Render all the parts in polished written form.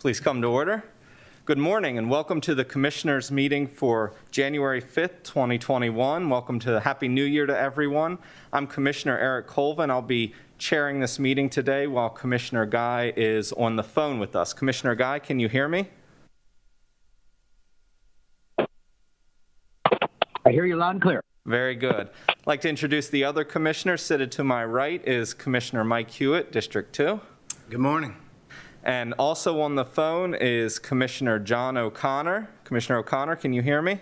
Please come to order. Good morning and welcome to the Commissioners' meeting for January 5th, 2021. Welcome to Happy New Year to everyone. I'm Commissioner Eric Colvin. I'll be chairing this meeting today while Commissioner Guy is on the phone with us. Commissioner Guy, can you hear me? I hear you loud and clear. Very good. I'd like to introduce the other commissioner. Seated to my right is Commissioner Mike Hewitt, District 2. Good morning. And also on the phone is Commissioner John O'Connor. Commissioner O'Connor, can you hear me?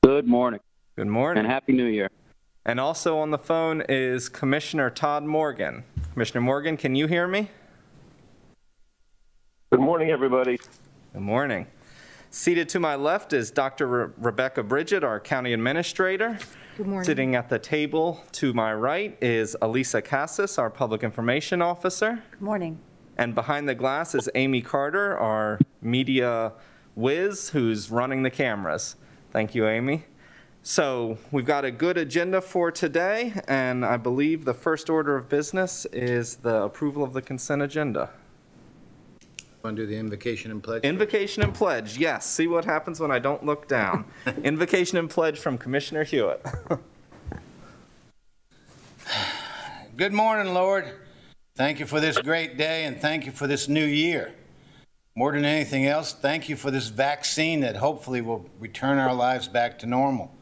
Good morning. Good morning. And Happy New Year. And also on the phone is Commissioner Todd Morgan. Commissioner Morgan, can you hear me? Good morning, everybody. Good morning. Seated to my left is Dr. Rebecca Bridget, our County Administrator. Good morning. Sitting at the table to my right is Elisa Cassis, our Public Information Officer. Good morning. And behind the glass is Amy Carter, our media whiz, who's running the cameras. Thank you, Amy. So we've got a good agenda for today, and I believe the first order of business is the approval of the consent agenda. Want to do the invocation and pledge? Invocation and pledge, yes. See what happens when I don't look down. Invocation and pledge from Commissioner Hewitt. Good morning, Lord. Thank you for this great day and thank you for this new year. More than anything else, thank you for this vaccine that hopefully will return our lives back to normal.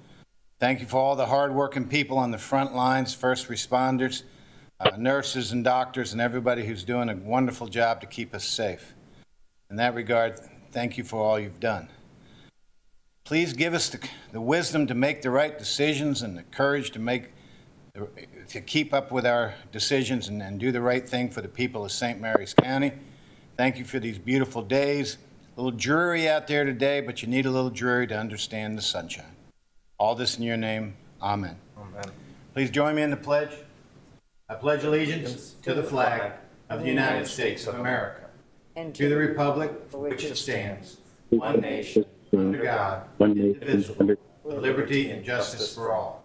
Thank you for all the hardworking people on the front lines, first responders, nurses and doctors, and everybody who's doing a wonderful job to keep us safe. In that regard, thank you for all you've done. Please give us the wisdom to make the right decisions and the courage to keep up with our decisions and do the right thing for the people of St. Mary's County. Thank you for these beautiful days. A little dreary out there today, but you need a little dreary to understand the sunshine. All this in your name, amen. Amen. Please join me in the pledge. I pledge allegiance to the flag of the United States of America, And to the republic for which it stands, one nation, under God, indivisible, with liberty and justice for all.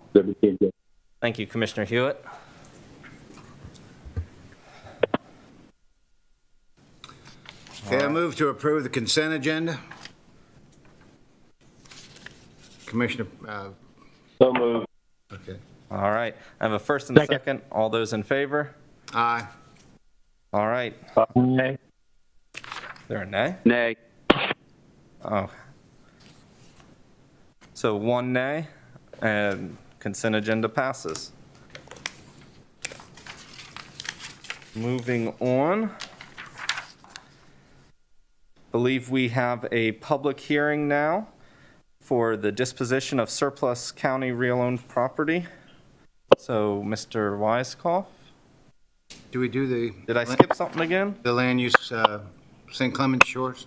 Thank you, Commissioner Hewitt. Okay, I move to approve the consent agenda. Commissioner, So moved. okay. All right. I have a first and a second. All those in favor? Aye. All right. Aye. There a nay? Nay. Oh. So one nay, and consent agenda passes. Moving on. Believe we have a public hearing now for the disposition of surplus county real-owned property. So, Mr. Weiskopf, Do we do did I skip something again? the land use, St. Clements Shores?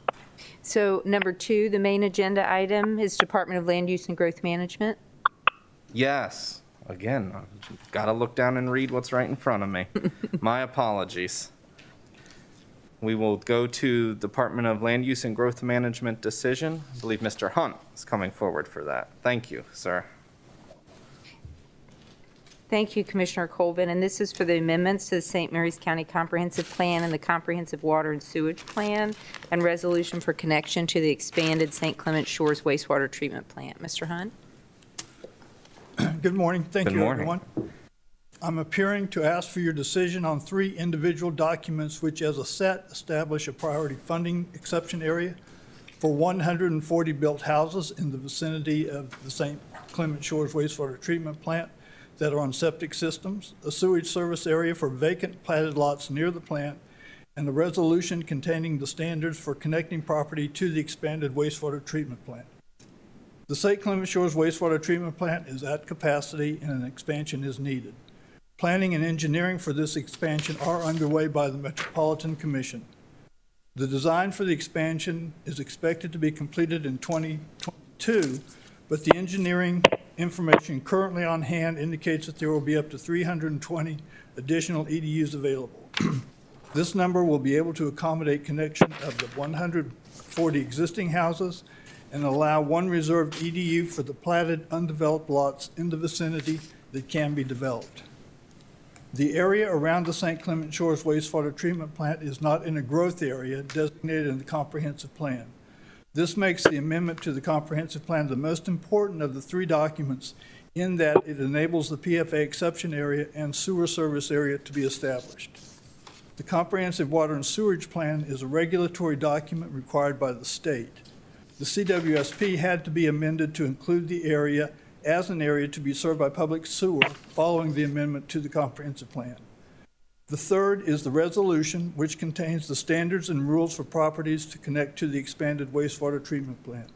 so number 2, the main agenda item is Department of Land Use and Growth Management. Yes. Again, I've got to look down and read what's right in front of me. My apologies. We will go to Department of Land Use and Growth Management decision. I believe Mr. Hunt is coming forward for that. Thank you, sir. Thank you, Commissioner Colvin, and this is for the amendments to the St. Mary's County Comprehensive Plan and the Comprehensive Water and Sewage Plan, and resolution for connection to the expanded St. Clement Shores wastewater treatment plant. Mr. Hunt? Good morning. Thank Good you, morning. everyone. I'm appearing to ask for your decision on 3 individual documents which, as a set, establish a priority funding exception area for 140 built houses in the vicinity of the St. Clement Shores wastewater treatment plant that are on septic systems, a sewage service area for vacant platted lots near the plant, and a resolution containing the standards for connecting property to the expanded wastewater treatment plant. The St. Clement Shores wastewater treatment plant is at capacity and an expansion is needed. Planning and engineering for this expansion are underway by the Metropolitan Commission. The design for the expansion is expected to be completed in 2022, but the engineering information currently on hand indicates that there will be up to 320 additional EDUs available. This number will be able to accommodate connection of the 140 existing houses and allow 1 reserved EDU for the platted undeveloped lots in the vicinity that can be developed. The area around the St. Clement Shores wastewater treatment plant is not in a growth area designated in the comprehensive plan. This makes the amendment to the comprehensive plan the most important of the three documents in that it enables the PFA exception area and sewer service area to be established. The comprehensive water and sewerage plan is a regulatory document required by the state. The CWSP had to be amended to include the area as an area to be served by public sewer following the amendment to the comprehensive plan. The third is the resolution, which contains the standards and rules for properties to connect to the expanded wastewater treatment plant.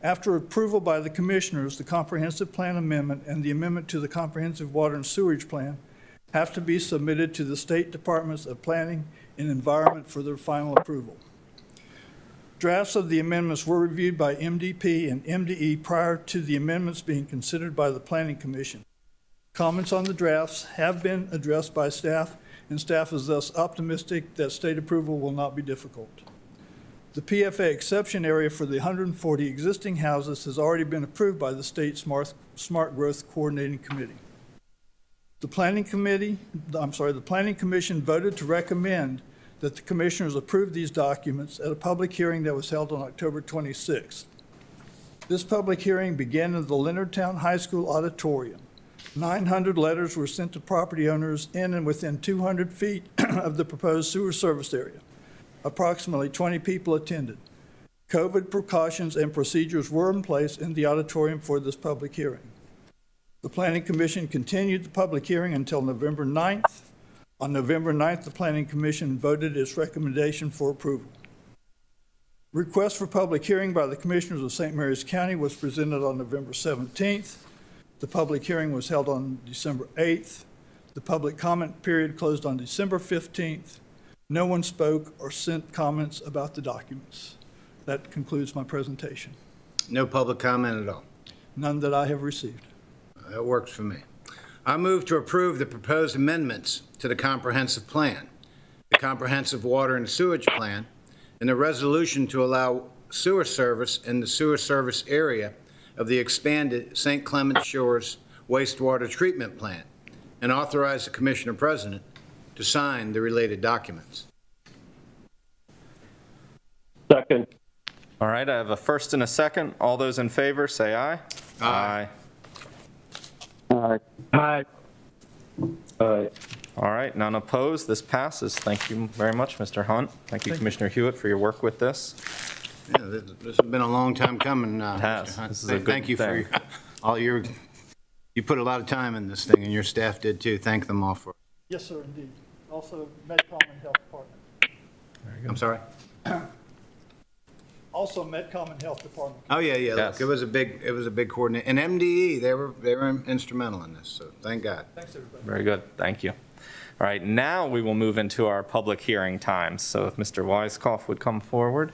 After approval by the commissioners, the comprehensive plan amendment and the amendment to the comprehensive water and sewage plan have to be submitted to the state departments of planning and environment for their final approval. Drafts of the amendments were reviewed by MDP and MDE prior to the amendments being considered by the Planning Commission. Comments on the drafts have been addressed by staff, and staff is thus optimistic that state approval will not be difficult. The PFA exception area for the 140 existing houses has already been approved by the state Smart Growth Coordinating Committee. The Planning Commission voted to recommend that the commissioners approve these documents at a public hearing that was held on October 26th. This public hearing began in the Leonardtown High School auditorium. 900 letters were sent to property owners in and within 200 feet of the proposed sewer service area. Approximately 20 people attended. COVID precautions and procedures were in place in the auditorium for this public hearing. The Planning Commission continued the public hearing until November 9th. On November 9th, the Planning Commission voted its recommendation for approval. Request for public hearing by the Commissioners of St. Mary's County was presented on November 17th. The public hearing was held on December 8th. The public comment period closed on December 15th. No one spoke or sent comments about the documents. That concludes my presentation. No public comment at all. None that I have received. That works for me. I move to approve the proposed amendments to the comprehensive plan, the comprehensive water and sewage plan, and the resolution to allow sewer service in the sewer service area of the expanded St. Clement Shores wastewater treatment plant, and authorize the Commissioner President to sign the related documents. Second. All right, I have a first and a second. All those in favor, say aye. Aye. Aye. Aye. Aye. All right, none opposed. This passes. Thank you very much, Mr. Hunt. Thank you, Commissioner Hewitt, for your work with this. Yeah, this has been a long time coming, has. Mr. Hunt. This is a good Thank you for thing. you put a lot of time in this thing, and your staff did too. Thank them all for it. Yes, sir, indeed. Also, Medcom and Health Department. I'm sorry? Also, Medcom and Health Department. Oh, yeah, Yes. look, it was a big coordinate, and MDE, they were instrumental in this, so thank God. Thanks, everybody. Very good. Thank you. All right, now we will move into our public hearing times. So if Mr. Weiskopf would come forward,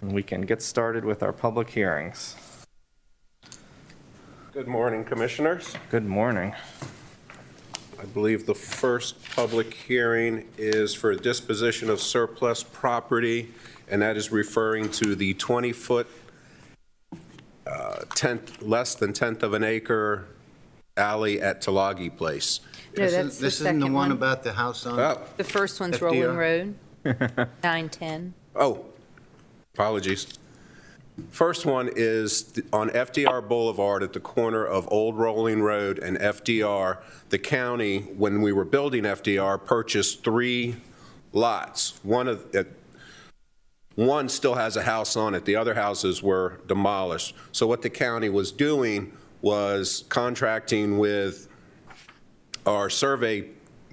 and we can get started with our public hearings. Good morning, Commissioners. Good morning. I believe the first public hearing is for disposition of surplus property, and that is referring to the 20-foot, less than tenth of an acre alley at Tulagi Place. No, that's the This isn't the second one one. about the house on? Oh, The first one's FDR. Rolling Road, 910. oh, apologies. First one is on FDR Boulevard at the corner of Old Rolling Road and FDR. The county, when we were building FDR, purchased 3 lots. One still has a house on it. The other houses were demolished. So what the county was doing was contracting with our survey,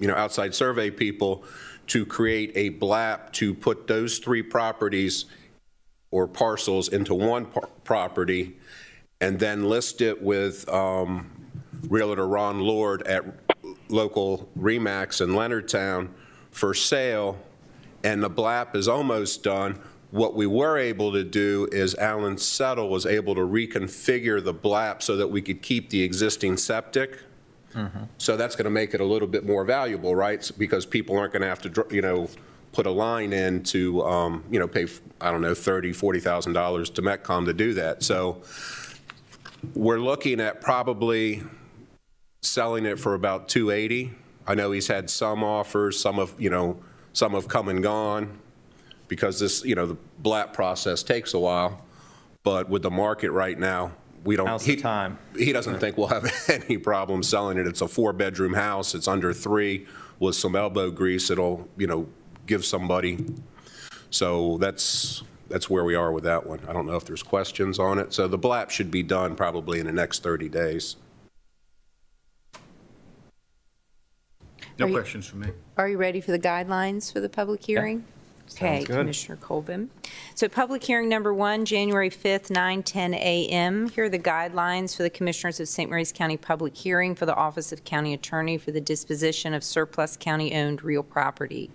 outside survey people to create a BLAP to put those 3 properties or parcels into one property, and then list it with Realtor Ron Lord at local Remax in Leonardtown for sale, and the BLAP is almost done. What we were able to do is Alan Settle was able to reconfigure the BLAP so that we could keep the existing septic. So that's going to make it a little bit more valuable, right? Because people aren't going to have to, put a line in to, pay, I don't know, $30,000, $40,000 to Metcom to do that. So we're looking at probably selling it for about $280,000. I know he's had some offers, some have come and gone, because this, the BLAP process takes a while. But with the market right now, we don't. Now's the time. He doesn't think we'll have any problem selling it. It's a 4-bedroom house. It's under 3 with some elbow grease. It'll, give somebody. So that's where we are with that one. I don't know if there's questions on it. So the BLAP should be done probably in the next 30 days. No Are you- questions for me. Are you ready for the guidelines for the public hearing? Okay, Sounds good. Commissioner Colvin. So public hearing number 1, January 5th, 9:10 a.m. Here are the guidelines for the Commissioners of St. Mary's County Public Hearing for the Office of County Attorney for the disposition of surplus county-owned real property.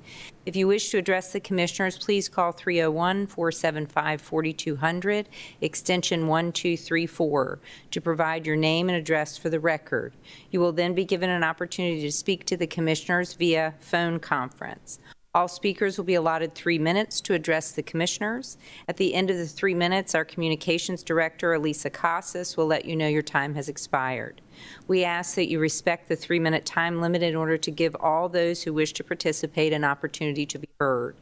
If you wish to address the Commissioners, please call 301-475-4200, extension 1234, to provide your name and address for the record. You will then be given an opportunity to speak to the Commissioners via phone conference. All speakers will be allotted 3 minutes to address the Commissioners. At the end of the 3 minutes, our Communications Director, Elisa Casas, will let you know your time has expired. We ask that you respect the 3-minute time limit in order to give all those who wish to participate an opportunity to be heard.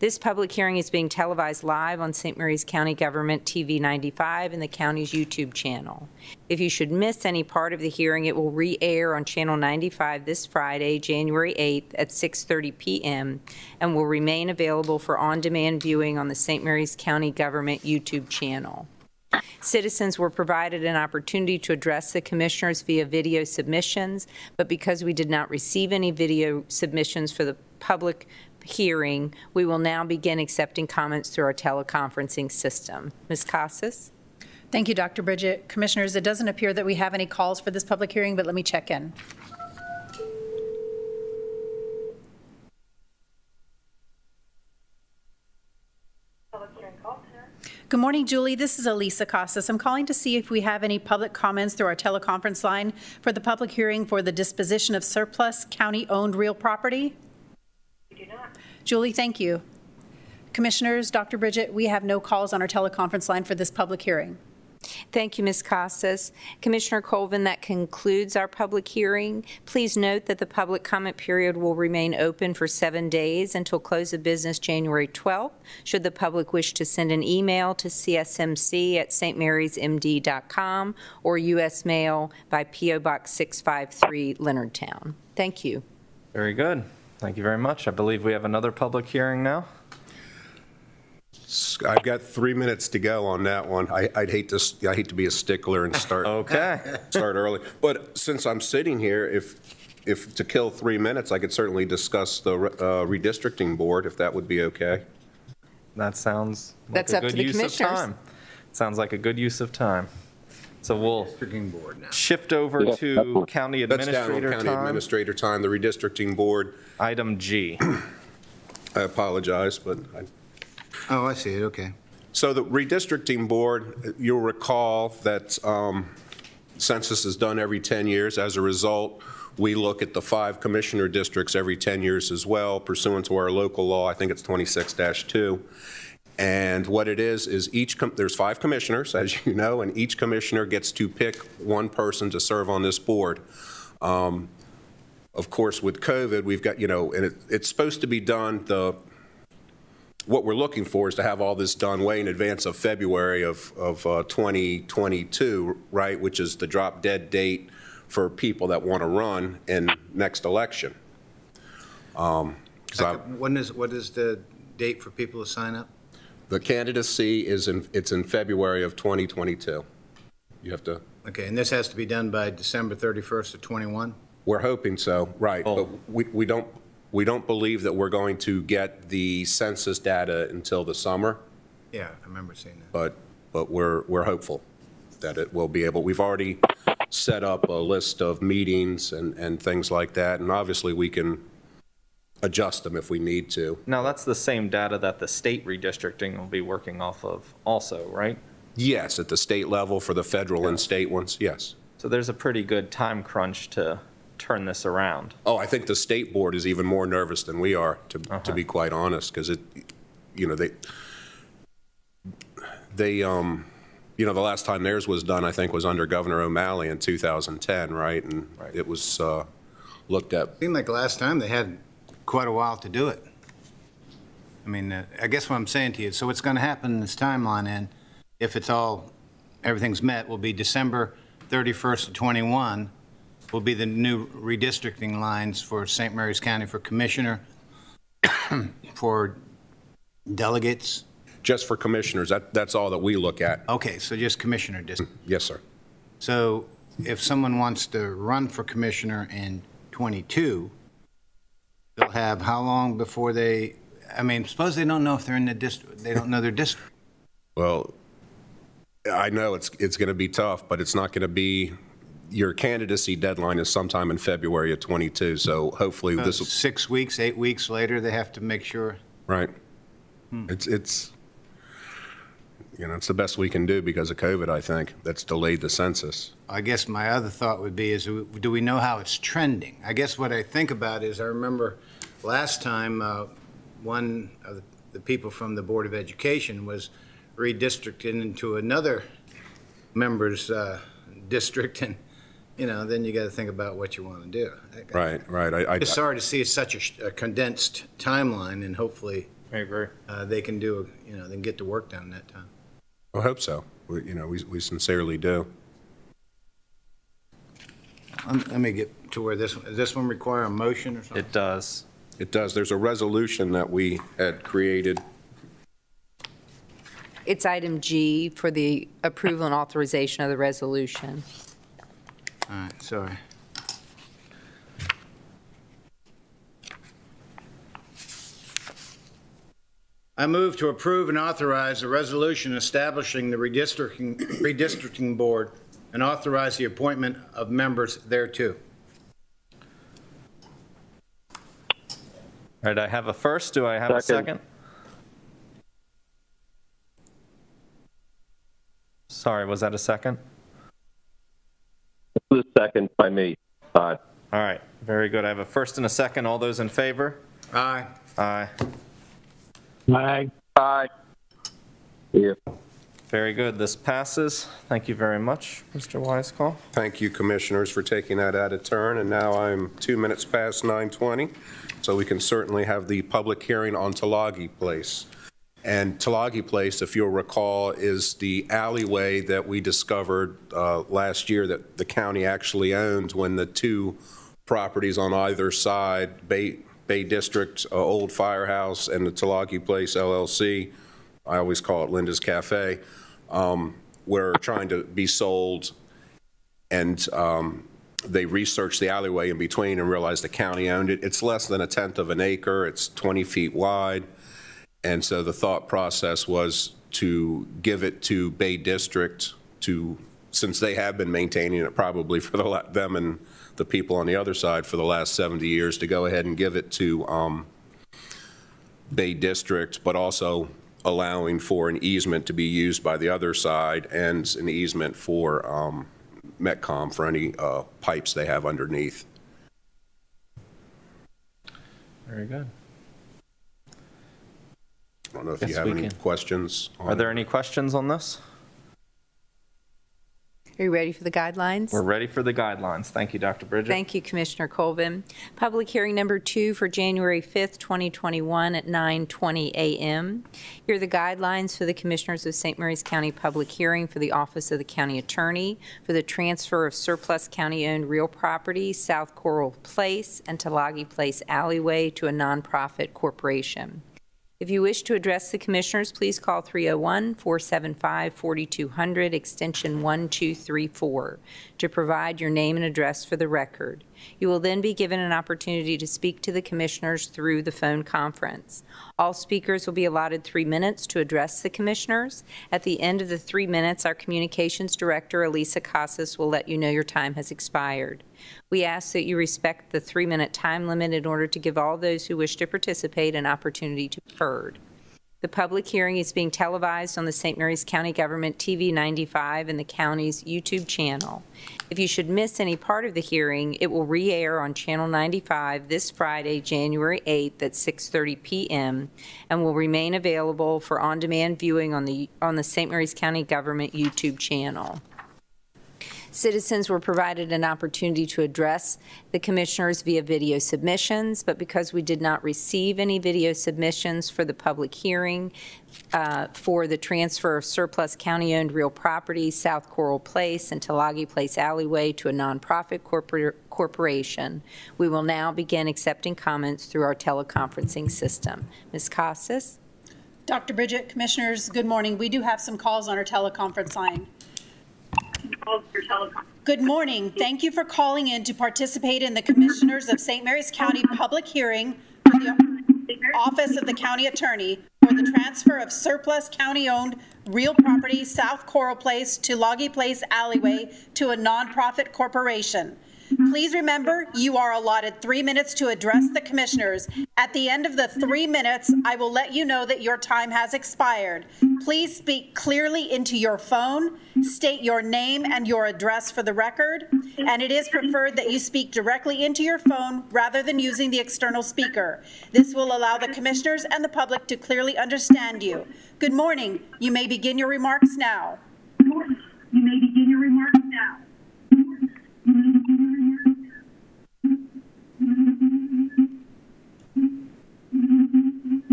This public hearing is being televised live on St. Mary's County Government TV 95 and the county's YouTube channel. If you should miss any part of the hearing, it will re-air on Channel 95 this Friday, January 8th at 6:30 p.m. and will remain available for on-demand viewing on the St. Mary's County Government YouTube channel. Citizens were provided an opportunity to address the Commissioners via video submissions, but because we did not receive any video submissions for the public hearing, we will now begin accepting comments through our teleconferencing system. Ms. Casas? Thank you, Dr. Bridget. Commissioners, it doesn't appear that we have any calls for this public hearing, but let me check in. Good morning, Julie. This is Elisa Casas. I'm calling to see if we have any public comments through our teleconference line for the public hearing for the disposition of surplus county-owned real property. We do not. Julie, thank you. Commissioners, Dr. Bridget, we have no calls on our teleconference line for this public hearing. Thank you, Ms. Casas. Commissioner Colvin, that concludes our public hearing. Please note that the public comment period will remain open for 7 days until close of business January 12th. Should the public wish to send an email to csmc@stmarysmd.com or U.S. mail by P.O. Box 653, Leonardtown. Thank you. Very good. Thank you very much. I believe we have another public hearing now. I've got 3 minutes to go on that one. I hate to be a stickler and start Okay. start early. But since I'm sitting here, if to kill 3 minutes, I could certainly discuss the redistricting board, if that would be okay. That sounds like That's a up to good the use of commissioners. time. Sounds like a good use of time. So we'll Districting board now. shift over Yeah, to definitely. county That's down on administrator county time. administrator time, the redistricting board. Item G. I apologize, but Oh, I see it, okay. So the redistricting board, you'll recall that census is done every 10 years. As a result, we look at the 5 commissioner districts every 10 years as well, pursuant to our local law. I think it's 26-2. And what it is there's 5 commissioners, as you know, and each commissioner gets to pick one person to serve on this board. Of course, with COVID, we've got, and it's supposed to be done, what we're looking for is to have all this done way in advance of February of 2022, right, which is the drop dead date for people that want to run in next election. What is the date for people to sign up? The candidacy it's in February of 2022. You have to, Okay, and this has to be done by December 31st of '21? we're hoping so, right, Oh. but we don't believe that we're going to get the census data until the summer. Yeah, I remember seeing that. But we're hopeful that it will be able. We've already set up a list of meetings and things like that, and obviously we can adjust them if we need to. Now, that's the same data that the state redistricting will be working off of also, right? Yes, at the state level for the federal and state ones, yes. So there's a pretty good time crunch to turn this around. Oh, I think the state board is even more nervous than we are, to be quite honest, because they the last time theirs was done, I think, was under Governor O'Malley in 2010, right? And Right. it was a looked at. Seemed like last time they had quite a while to do it. I mean, I guess what I'm saying to you, so what's going to happen in this timeline, and if it's all, everything's met, will be December 31st of '21 will be the new redistricting lines for St. Mary's County for commissioner, for delegates. Just for commissioners, that's all that we look at. Okay, so just commissioner district. Yes, sir. So if someone wants to run for commissioner in '22, they'll have how long before they, I mean, suppose they don't know if they're in the district, they don't know their district. Well, I know it's going to be tough, but it's not going to be, your candidacy deadline is sometime in February of '22, so hopefully this will, 6 weeks, 8 weeks later, they have to make sure. right? It's you know, it's the best we can do because of COVID, I think. That's delayed the census. I guess my other thought would be is, do we know how it's trending? I guess what I think about is, I remember last time, one of the people from the Board of Education was redistricted into another member's district, and, you know, then you got to think about what you want to do. Right. It's sorry to see such a condensed timeline, and hopefully I agree. they can do, you know, they can get the work done in that time. I hope so. We sincerely do. Let me get to where does this one require a motion or something? It does. It does. There's a resolution that we had created. It's item G for the approval and authorization of the resolution. All right, sorry. I move to approve and authorize a resolution establishing the redistricting board and authorize the appointment of members thereto. All right, I have a first. Do I have a Second. second? Sorry, was that a second? The second by me, Todd. All right, very good. I have a first and a second. All those in favor? Aye. Aye. Aye. Aye. Yeah. Very good. This passes. Thank you very much, Mr. Weisskopf. Thank you, commissioners, for taking that out of turn. And now I'm 2 minutes past 9:20, so we can certainly have the public hearing on Tulagi Place. And Tulagi Place, if you'll recall, is the alleyway that we discovered last year that the county actually owned when the two properties on either side, Bay District, Old Firehouse, and the Tulagi Place LLC, I always call it Linda's Cafe, were trying to be sold, and they researched the alleyway in between and realized the county owned it. It's less than 1/10 of an acre. It's 20 feet wide. And so the thought process was to give it to Bay District to, since they have been maintaining it probably for them and the people on the other side for the last 70 years, to go ahead and give it to Bay District, but also allowing for an easement to be used by the other side and an easement for Metcom for any pipes they have underneath. Very good. I don't know if you Yes, have we any can. questions. Are there any questions on this? Are you ready for the guidelines? We're ready for the guidelines. Thank you, Dr. Bridget. Thank you, Commissioner Colvin. Public hearing number 2 for January 5th, 2021 at 9:20 a.m. Here are the guidelines for the Commissioners of St. Mary's County Public Hearing for the Office of the County Attorney for the transfer of surplus county-owned real property, South Coral Place and Tulagi Place alleyway, to a nonprofit corporation. If you wish to address the Commissioners, please call 301-475-4200, extension 1234, to provide your name and address for the record. You will then be given an opportunity to speak to the Commissioners through the phone conference. All speakers will be allotted 3 minutes to address the Commissioners. At the end of the 3 minutes, our Communications Director, Elisa Casas, will let you know your time has expired. We ask that you respect the 3-minute time limit in order to give all those who wish to participate an opportunity to be heard. The public hearing is being televised on the St. Mary's County Government TV 95 and the county's YouTube channel. If you should miss any part of the hearing, it will re-air on Channel 95 this Friday, January 8th at 6:30 p.m. and will remain available for on-demand viewing on the St. Mary's County Government YouTube channel. Citizens were provided an opportunity to address the commissioners via video submissions, but because we did not receive any video submissions for the public hearing for the transfer of surplus county-owned real property, South Coral Place and Tulagi Place alleyway to a nonprofit corporation, we will now begin accepting comments through our teleconferencing system. Ms. Casas? Dr. Bridget, Commissioners, good morning. We do have some calls on our teleconference line. Good morning. Thank you for calling in to participate in the Commissioners of St. Mary's County public hearing for the Office of the County Attorney for the transfer of surplus county-owned real property, South Coral Place to Tulagi Place alleyway, to a nonprofit corporation. Please remember, you are allotted 3 minutes to address the commissioners. At the end of the 3 minutes, I will let you know that your time has expired. Please speak clearly into your phone, state your name and your address for the record, and it is preferred that you speak directly into your phone rather than using the external speaker. This will allow the commissioners and the public to clearly understand you. Good morning. You may begin your remarks now.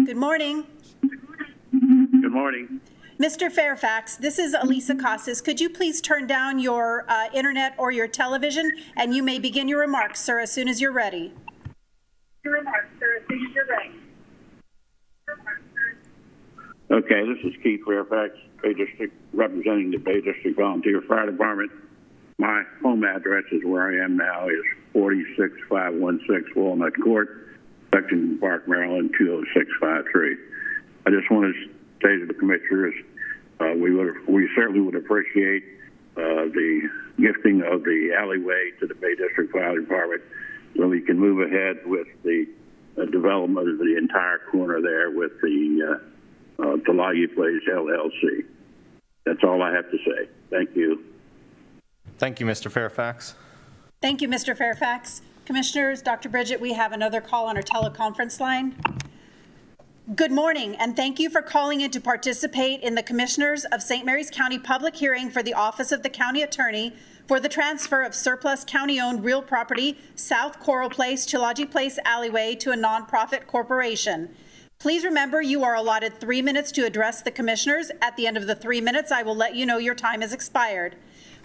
Good morning. Good morning. Mr. Fairfax, this is Elisa Casas. Could you please turn down your internet or your television, and you may begin your remarks, sir, as soon as you're ready. Okay, this is Keith Fairfax, Bay District, representing the Bay District Volunteer Fire Department. My home address is where I am now is 46516 Walnut Court, Lexington Park, Maryland 20653. I just want to say to the commissioners, we certainly would appreciate the gifting of the alleyway to the Bay District Fire Department, so we can move ahead with the development of the entire corner there with the Tulagi Place LLC. That's all I have to say. Thank you. Thank you, Mr. Fairfax. Thank you, Mr. Fairfax. Commissioners, Dr. Bridget, we have another call on our teleconference line. Good morning, and thank you for calling in to participate in the Commissioners of St. Mary's County public hearing for the Office of the County Attorney for the transfer of surplus county-owned real property, South Coral Place, Tulagi Place alleyway, to a nonprofit corporation. Please remember, you are allotted 3 minutes to address the commissioners. At the end of the 3 minutes, I will let you know your time has expired.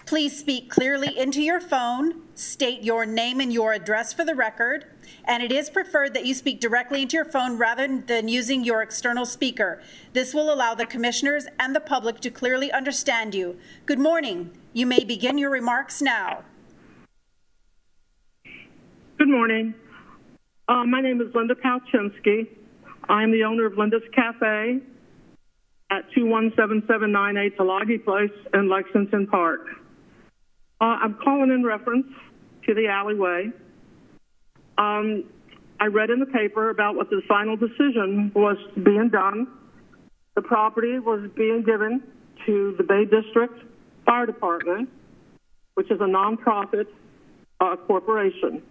Please speak clearly into your phone, state your name and your address for the record, and it is preferred that you speak directly into your phone rather than using your external speaker. This will allow the commissioners and the public to clearly understand you. Good morning. You may begin your remarks now. Good morning. My name is Linda Palczynski. I'm the owner of Linda's Cafe at 21779A Tulagi Place in Lexington Park. I'm calling in reference to the alleyway. I read in the paper about what the final decision was being done. The property was being given to the Bay District Fire Department, which is a nonprofit corporation.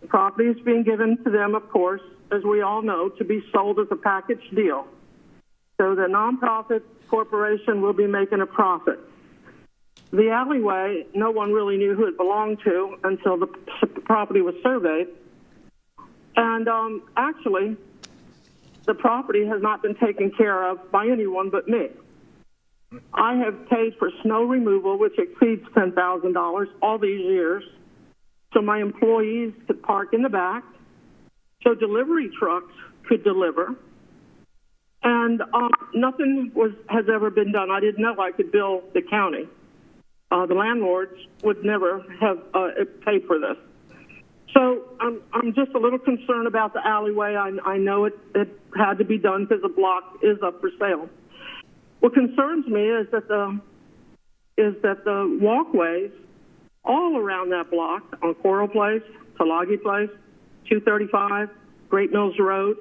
The property is being given to them, of course, as we all know, to be sold as a package deal. So the nonprofit corporation will be making a profit. The alleyway, no one really knew who it belonged to until the property was surveyed. And actually, the property has not been taken care of by anyone but me. I have paid for snow removal, which exceeds $10,000 all these years, so my employees could park in the back, so delivery trucks could deliver. And nothing has ever been done. I didn't know I could bill the county. The landlords would never have paid for this. So I'm just a little concerned about the alleyway. I know it had to be done because the block is up for sale. What concerns me is that the walkways all around that block on Coral Place, Tulagi Place, 235, Great Mills Road,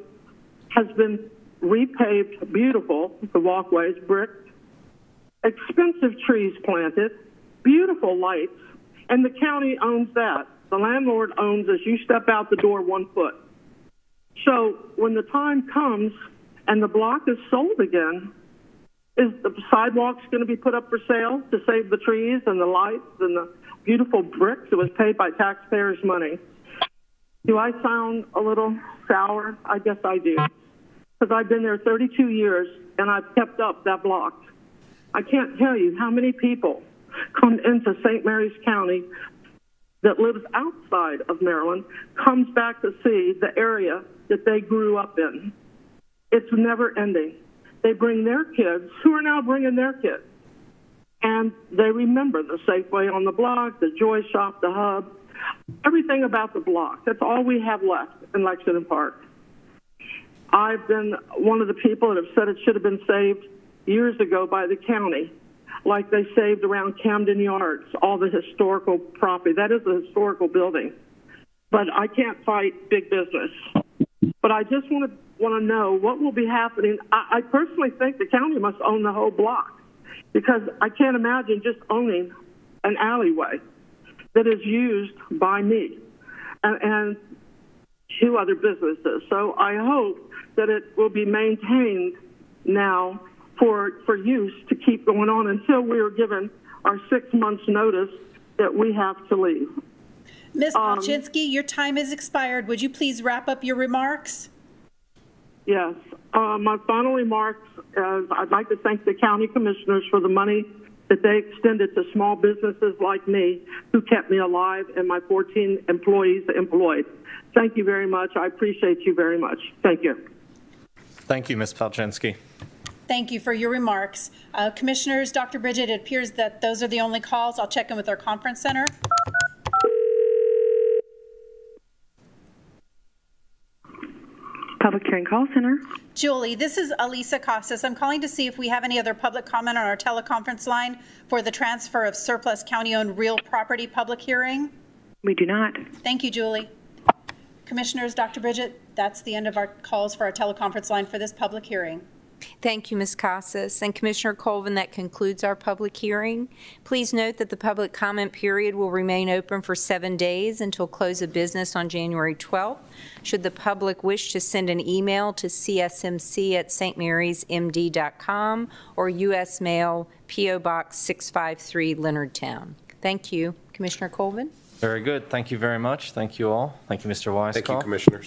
has been repaved, beautiful, the walkways, brick, expensive trees planted, beautiful lights, and the county owns that. The landlord owns as you step out the door 1 foot. So when the time comes and the block is sold again, Is the sidewalks going to be put up for sale to save the trees and the lights and the beautiful bricks that was paid by taxpayers' money? Do I sound a little sour? I guess I do. Because I've been there 32 years and I've kept up that block. I can't tell you how many people come into St. Mary's County that lives outside of Maryland, comes back to see the area that they grew up in. It's never ending. They bring their kids, who are now bringing their kids, and they remember the Safeway on the block, the Joy Shop, the Hub, everything about the block. That's all we have left in Lexington Park. I've been one of the people that have said it should have been saved years ago by the county, like they saved around Camden Yards, all the historical property. That is a historical building. But I can't fight big business. But I just want to know what will be happening. I personally think the county must own the whole block, because I can't imagine just owning an alleyway that is used by me and two other businesses. So I hope that it will be maintained now for use to keep going on until we are given our 6 months notice that we have to leave. Ms. Palczynski, your time has expired. Would you please wrap up your remarks? Yes. My final remarks is I'd like to thank the county commissioners for the money that they extended to small businesses like me who kept me alive and my 14 employees employed. Thank you very much. I appreciate you very much. Thank you. Thank you, Ms. Palczynski. Thank you for your remarks. Commissioners, Dr. Bridget, it appears that those are the only calls. I'll check in with our conference center. Public Hearing Call Center. Julie, this is Elisa Casas. I'm calling to see if we have any other public comment on our teleconference line for the transfer of surplus county-owned real property public hearing. We do not. Thank you, Julie. Commissioners, Dr. Bridget, that's the end of our calls for our teleconference line for this public hearing. Thank you, Ms. Casas. And Commissioner Colvin, that concludes our public hearing. Please note that the public comment period will remain open for 7 days until close of business on January 12th. Should the public wish to send an email to csmc@stmarysmd.com or U.S. Mail, P.O. Box 653, Leonardtown. Thank you. Commissioner Colvin? Very good. Thank you very much. Thank you all. Thank you, Mr. Weisskopf. Thank you, commissioners.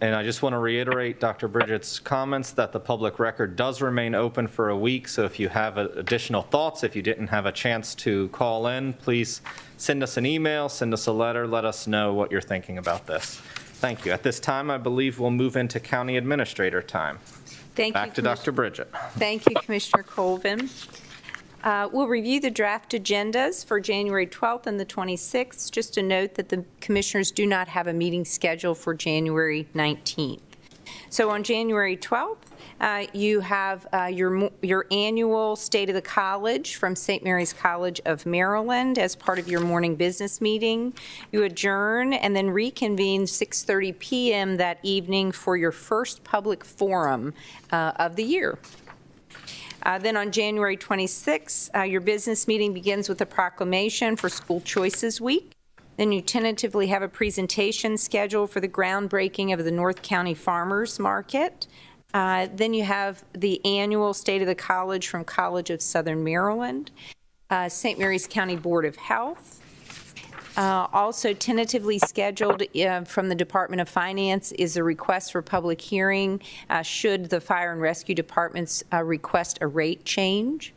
And I just want to reiterate Dr. Bridget's comments that the public record does remain open for a week. So if you have additional thoughts, if you didn't have a chance to call in, please send us an email, send us a letter, let us know what you're thinking about this. Thank you. At this time, I believe we'll move into county administrator time. Thank you. Back to Dr. Bridget. Thank you, Commissioner Colvin. We'll review the draft agendas for January 12th and the 26th. Just to note that the commissioners do not have a meeting scheduled for January 19th. So on January 12th, you have your annual State of the College from St. Mary's College of Maryland as part of your morning business meeting. You adjourn and then reconvene 6:30 p.m. that evening for your first public forum of the year. Then on January 26th, your business meeting begins with a proclamation for School Choices Week. Then you tentatively have a presentation scheduled for the groundbreaking of the North County Farmers Market. Then you have the annual State of the College from College of Southern Maryland, St. Mary's County Board of Health. Also tentatively scheduled from the Department of Finance is a request for public hearing should the Fire and Rescue Departments request a rate change.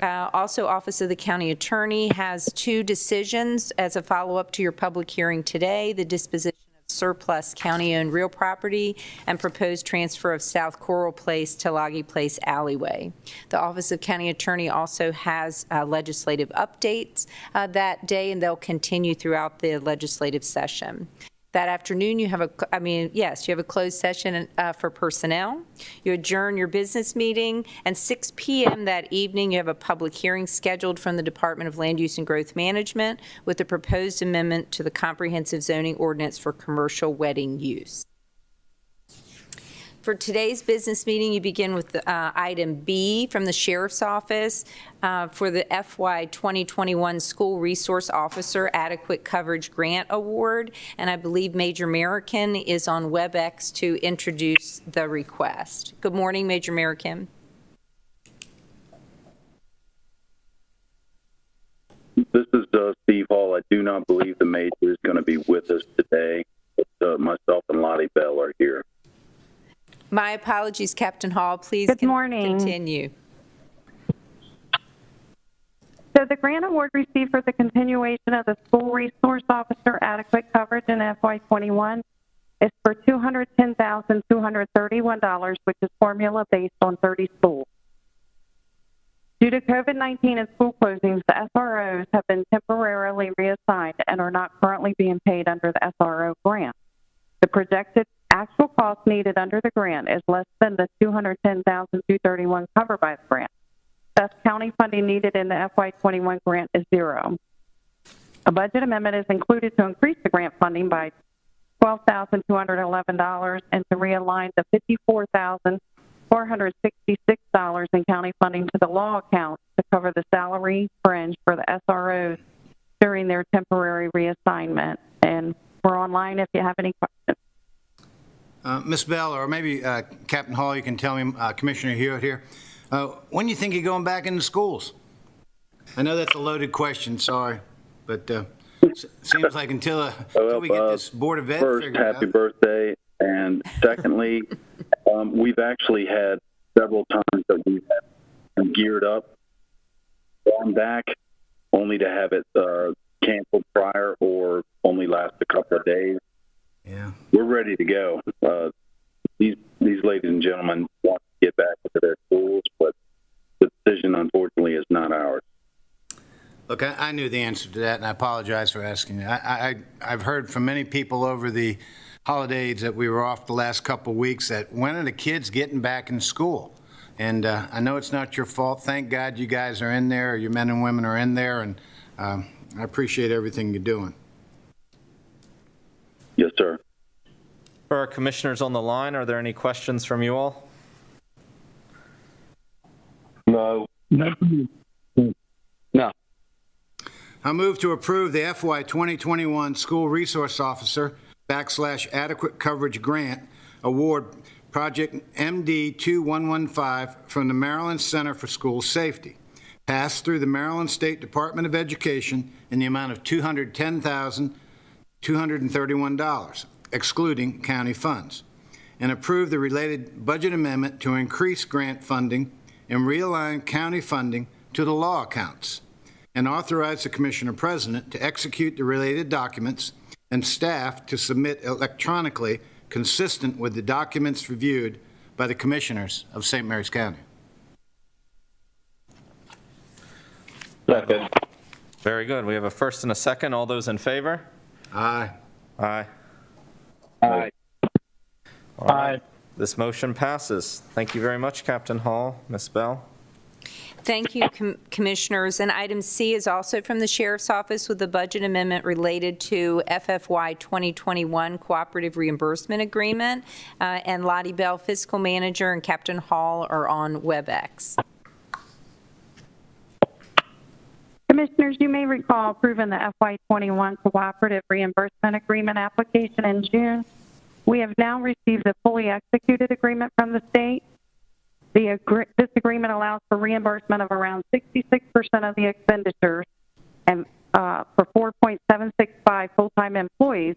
Also, Office of the County Attorney has 2 decisions as a follow-up to your public hearing today: the disposition of surplus county-owned real property and proposed transfer of South Coral Place to Loggy Place alleyway. The Office of County Attorney also has legislative updates that day, and they'll continue throughout the legislative session. That afternoon, you have a closed session for personnel. You adjourn your business meeting, and 6 p.m. that evening, you have a public hearing scheduled from the Department of Land Use and Growth Management with a proposed amendment to the comprehensive zoning ordinance for commercial wedding use. For today's business meeting, you begin with item B from the Sheriff's Office for the FY 2021 School Resource Officer Adequate Coverage Grant Award, and I believe Major American is on WebEx to introduce the request. Good morning, Major American. This is Steve Hall. I do not believe the major is going to be with us today. Myself and Lottie Bell are here. My apologies, Captain Hall. Please Good morning. continue. So the grant award received for the continuation of the School Resource Officer Adequate Coverage in FY21 is for $210,231, which is formula based on 30 schools. Due to COVID-19 and school closings, the SROs have been temporarily reassigned and are not currently being paid under the SRO grant. The projected actual cost needed under the grant is less than the $210,231 covered by the grant. Thus, county funding needed in the FY21 grant is zero. A budget amendment is included to increase the grant funding by $12,211 and to realign the $54,466 in county funding to the law account to cover the salary fringe for the SROs during their temporary reassignment. And we're online if you have any questions. Ms. Bell, or maybe Captain Hall, you can tell me, Commissioner Hewitt here, when do you think you're going back into schools? I know that's a loaded question, sorry, but seems like until we get this Board of Ed first, figured out. happy birthday. And secondly, we've actually had several times that we've had geared up, gone back, only to have it canceled prior or only last a couple of days. Yeah. We're ready to go. These ladies and gentlemen want to get back into their schools, but the decision, unfortunately, is not ours. Look, I knew the answer to that, and I apologize for asking you. I've heard from many people over the holidays that we were off the last couple of weeks that when are the kids getting back in school? And I know it's not your fault. Thank God you guys are in there, your men and women are in there, and I appreciate everything you're doing. Yes, sir. For our commissioners on the line, are there any questions from you all? No. I move to approve the FY 2021 School Resource Officer /Adequate Coverage Grant Award Project MD 2115 from the Maryland Center for School Safety, passed through the Maryland State Department of Education in the amount of $210,231, excluding county funds, and approve the related budget amendment to increase grant funding and realign county funding to the law accounts, and authorize the Commissioner President to execute the related documents and staff to submit electronically consistent with the documents reviewed by the Commissioners of St. Mary's County. Second. Very good. We have a first and a second. All those in favor? Aye. Aye. Aye. All right. This motion passes. Thank you very much, Captain Hall, Ms. Bell. Thank you, Commissioners. And item C is also from the Sheriff's Office with the budget amendment related to FFY 2021 Cooperative Reimbursement Agreement. And Lottie Bell, Fiscal Manager, and Captain Hall are on WebEx. Commissioners, you may recall approving the FY21 Cooperative Reimbursement Agreement application in June. We have now received a fully executed agreement from the state. This agreement allows for reimbursement of around 66% of the expenditures and for 4.765 full-time employees,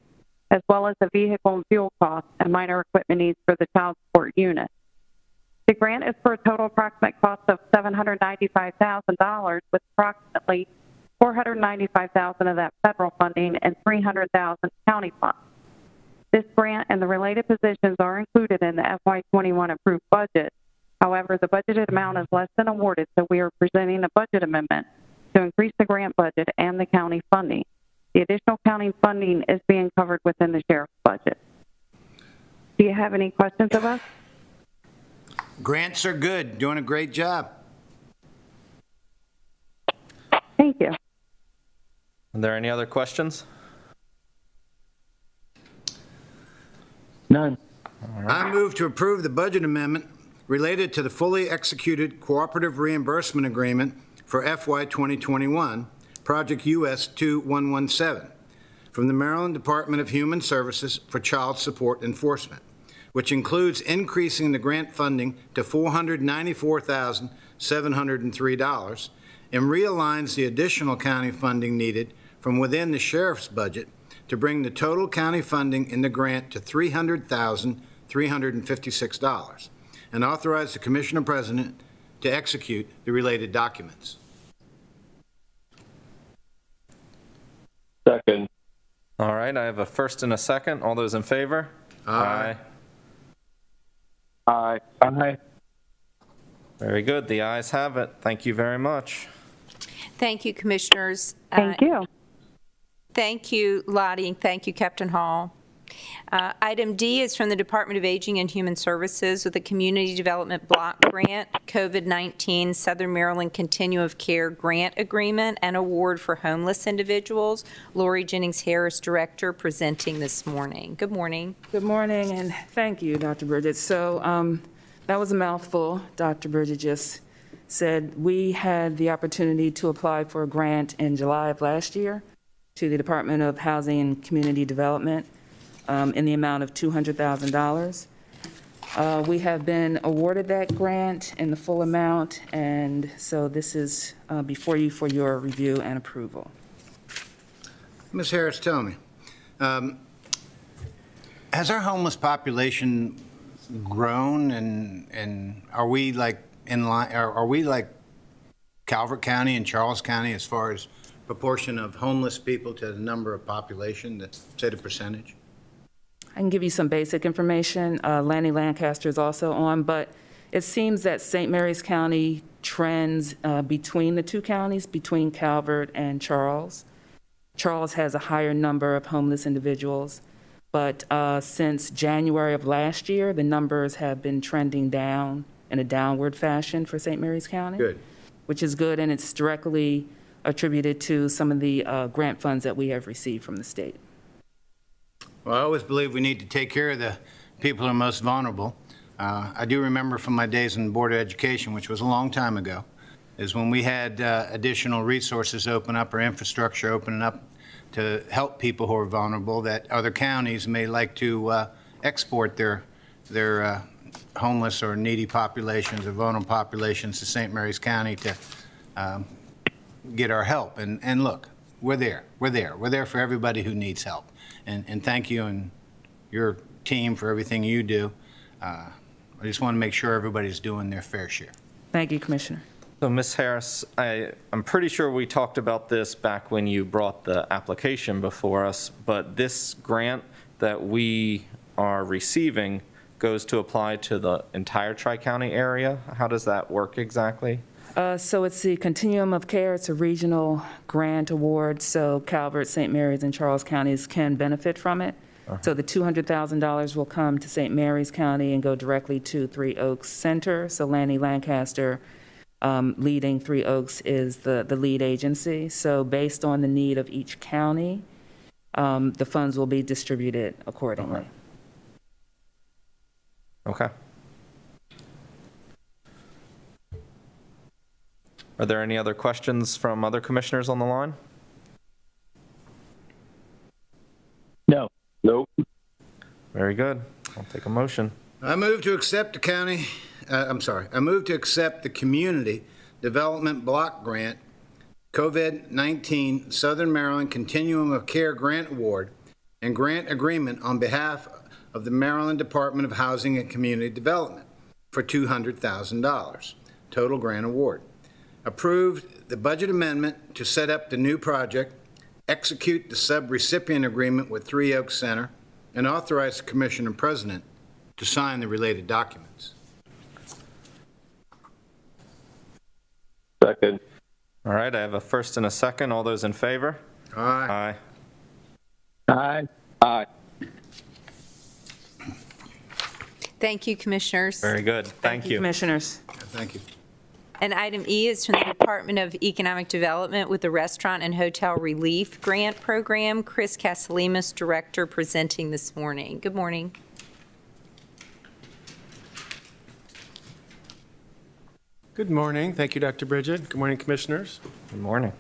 as well as the vehicle and fuel costs and minor equipment needs for the child support unit. The grant is for a total approximate cost of $795,000, with approximately $495,000 of that federal funding and $300,000 county funds. This grant and the related positions are included in the FY21 approved budget. However, the budgeted amount is less than awarded, so we are presenting a budget amendment to increase the grant budget and the county funding. The additional county funding is being covered within the sheriff's budget. Do you have any questions of us? Grants are good. Doing a great job. Thank you. Are there any other questions? None. I move to approve the budget amendment related to the fully executed cooperative reimbursement agreement for FY 2021, Project US 2117, from the Maryland Department of Human Services for Child Support Enforcement, which includes increasing the grant funding to $494,703 and realigns the additional county funding needed from within the sheriff's budget to bring the total county funding in the grant to $300,356, and authorize the Commissioner President to execute the related documents. Second. All right, I have a first and a second. All those in favor? Aye. Aye. Aye. Very good. The ayes have it. Thank you very much. Thank you, Commissioners. Thank you. Thank you, Lottie, and thank you, Captain Hall. Item D is from the Department of Aging and Human Services with a Community Development Block Grant, COVID-19 Southern Maryland Continuum of Care Grant Agreement and Award for Homeless Individuals. Lori Jennings Harris, Director, presenting this morning. Good morning. Good morning, and thank you, Dr. Bridget. So that was a mouthful. Dr. Bridget just said we had the opportunity to apply for a grant in July of last year to the Department of Housing and Community Development in the amount of $200,000. We have been awarded that grant in the full amount, and so this is before you for your review and approval. Ms. Harris, tell me, has our homeless population grown, and are we like in line? Are we like Calvert County and Charles County as far as proportion of homeless people to the number of population? Say the percentage. I can give you some basic information. Lanny Lancaster is also on, but it seems that St. Mary's County trends between the two counties, between Calvert and Charles. Charles has a higher number of homeless individuals, but since January of last year, the numbers have been trending down in a downward fashion for St. Mary's County. Good. Which is good, and it's directly attributed to some of the grant funds that we have received from the state. Well, I always believe we need to take care of the people who are most vulnerable. I do remember from my days in the Board of Education, which was a long time ago, is when we had additional resources open up or infrastructure opening up to help people who are vulnerable, that other counties may like to export their homeless or needy populations or vulnerable populations to St. Mary's County to get our help. And look, we're there. We're there. We're there for everybody who needs help. And thank you and your team for everything you do. I just want to make sure everybody's doing their fair share. Thank you, Commissioner. So, Ms. Harris, I'm pretty sure we talked about this back when you brought the application before us, but this grant that we are receiving goes to apply to the entire Tri-County area. How does that work exactly? So it's the Continuum of Care. It's a regional grant award, so Calvert, St. Mary's, and Charles counties can benefit from it. So the $200,000 will come to St. Mary's County and go directly to Three Oaks Center. So Lanny Lancaster, leading Three Oaks, is the lead agency. So based on the need of each county, the funds will be distributed accordingly. Okay. Are there any other questions from other commissioners on the line? No. Nope. Very good. I'll take a motion. I move to accept the I move to accept the Community Development Block Grant, COVID-19 Southern Maryland Continuum of Care Grant Award and grant agreement on behalf of the Maryland Department of Housing and Community Development for $200,000. Total grant award. Approved the budget amendment to set up the new project, execute the sub-recipient agreement with Three Oaks Center, and authorize the Commissioner and President to sign the related documents. Second. All right, I have a first and a second. All those in favor? Aye. Aye. Aye. Aye. Thank you, Commissioners. Very good. Thank you. Commissioners. Thank you. And item E is from the Department of Economic Development with the Restaurant and Hotel Relief Grant Program. Chris Casalemas, Director, presenting this morning. Good morning. Good morning. Thank you, Dr. Bridget. Good morning, Commissioners. Good morning.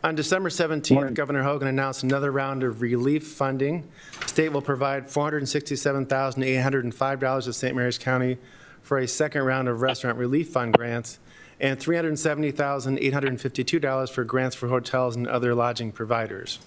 On December 17th, Governor Hogan announced another round of relief funding. The state will provide $467,805 to St. Mary's County for a second round of restaurant relief fund grants and $370,852 for grants for hotels and other lodging providers.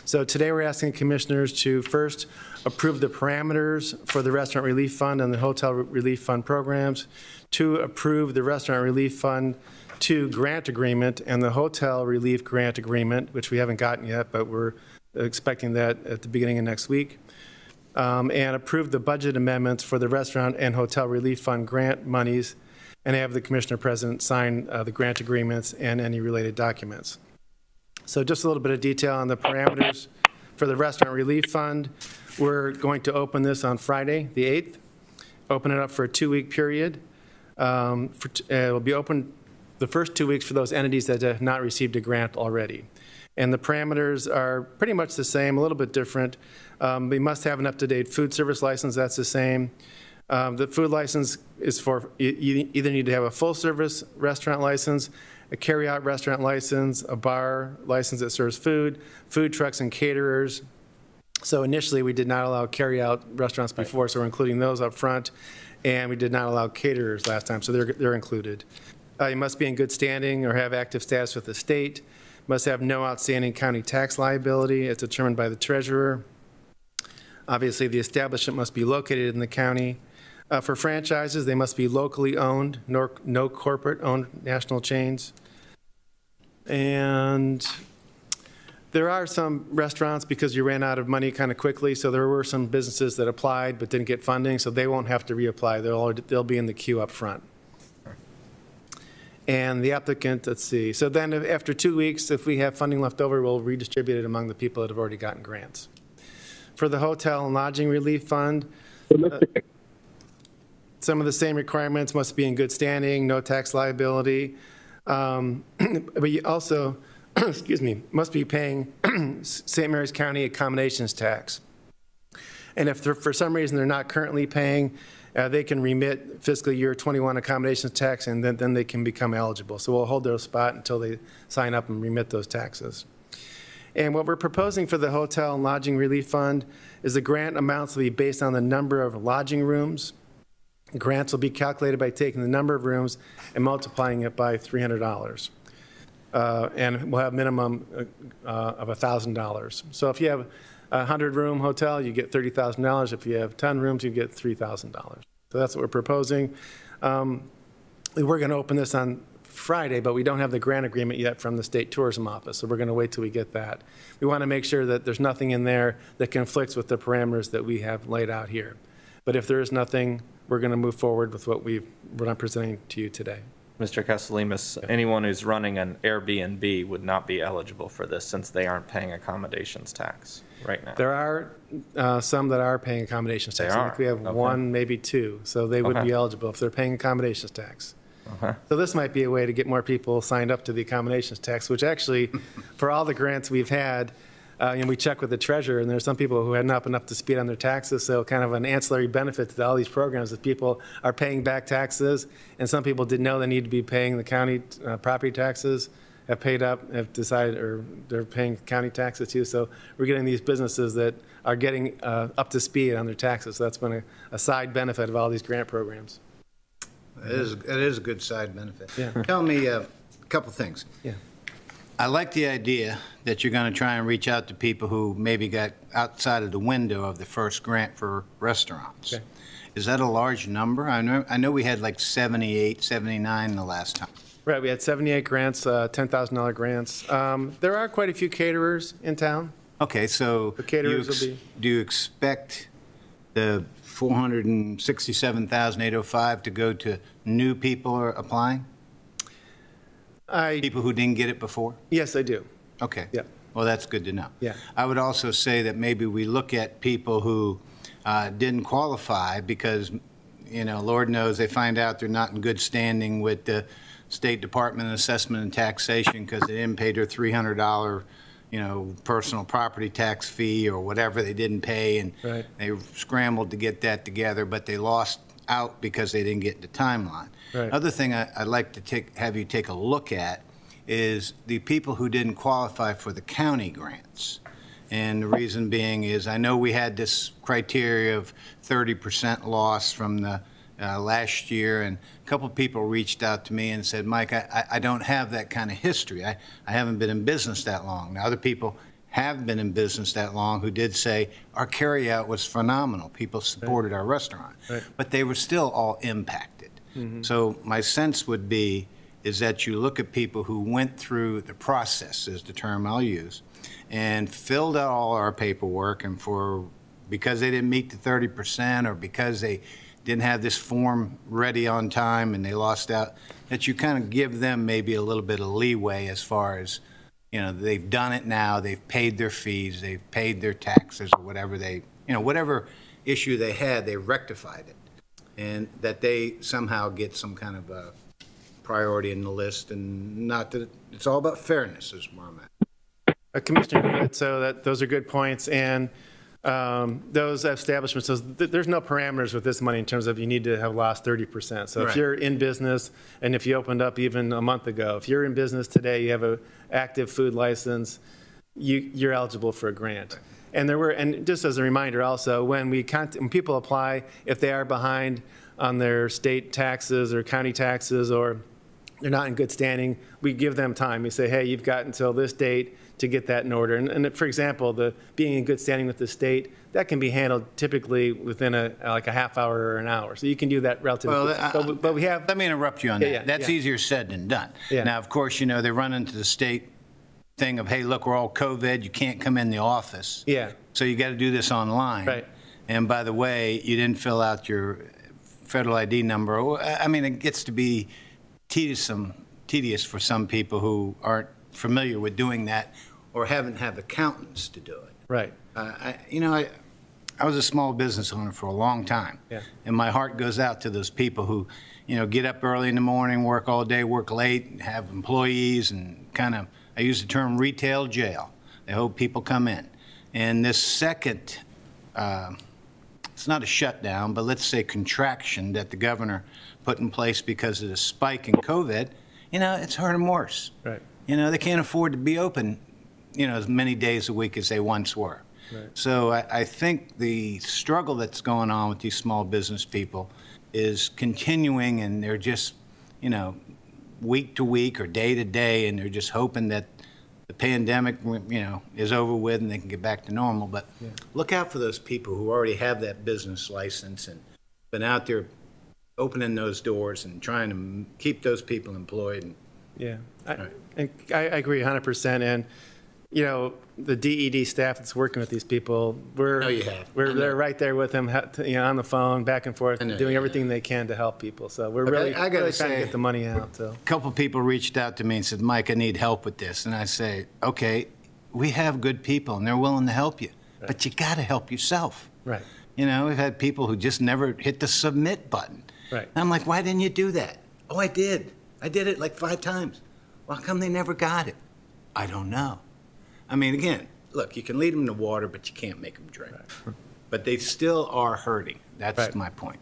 So today we're asking commissioners to first approve the parameters for the Restaurant Relief Fund and the Hotel Relief Fund programs, to approve the Restaurant Relief Fund 2 grant agreement and the Hotel Relief Grant Agreement, which we haven't gotten yet, but we're expecting that at the beginning of next week, and approve the budget amendments for the Restaurant and Hotel Relief Fund grant monies, and have the Commissioner President sign the grant agreements and any related documents. So just a little bit of detail on the parameters for the Restaurant Relief Fund. We're going to open this on Friday, the 8th, open it up for a 2-week period. It will be open the first 2 weeks for those entities that have not received a grant already. And the parameters are pretty much the same, a little bit different. They must have an up-to-date food service license, that's the same. The food license is for, you either need to have a full-service restaurant license, a carry-out restaurant license, a bar license that serves food, food trucks and caterers. So initially, we did not allow carry-out restaurants before, so we're including those up front. And we did not allow caterers last time, so they're included. You must be in good standing or have active status with the state. Must have no outstanding county tax liability as determined by the treasurer. Obviously, the establishment must be located in the county. For franchises, they must be locally owned, no corporate-owned national chains. And there are some restaurants, because you ran out of money kind of quickly, so there were some businesses that applied but didn't get funding, so they won't have to reapply. They'll be in the queue up front. And the applicant, let's see, so then after 2 weeks, if we have funding left over, we'll redistribute it among the people that have already gotten grants. For the Hotel and Lodging Relief Fund, some of the same requirements: must be in good standing, no tax liability, but you also, excuse me, must be paying St. Mary's County accommodations tax. And if for some reason they're not currently paying, they can remit fiscal year 21 accommodations tax, and then they can become eligible. So we'll hold their spot until they sign up and remit those taxes. And what we're proposing for the Hotel and Lodging Relief Fund is the grant amounts will be based on the number of lodging rooms. Grants will be calculated by taking the number of rooms and multiplying it by $300. And we'll have minimum of $1,000. So if you have a 100-room hotel, you get $30,000. If you have 10 rooms, you get $3,000. So that's what we're proposing. We're going to open this on Friday, but we don't have the grant agreement yet from the State Tourism Office, so we're going to wait till we get that. We want to make sure that there's nothing in there that conflicts with the parameters that we have laid out here. But if there is nothing, we're going to move forward with what I'm presenting to you today. Mr. Castellanos, anyone who's running an Airbnb would not be eligible for this since they aren't paying accommodations tax right now. There are some that are paying accommodations tax. I think we have one, maybe two, so they would be eligible if they're paying accommodations tax. So this might be a way to get more people signed up to the accommodations tax, which actually, for all the grants we've had, and we check with the treasurer, and there's some people who had not been up to speed on their taxes, so kind of an ancillary benefit to all these programs that people are paying back taxes, and some people didn't know they need to be paying the county property taxes, have paid up, have decided, or they're paying county taxes too. So we're getting these businesses that are getting up to speed on their taxes. So that's been a side benefit of all these grant programs. It is a good side benefit. Yeah. Tell me a couple things. Yeah. I like the idea that you're going to try and reach out to people who maybe got outside of the window of the first grant for restaurants. Okay. Is that a large number? I know we had like 78, 79 the last time. Right, we had 78 grants, $10,000 grants. There are quite a few caterers in town. Okay, so The caterers will be. do you expect the $467,805 to go to new people are applying? People who didn't get it before? Yes, I do. Okay. Yeah. Well, that's good to know. Yeah. I would also say that maybe we look at people who didn't qualify because, Lord knows they find out they're not in good standing with the State Department of Assessment and Taxation because they didn't pay their $300, personal property tax fee or whatever they didn't pay, and Right. they scrambled to get that together, but they lost out because they didn't get in the timeline. Right. Other thing I'd like to have you take a look at is the people who didn't qualify for the county grants. And the reason being is I know we had this criteria of 30% loss from the last year, and a couple of people reached out to me and said, Mike, I don't have that kind of history. I haven't been in business that long. Now, other people have been in business that long who did say our carryout was phenomenal. People supported our restaurant, but they were still all impacted. So my sense would be is that you look at people who went through the process, is the term I'll use, and filled out all our paperwork, and because they didn't meet the 30% or because they didn't have this form ready on time and they lost out, that you kind of give them maybe a little bit of leeway as far as, they've done it now, they've paid their fees, they've paid their taxes or whatever whatever issue they had, they rectified it. And that they somehow get some kind of a priority in the list, and not that it's all about fairness is where I'm at. Commissioner, so those are good points, and those establishments, there's no parameters with this money in terms of you need to have lost 30%. So if you're in business, and if you opened up even a month ago, if you're in business today, you have an active food license, you're eligible for a grant. And just as a reminder also, when people apply, if they are behind on their state taxes or county taxes, or they're not in good standing, we give them time. We say, hey, you've got until this date to get that in order. And for example, the being in good standing with the state, that can be handled typically within a half hour or an hour. So you can do that relatively quickly. But we have... Let me interrupt you on that. That's easier said than done. Now, of course, they run into the state thing of, hey, look, we're all COVID, you can't come in the office. Yeah. So you got to do this online. Right. And by the way, you didn't fill out your federal ID number. I mean, it gets to be tedious for some people who aren't familiar with doing that or haven't had accountants to do it. Right. I was a small business owner for a long time. Yeah. And my heart goes out to those people who, get up early in the morning, work all day, work late, have employees, and I use the term retail jail. They hope people come in. And this second, it's not a shutdown, but let's say contraction that the governor put in place because of the spike in COVID, it's hurt them worse. Right. They can't afford to be open, as many days a week as they once were. Right. So I think the struggle that's going on with these small business people is continuing, and they're just, week to week or day to day, and they're just hoping that the pandemic, is over with and they can get back to normal. But look out for those people who already have that business license and been out there opening those doors and trying to keep those people employed. I agree 100%. And, the DED staff that's working with these people, we're there right there with them, on the phone, back and forth, doing everything they can to help people. So we're really trying to get the money out. So. A couple people reached out to me and said, Mike, I need help with this. And I say, okay, we have good people and they're willing to help you, but you got to help yourself. Right. We've had people who just never hit the submit button. Right. And I'm like, why didn't you do that? Oh, I did. I did it like 5 times. Well, how come they never got it? I don't know. I mean, again, look, you can lead them to water, but you can't make them drink. Right. But they still are hurting. That's my point.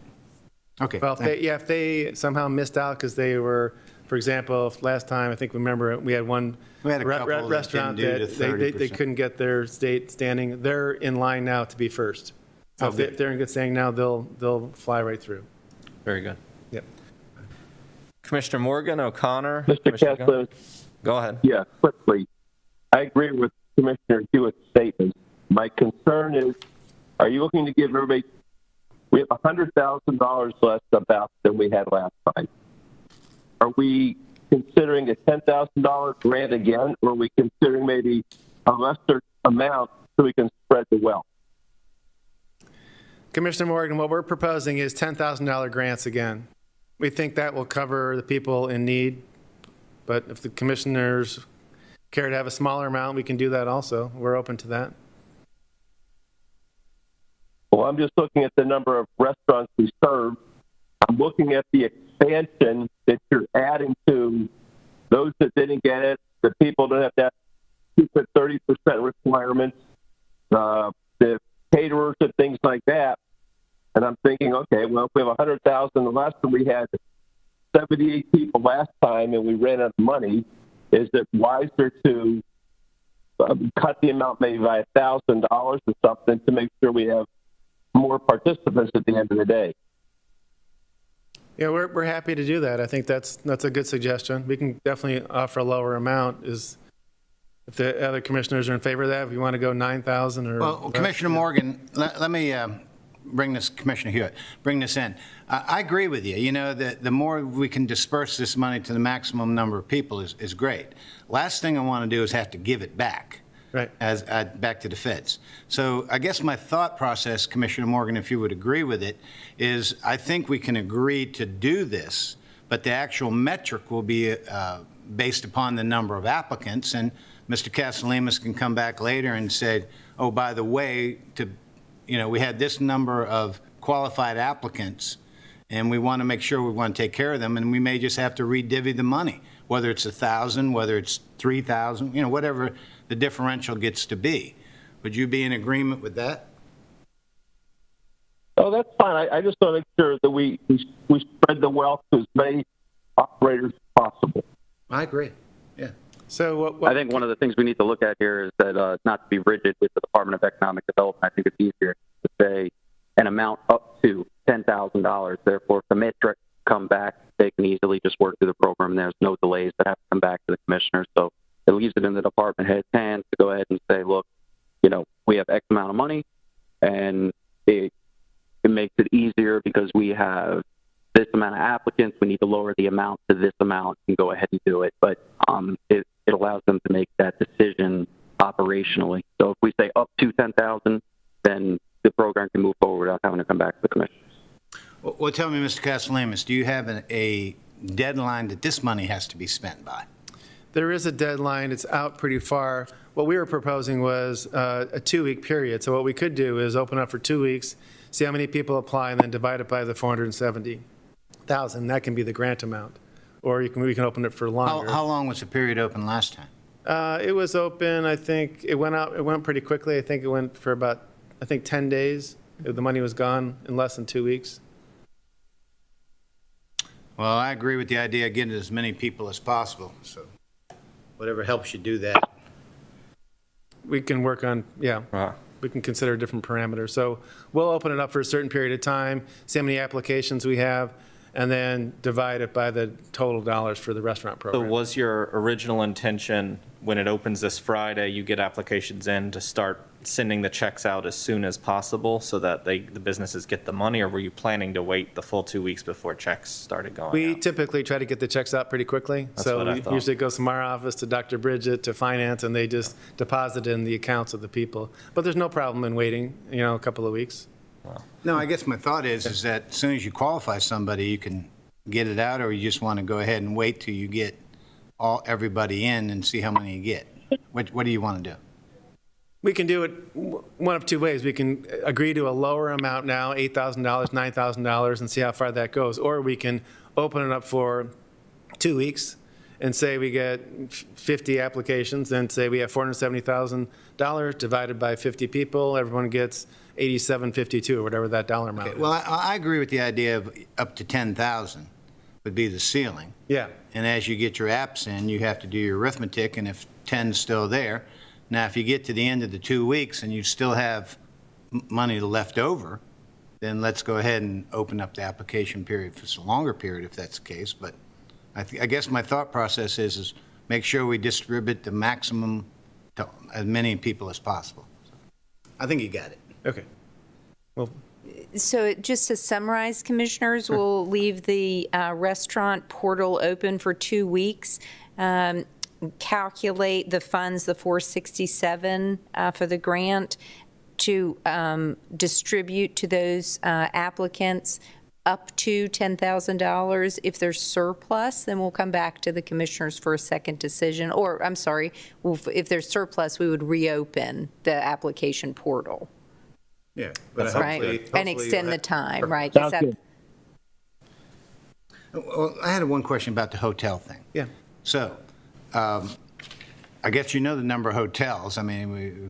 Okay. Well, if they somehow missed out because they were, for example, last time, I think, remember, we had one restaurant that they couldn't get their state standing. They're in line now to be first. So if they're in good standing now, they'll fly right through. Very good. Yep. Commissioner Morgan, O'Connor. Mr. Kessler. Go ahead. Yeah, quickly. I agree with Commissioner Hewitt's statement. My concern is, are you looking to give everybody, we have $100,000 less about than we had last time. Are we considering a $10,000 grant again, or are we considering maybe a lesser amount so we can spread the wealth? Commissioner Morgan, what we're proposing is $10,000 grants again. We think that will cover the people in need, but if the commissioners care to have a smaller amount, we can do that also. We're open to that. Well, I'm just looking at the number of restaurants we serve. I'm looking at the expansion that you're adding to those that didn't get it, the people that have that stupid 30% requirements, the caterers and things like that. And I'm thinking, okay, well, if we have 100,000, the last time we had 78 people last time and we ran out of money, is it wiser to cut the amount maybe by $1,000 or something to make sure we have more participants at the end of the day? Yeah, we're happy to do that. I think that's a good suggestion. We can definitely offer a lower amount. If the other commissioners are in favor of that, if you want to go 9,000 or... Well, Commissioner Morgan, let me bring this, Commissioner Hewitt, bring this in. I agree with you. You know, the more we can disperse this money to the maximum number of people is great. Last thing I want to do is have to give it back. Right. Back to the feds. So I guess my thought process, Commissioner Morgan, if you would agree with it, is I think we can agree to do this, but the actual metric will be based upon the number of applicants. And Mr. Castellanos can come back later and say, oh, by the way, we had this number of qualified applicants, and we want to make sure we want to take care of them, and we may just have to redivvy the money, whether it's 1,000, whether it's 3,000, whatever the differential gets to be. Would you be in agreement with that? Oh, that's fine. I just want to make sure that we spread the wealth to as many operators as possible. I agree. Yeah. So I think one of the things we need to look at here is that not to be rigid with the Department of Economic Development. I think it's easier to say an amount up to $10,000. Therefore, if the metric come back, they can easily just work through the program. There's no delays that have to come back to the commissioners. So it leaves it in the department head's hands to go ahead and say, look, we have X amount of money, and it makes it easier because we have this amount of applicants. We need to lower the amount to this amount and go ahead and do it. But it allows them to make that decision operationally. So if we say up to 10,000, then the program can move forward without having to come back to the commissioners. Well, tell me, Mr. Castellanos, do you have a deadline that this money has to be spent by? there is a deadline. It's out pretty far. What we were proposing was a 2-week period. So what we could do is open up for 2 weeks, see how many people apply, and then divide it by the 470,000. That can be the grant amount. Or we can open it for longer. How long was the period open last time? It was open, I think, it went pretty quickly. I think it went for about, 10 days. The money was gone in less than 2 weeks. Well, I agree with the idea of getting as many people as possible, so whatever helps you do that. We can work on, we can consider different parameters. So we'll open it up for a certain period of time, see how many applications we have, and then divide it by the total dollars for the restaurant program. So was your original intention, when it opens this Friday, you get applications in to start sending the checks out as soon as possible so that the businesses get the money, or were you planning to wait the full 2 weeks before checks started going We out? typically try to get the checks out pretty quickly. That's So what I thought. usually it goes from our office to Dr. Bridget to finance, and they just deposit in the accounts of the people. But there's no problem in waiting, a couple of weeks. No, I guess my thought is that as soon as you qualify somebody, you can get it out, or you just want to go ahead and wait till you get everybody in and see how many you get? What do you want to do? We can do it one of two ways. We can agree to a lower amount now, $8,000, $9,000, and see how far that goes. Or we can open it up for 2 weeks and say we get 50 applications, and say we have $470,000 divided by 50 people. Everyone gets $87.52 or whatever that dollar amount is. Well, I agree with the idea of up to 10,000 would be the ceiling. Yeah. And as you get your apps in, you have to do your arithmetic, and if 10's still there. Now, if you get to the end of the 2 weeks and you still have money left over, then let's go ahead and open up the application period for a longer period if that's the case. But I guess my thought process is make sure we distribute the maximum to as many people as possible. I think you got it. Okay. Well, So just to summarize, Commissioners, we'll leave the restaurant portal open for 2 weeks. Calculate the funds, the 467 for the grant, to distribute to those applicants up to $10,000. If there's surplus, then we'll come back to the Commissioners for a second decision. Or, I'm sorry, if there's surplus, we would reopen the application portal. Yeah. That's right. And extend the time, right? Sounds good. Well, I had one question about the hotel thing. Yeah. So, I guess you know the number of hotels. I mean,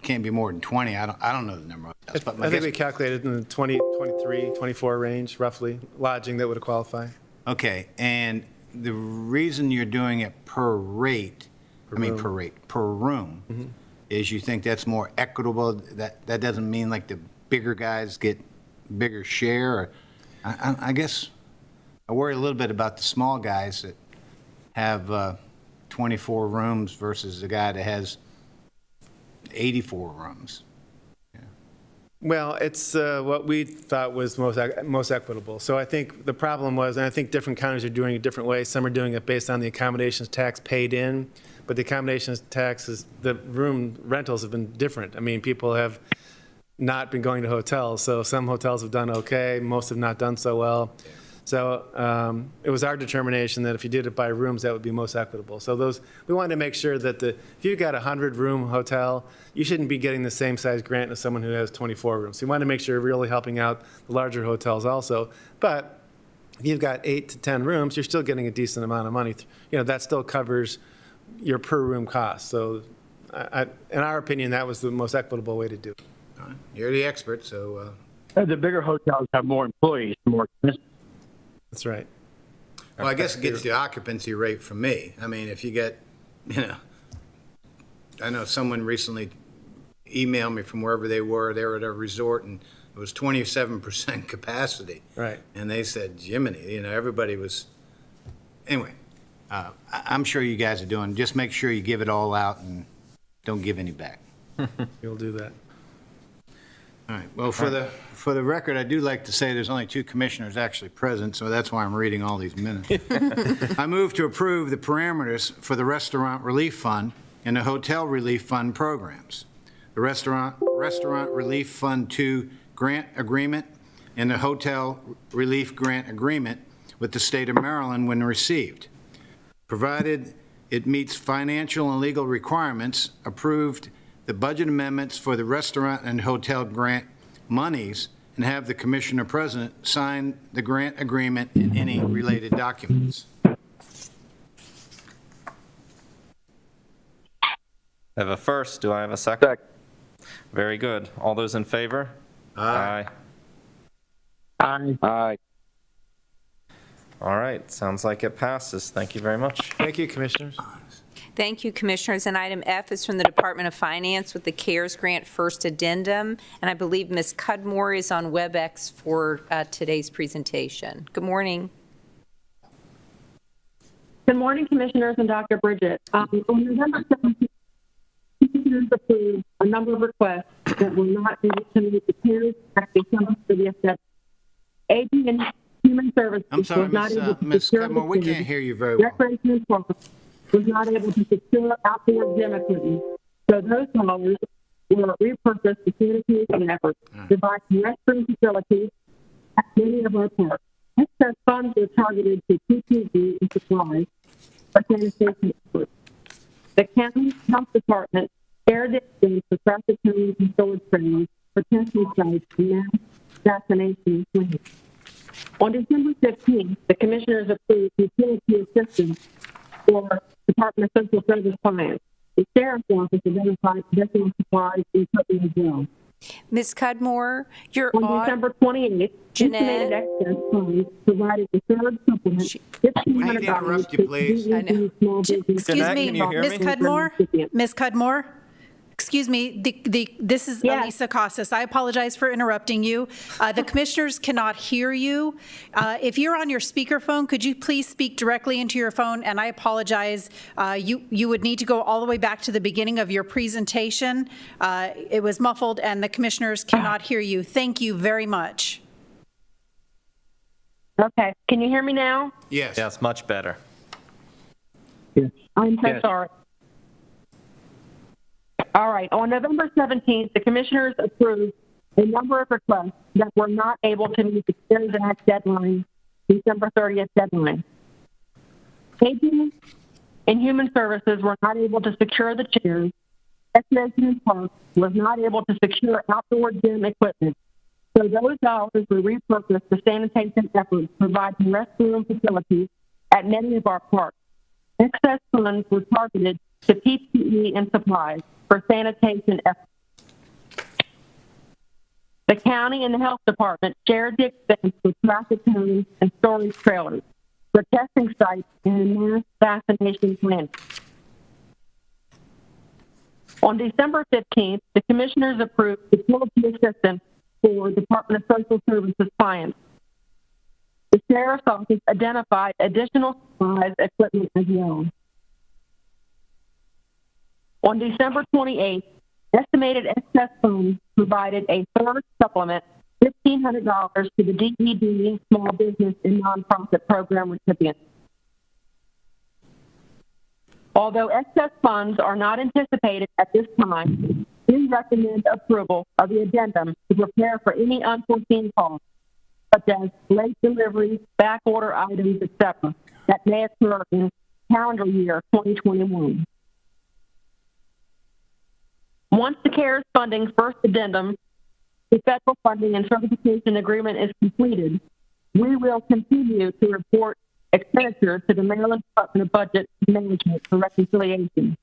can't be more than 20. I don't know the number of hotels, but I think we calculated in the 20, 23, 24 range, roughly, lodging that would qualify. Okay, and the reason you're doing it per rate, per room, is you think that's more equitable? That doesn't mean like the bigger guys get bigger share? Or, I guess I worry a little bit about the small guys that have 24 rooms versus the guy that has 84 rooms. Well, it's what we thought was most equitable. So I think the problem was, and I think different counties are doing it different ways. Some are doing it based on the accommodations tax paid in, but the accommodations taxes, the room rentals have been different. I mean, people have not been going to hotels, so some hotels have done okay, most have not done so well. So it was our determination that if you did it by rooms, that would be most equitable. So we wanted to make sure that if you've got a 100-room hotel, you shouldn't be getting the same size grant as someone who has 24 rooms. So we wanted to make sure we're really helping out the larger hotels also. But if you've got 8 to 10 rooms, you're still getting a decent amount of money. That still covers your per room cost. So in our opinion, that was the most equitable way to do it. You're the expert, so. The bigger hotels have more employees, more expensive. That's right. Well, I guess it gets the occupancy rate from me. I mean, if you get, I know someone recently emailed me from wherever they were at a resort, and it was 27% capacity. Right. And they said, Jiminy, everybody was, anyway, I'm sure you guys are doing, just make sure you give it all out and don't give any back. You'll do that. All right, well, for the record, I do like to say there's only 2 commissioners actually present, so that's why I'm reading all these minutes. I move to approve the parameters for the Restaurant Relief Fund and the Hotel Relief Fund programs. The Restaurant Relief Fund 2 grant agreement and the Hotel Relief Grant Agreement with the state of Maryland when received. Provided it meets financial and legal requirements, approved the budget amendments for the restaurant and hotel grant monies, and have the Commissioner President sign the grant agreement and any related documents. I have a first. Do I have a second? Very good. All those in favor? Aye. Aye. All right. Sounds like it passes. Thank you very much. Thank you, Commissioners. Thank you, Commissioners. And item F is from the Department of Finance with the CARES Grant First Addendum. And I believe Ms. Cudmore is on WebEx for today's presentation. Good morning. Good morning, Commissioners and Dr. Bridget. On November 17th, Commissioners approved a number of requests that were not able to meet the CARES Act December 30th deadline. Aging and Human Services I'm sorry, was not able to Ms. secure Cudmore, we can't hear you very well. Recreation and Parks was not able to secure outdoor gym equipment. So those dollars were repurposed to sanitation efforts, provide restroom facilities at many of our parks. Excess funds were targeted to PPE and supplies for sanitation efforts. The county health department shared the expense for traffic cones and storage trailers for testing sites and mass vaccination plans. On December 15th, the commissioners approved utility assistance for Department of Social Service clients. The Sheriff's Office identified additional supplies and equipment as well. Ms. Cudmore, you're on December 28th, estimated excess funds provided the third supplement $1,500 to BED small business. Excuse me, Ms. Cudmore? Ms. Cudmore? Excuse me, this is Elisa Casas. I apologize for interrupting you. The commissioners cannot hear you. If you're on your speakerphone, could you please speak directly into your phone? And I apologize, you would need to go all the way back to the beginning of your presentation. It was muffled and the commissioners cannot hear you. Thank you very much. Okay, can you hear me now? Yes. Yes, much better. Yes. I'm so sorry. All right, on November 17th, the commissioners approved a number of requests that were not able to meet the CARES Act deadline, December 30th deadline. Aging and Human Services were not able to secure the chairs. Recreation and Parks was not able to secure outdoor gym equipment. So those dollars were repurposed for sanitation efforts, providing restroom facilities at many of our parks. Excess funds were targeted to PPE and supplies for sanitation efforts. The county and the health department shared the expense with traffic cones and storage trailers for testing sites and mass vaccination planning. On December 15th, the commissioners approved utility assistance for Department of Social Services clients. The Sheriff's Office identified additional supplies, equipment as well. On December 28th, estimated excess funds provided a third supplement, $1,500 to the DED Small Business and Nonprofit Program recipients. Although excess funds are not anticipated at this time, we recommend approval of the addendum to prepare for any unforeseen costs, such as late deliveries, back order items, etc., that may occur in calendar year 2021. Once the CARES funding first addendum, the federal funding and certification agreement is completed, we will continue to report expenditures to the Maryland Department of Budget Management for reconciliation.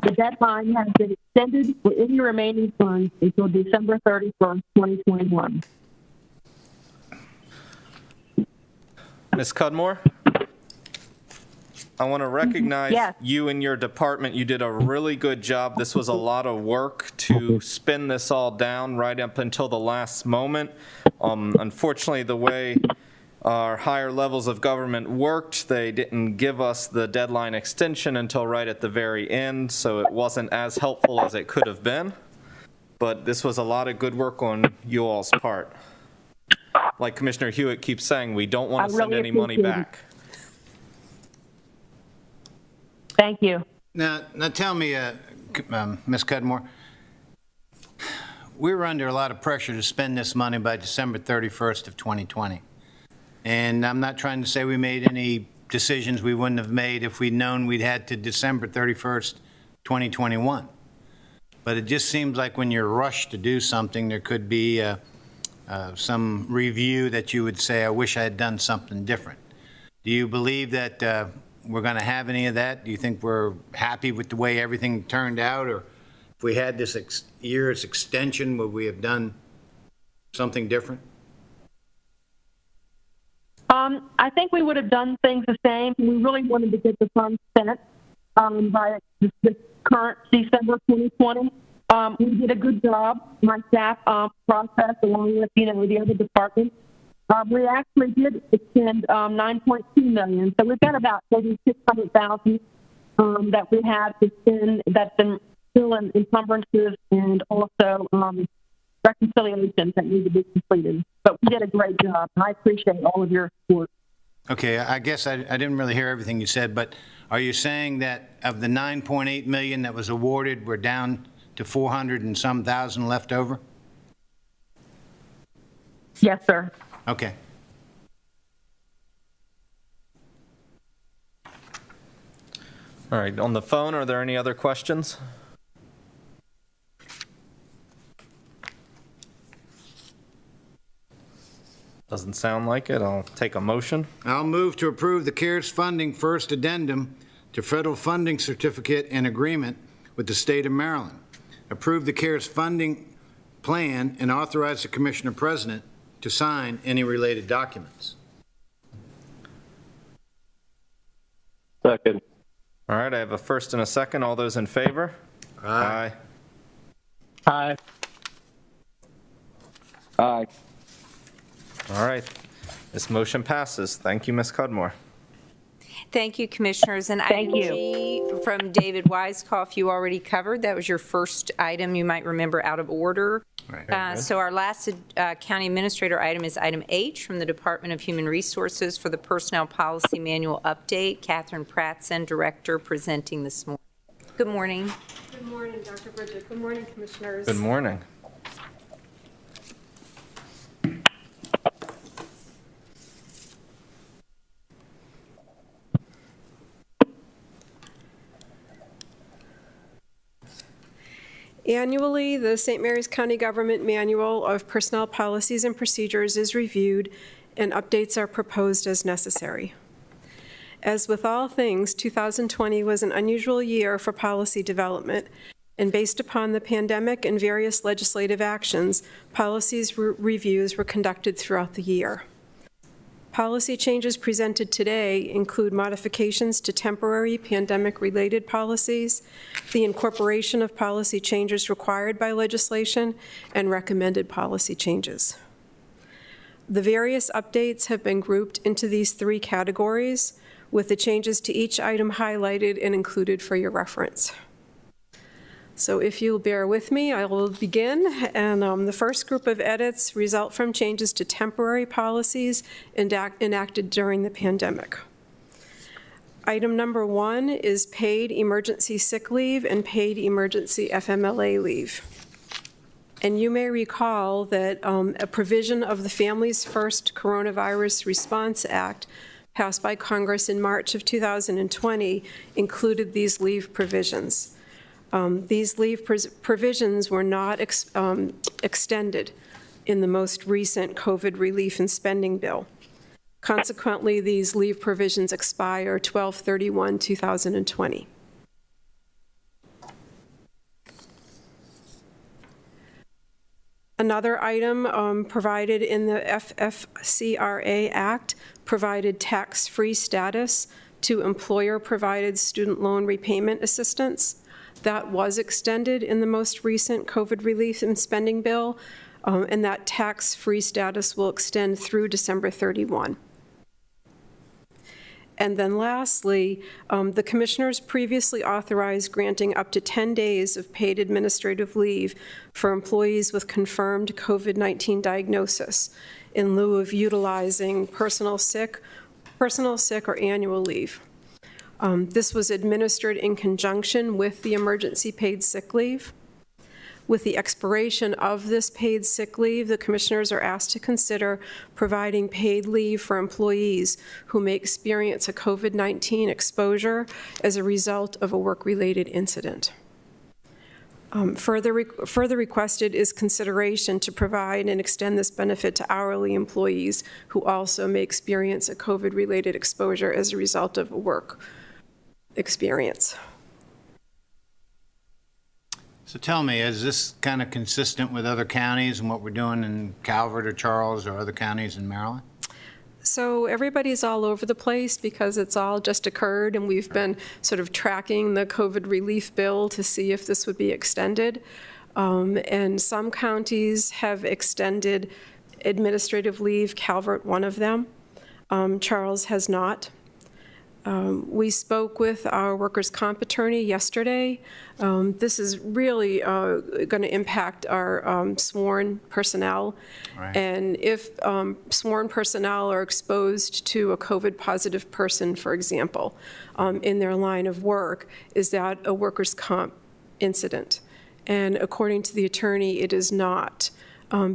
The deadline has been extended for any remaining funds until December 31st, 2021. Ms. Cudmore? I want to recognize you and your department. You did a really good job. This was a lot of work to spin this all down right up until the last moment. Unfortunately, the way our higher levels of government worked, they didn't give us the deadline extension until right at the very end, so it wasn't as helpful as it could have been. But this was a lot of good work on you all's part. Like Commissioner Hewitt keeps saying, we don't want to send any money back. Thank you. Now tell me, Ms. Cudmore, we were under a lot of pressure to spend this money by December 31st of 2020. And I'm not trying to say we made any decisions we wouldn't have made if we'd known we'd had to December 31st, 2021. But it just seems like when you're rushed to do something, there could be some review that you would say, I wish I had done something different. Do you believe that we're going to have any of that? Do you think we're happy with the way everything turned out? Or if we had this year's extension, would we have done something different? I think we would have done things the same. We really wanted to get the funds spent by the current December 2020. We did a good job. My staff process, along with the other departments. We actually did extend $9.2 million, so we've got about maybe $600,000 that we have to spend. That's been still in encumbrances and also reconciliations that need to be completed. But we did a great job. I appreciate all of your support. Okay, I guess I didn't really hear everything you said, but are you saying that of the $9.8 million that was awarded, we're down to 400 and some thousand left over? Yes, sir. Okay. All right, on the phone, are there any other questions? Doesn't sound like it. I'll take a motion. I'll move to approve the CARES funding first addendum to federal funding certificate and agreement with the state of Maryland. Approve the CARES funding plan and authorize the Commissioner President to sign any related documents. Second. All right, I have a first and a second. All those in favor? Aye. Aye. Aye. All right, this motion passes. Thank you, Ms. Cudmore. Thank you, Commissioners. And item G from David Weiskopf, you already covered. That was your first item, you might remember, out of order. Right. So our last county administrator item is item H from the Department of Human Resources for the Personnel Policy Manual Update. Catherine Pratzen, Director, presenting this morning. Good morning. Good morning, Dr. Bridget. Good morning, Commissioners. Good morning. Annually, the St. Mary's County Government Manual of Personnel Policies and Procedures is reviewed and updates are proposed as necessary. As with all things, 2020 was an unusual year for policy development, And based upon the pandemic and various legislative actions, policies reviews were conducted throughout the year. Policy changes presented today include modifications to temporary pandemic-related policies, the incorporation of policy changes required by legislation, and recommended policy changes. The various updates have been grouped into these three categories, with the changes to each item highlighted and included for your reference. So if you'll bear with me, I will begin. And the first group of edits result from changes to temporary policies enacted during the pandemic. Item number 1 is paid emergency sick leave and paid emergency FMLA leave. And you may recall that a provision of the Families First Coronavirus Response Act passed by Congress in March of 2020 included these leave provisions. These leave provisions were not extended in the most recent COVID relief and spending bill. Consequently, these leave provisions expire 12/31/2020. Another item provided in the FFCRA Act provided tax-free status to employer-provided student loan repayment assistance. That was extended in the most recent COVID relief and spending bill, and that tax-free status will extend through December 31. And then lastly, the commissioners previously authorized granting up to 10 days of paid administrative leave for employees with confirmed COVID-19 diagnosis in lieu of utilizing personal sick or annual leave. This was administered in conjunction with the emergency paid sick leave. With the expiration of this paid sick leave, the commissioners are asked to consider providing paid leave for employees who may experience a COVID-19 exposure as a result of a work-related incident. Further requested is consideration to provide and extend this benefit to hourly employees who also may experience a COVID-related exposure as a result of a work experience. So tell me, is this kind of consistent with other counties and what we're doing in Calvert or Charles or other counties in Maryland? So everybody's all over the place because it's all just occurred, and we've been sort of tracking the COVID relief bill to see if this would be extended. And some counties have extended administrative leave, Calvert one of them. Charles has not. We spoke with our workers' comp attorney yesterday. This is really going to impact our sworn personnel. Right. And if sworn personnel are exposed to a COVID-positive person, for example, in their line of work, is that a workers' comp incident? And according to the attorney, it is not,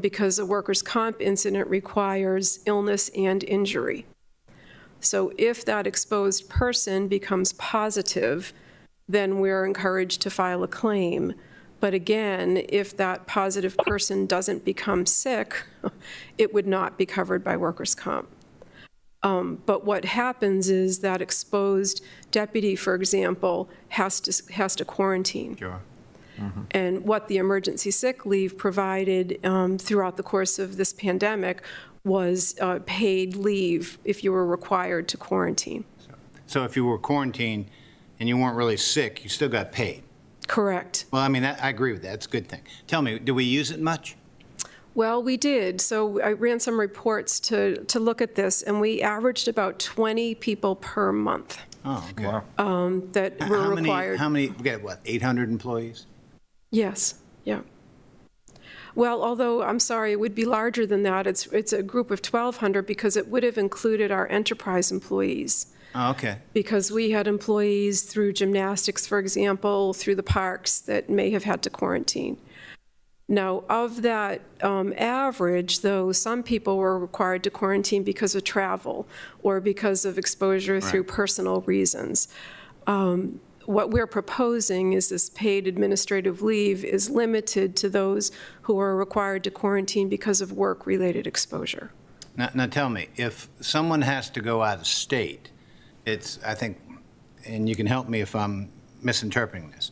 because a workers' comp incident requires illness and injury. So if that exposed person becomes positive, then we're encouraged to file a claim. But again, if that positive person doesn't become sick, it would not be covered by workers' comp. But what happens is that exposed deputy, for example, has to quarantine. Sure. Mm-hmm. And what the emergency sick leave provided throughout the course of this pandemic was paid leave if you were required to quarantine. So if you were quarantined and you weren't really sick, you still got paid? Correct. Well, I mean, I agree with that. It's a good thing. Tell me, do we use it much? Well, we did. So I ran some reports to look at this, and we averaged about 20 people per month. Oh, okay. Wow. That were required. How many, we got what, 800 employees? Yes, yeah. Well, although, I'm sorry, it would be larger than that. It's a group of 1,200 because it would have included our enterprise employees. Oh, okay. Because we had employees through gymnastics, for example, through the parks that may have had to quarantine. Now, of that average, though, some people were required to quarantine because of travel or because of exposure through personal reasons. What we're proposing is this paid administrative leave is limited to those who are required to quarantine because of work-related exposure. Now tell me, if someone has to go out of state, it's, I think, and you can help me if I'm misinterpreting this,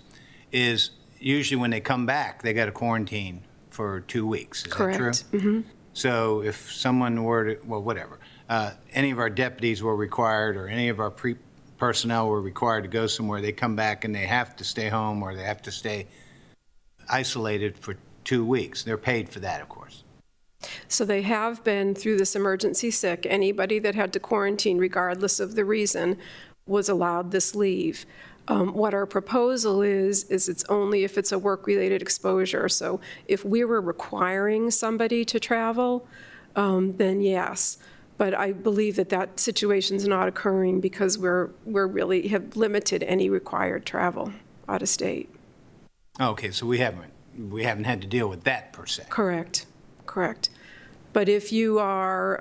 is usually when they come back, they got to quarantine for 2 weeks. Is that true? Correct. Mm-hmm. So if someone were to, well, whatever, any of our deputies were required or any of our personnel were required to go somewhere, they come back and they have to stay home or they have to stay isolated for 2 weeks. They're paid for that, of course. So they have been through this emergency sick. Anybody that had to quarantine, regardless of the reason, was allowed this leave. What our proposal is it's only if it's a work-related exposure. So if we were requiring somebody to travel, then yes. But I believe that that situation's not occurring because we're really have limited any required travel out of state. Okay, so we haven't had to deal with that per se. Correct. But if you are,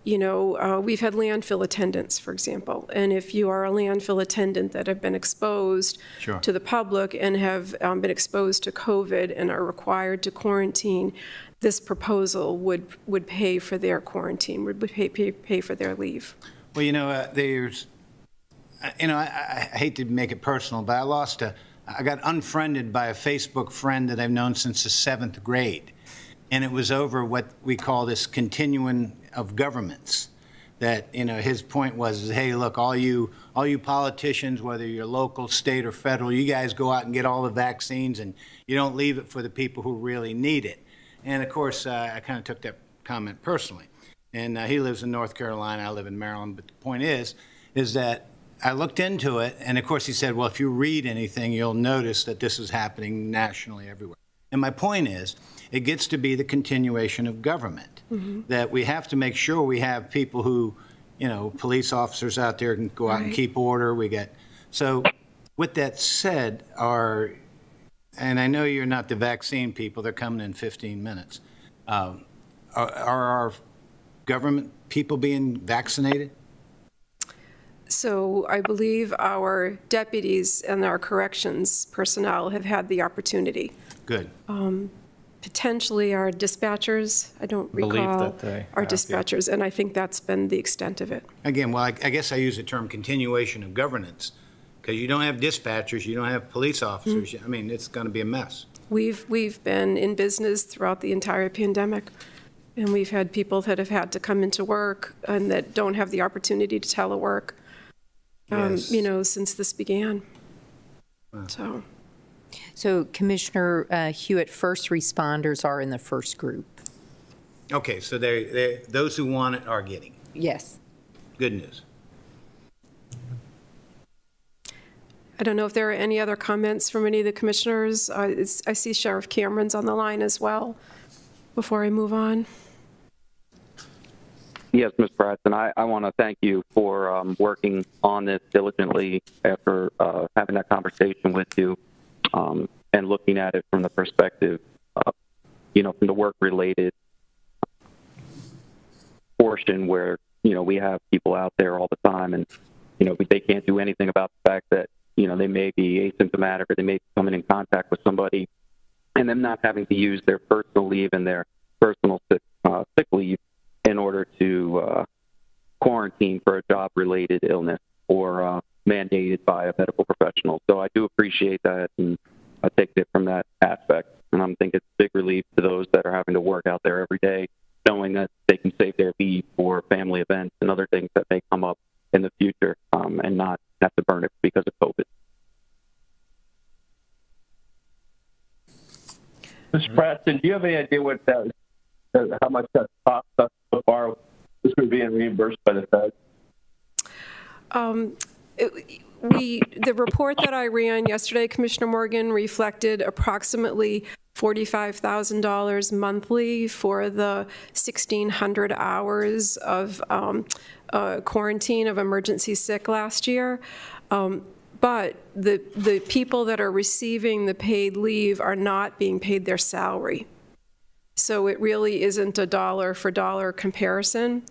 we've had landfill attendants, for example, and if you are a landfill attendant that have been exposed Sure. to the public and have been exposed to COVID and are required to quarantine, this proposal would pay for their quarantine, would pay for their leave. Well, there's, I hate to make it personal, but I got unfriended by a Facebook friend that I've known since the 7th grade. And it was over what we call this continuum of governments. That, his point was, hey, look, all you politicians, whether you're local, state, or federal, you guys go out and get all the vaccines and you don't leave it for the people who really need it. And of course, I kind of took that comment personally. And he lives in North Carolina, I live in Maryland. But the point is that I looked into it, and of course he said, well, if you read anything, you'll notice that this is happening nationally everywhere. And my point is, it gets to be the continuation of government, that we have to make sure we have people who, police officers out there can go out and keep order. So with that said, and I know you're not the vaccine people, they're coming in 15 minutes. Are our government people being vaccinated? So I believe our deputies and our corrections personnel have had the opportunity. Good. Potentially our dispatchers, I don't Believe recall, that they our have, yeah. dispatchers, and I think that's been the extent of it. Again, well, I guess I use the term continuation of governance, because you don't have dispatchers, you don't have police officers. I mean, it's going to be a mess. We've been in business throughout the entire pandemic, and we've had people that have had to come into work and that don't have the opportunity to telework, Yes. since this began. Wow. So Commissioner Hewitt, first responders are in the first group. Okay, so those who want it are getting it. Yes. Good news. I don't know if there are any other comments from any of the commissioners. I see Sheriff Cameron's on the line as well, before I move on. Yes, Ms. Preston, I want to thank you for working on this diligently after having that conversation with you and looking at it from the perspective, from the work-related portion where, we have people out there all the time and, they can't do anything about the fact that, they may be asymptomatic or they may be coming in contact with somebody and them not having to use their personal leave and their personal sick leave in order to quarantine for a job-related illness or mandated by a medical professional. So I do appreciate that, and I take it from that aspect. And I'm thinking it's a big relief to those that are having to work out there every day, knowing that they can save their leave for family events and other things that may come up in the future and not have to burn it because of COVID. Mr. Preston, do you have any idea what how much that cost us so far? This is being reimbursed by the Fed. The report that I ran yesterday, Commissioner Morgan, reflected approximately $45,000 monthly for the 1,600 hours of quarantine of emergency sick last year. But the people that are receiving the paid leave are not being paid their salary. So it really isn't a dollar-for-dollar comparison.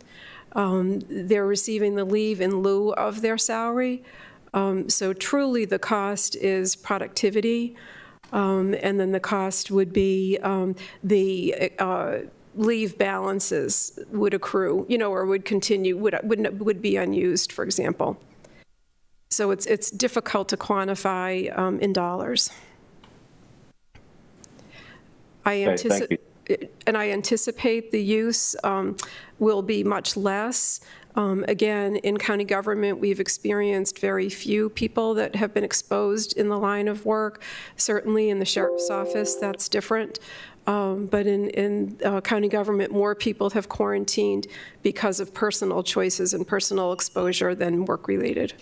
They're receiving the leave in lieu of their salary. So truly the cost is productivity, and then the cost would be the leave balances would accrue, or would continue, would be unused, for example. So it's difficult to quantify in dollars. thank you. And I anticipate the use will be much less. Again, in county government, we've experienced very few people that have been exposed in the line of work. Certainly in the sheriff's office, that's different. But in county government, more people have quarantined because of personal choices and personal exposure than work-related.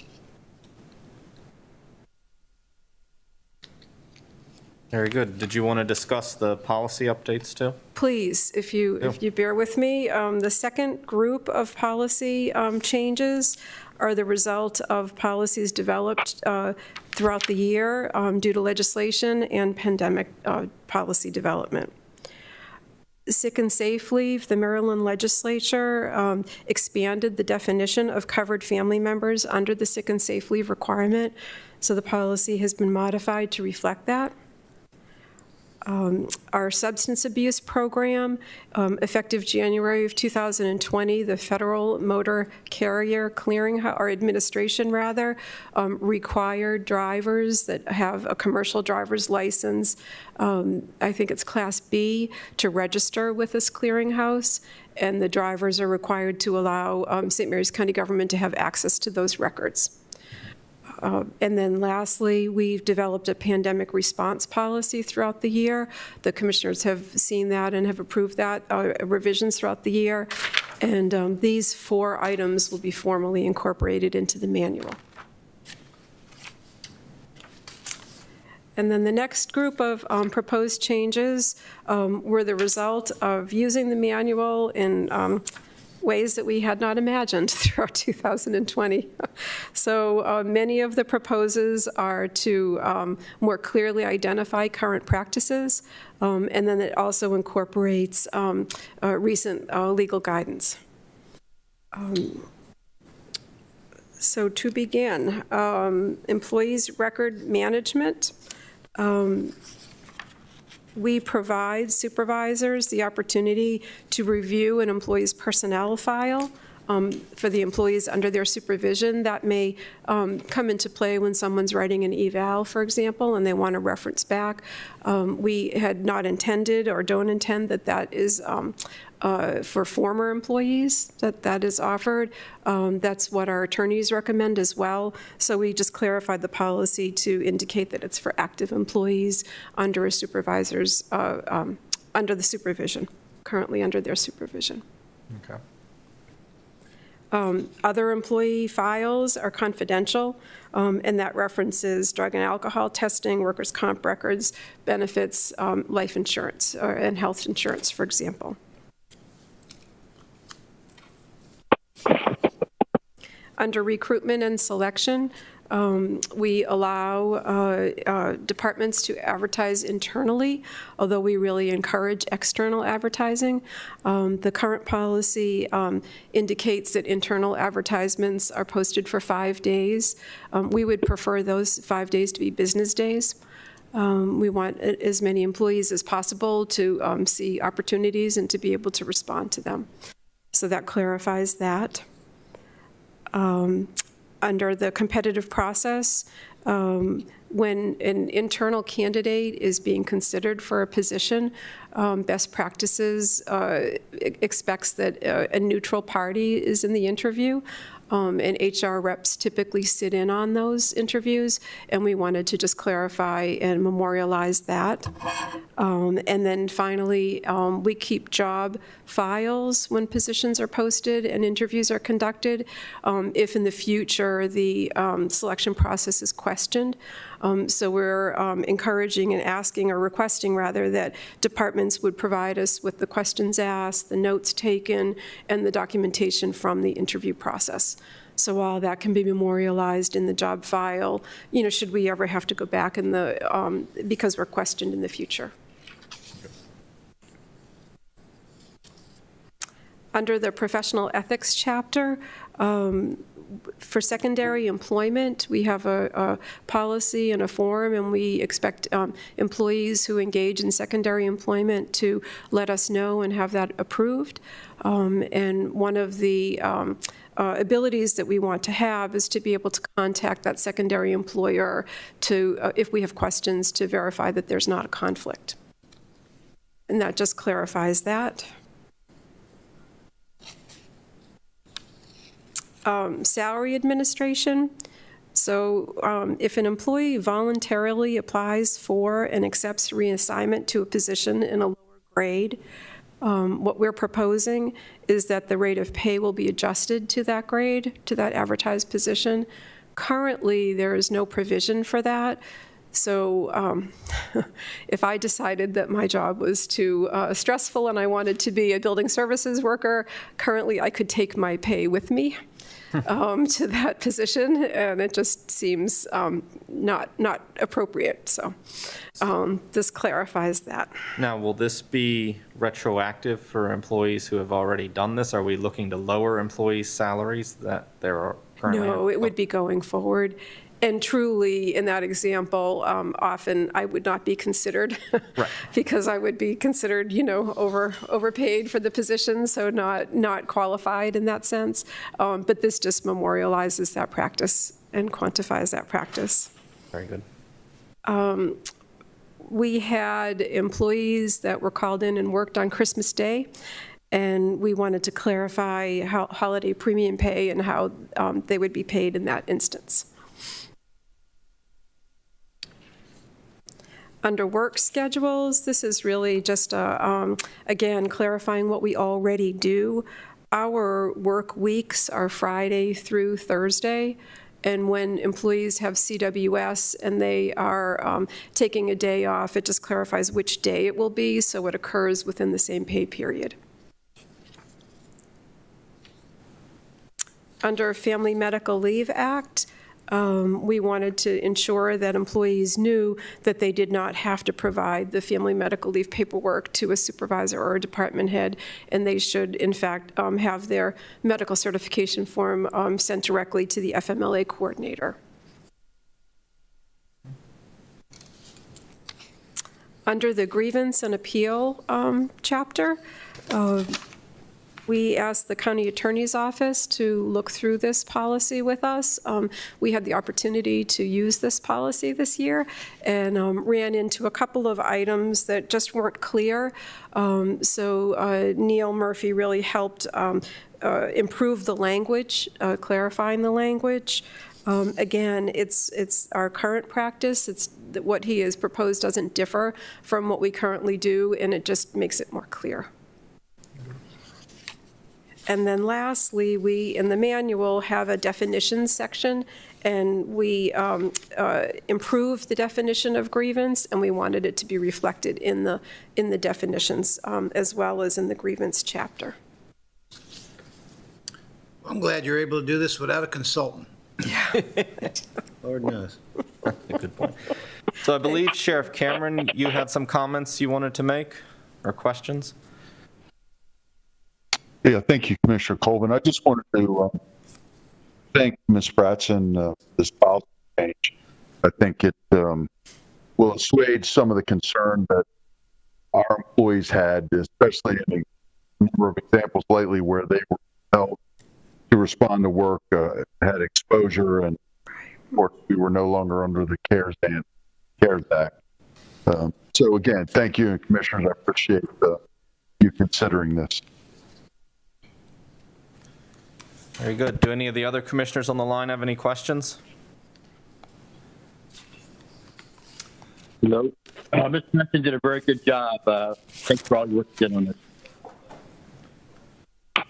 Very good. Did you want to discuss the policy updates too? Please, if you bear with me, the second group of policy changes are the result of policies developed throughout the year due to legislation and pandemic policy development. Sick and safe leave, the Maryland legislature expanded the definition of covered family members under the sick and safe leave requirement, so the policy has been modified to reflect that. Our substance abuse program, effective January of 2020, the Federal Motor Carrier Clearinghouse, or administration rather, required drivers that have a commercial driver's license, I think it's Class B, to register with this clearinghouse, and the drivers are required to allow St. Mary's County government to have access to those records. And then lastly, we've developed a pandemic response policy throughout the year. The commissioners have seen that and have approved that, revisions throughout the year. And these 4 items will be formally incorporated into the manual. And then the next group of proposed changes were the result of using the manual in ways that we had not imagined throughout 2020. So many of the proposals are to more clearly identify current practices, and then it also incorporates recent legal guidance. So to begin, employees' record management. We provide supervisors the opportunity to review an employee's personnel file for the employees under their supervision. That may come into play when someone's writing an eval, for example, and they want to reference back. We had not intended or don't intend that that is for former employees, that is offered. That's what our attorneys recommend as well. So we just clarified the policy to indicate that it's for active employees under a supervisor's, under the supervision, currently under their supervision. Okay. Other employee files are confidential, and that references drug and alcohol testing, workers' comp records, benefits, life insurance, and health insurance, for example. Under recruitment and selection, we allow departments to advertise internally, although we really encourage external advertising. The current policy indicates that internal advertisements are posted for 5 days. We would prefer those 5 days to be business days. We want as many employees as possible to see opportunities and to be able to respond to them. So that clarifies that. Under the competitive process, when an internal candidate is being considered for a position, best practices expects that a neutral party is in the interview, and HR reps typically sit in on those interviews, and we wanted to just clarify and memorialize that. And then finally, we keep job files when positions are posted and interviews are conducted, if in the future the selection process is questioned. So we're encouraging and asking, or requesting rather, that departments would provide us with the questions asked, the notes taken, and the documentation from the interview process. So all that can be memorialized in the job file, you know, should we ever have to go back in the, because we're questioned in the future. Under the professional ethics chapter, for secondary employment, we have a policy and a form, and we expect employees who engage in secondary employment to let us know and have that approved. And one of the abilities that we want to have is to be able to contact that secondary employer to, if we have questions, to verify that there's not a conflict. And that just clarifies that. Salary administration. So if an employee voluntarily applies for and accepts reassignment to a position in a lower grade, what we're proposing is that the rate of pay will be adjusted to that grade, to that advertised position. Currently, there is no provision for that. So if I decided that my job was too stressful and I wanted to be a building services worker, currently I could take my pay with me to that position, and it just seems not appropriate. So this clarifies that. Now, will this be retroactive for employees who have already done this? Are we looking to lower employees' salaries that they're currently? No, it would be going forward. And truly, in that example, often I would not be considered Right. because I would be considered, overpaid for the position, so not qualified in that sense. But this just memorializes that practice and quantifies that practice. Very good. We had employees that were called in and worked on Christmas Day, and we wanted to clarify how holiday premium pay and how they would be paid in that instance. Under work schedules, this is really just, again, clarifying what we already do. Our work weeks are Friday through Thursday, and when employees have CWS and they are taking a day off, it just clarifies which day it will be, so it occurs within the same pay period. Under Family Medical Leave Act, we wanted to ensure that employees knew that they did not have to provide the family medical leave paperwork to a supervisor or a department head, and they should, in fact, have their medical certification form sent directly to the FMLA coordinator. Under the grievance and appeal chapter, we asked the county attorney's office to look through this policy with us. We had the opportunity to use this policy this year and ran into a couple of items that just weren't clear. So Neil Murphy really helped improve the language, clarifying the language. Again, it's our current practice. It's what he has proposed doesn't differ from what we currently do, and it just makes it more clear. And then lastly, we, in the manual, have a definitions section, and we improved the definition of grievance, and we wanted it to be reflected in the definitions as well as in the grievance chapter. I'm glad you're able to do this without a consultant. Lord knows. Good point. So I believe, Sheriff Cameron, you had some comments you wanted to make or questions? Yeah, thank you, Commissioner Colvin. I just wanted to thank Ms. Bratson this policy change. I think it will assuage some of the concern that our employees had, especially in a number of examples lately where they were held to respond to work, had exposure, and of course we were no longer under the CARES Act. So again, thank you, Commissioners. I appreciate you considering this. Very good. Do any of the other commissioners on the line have any questions? No. Mr. Menton did a very good job. Thanks for all your work on this. All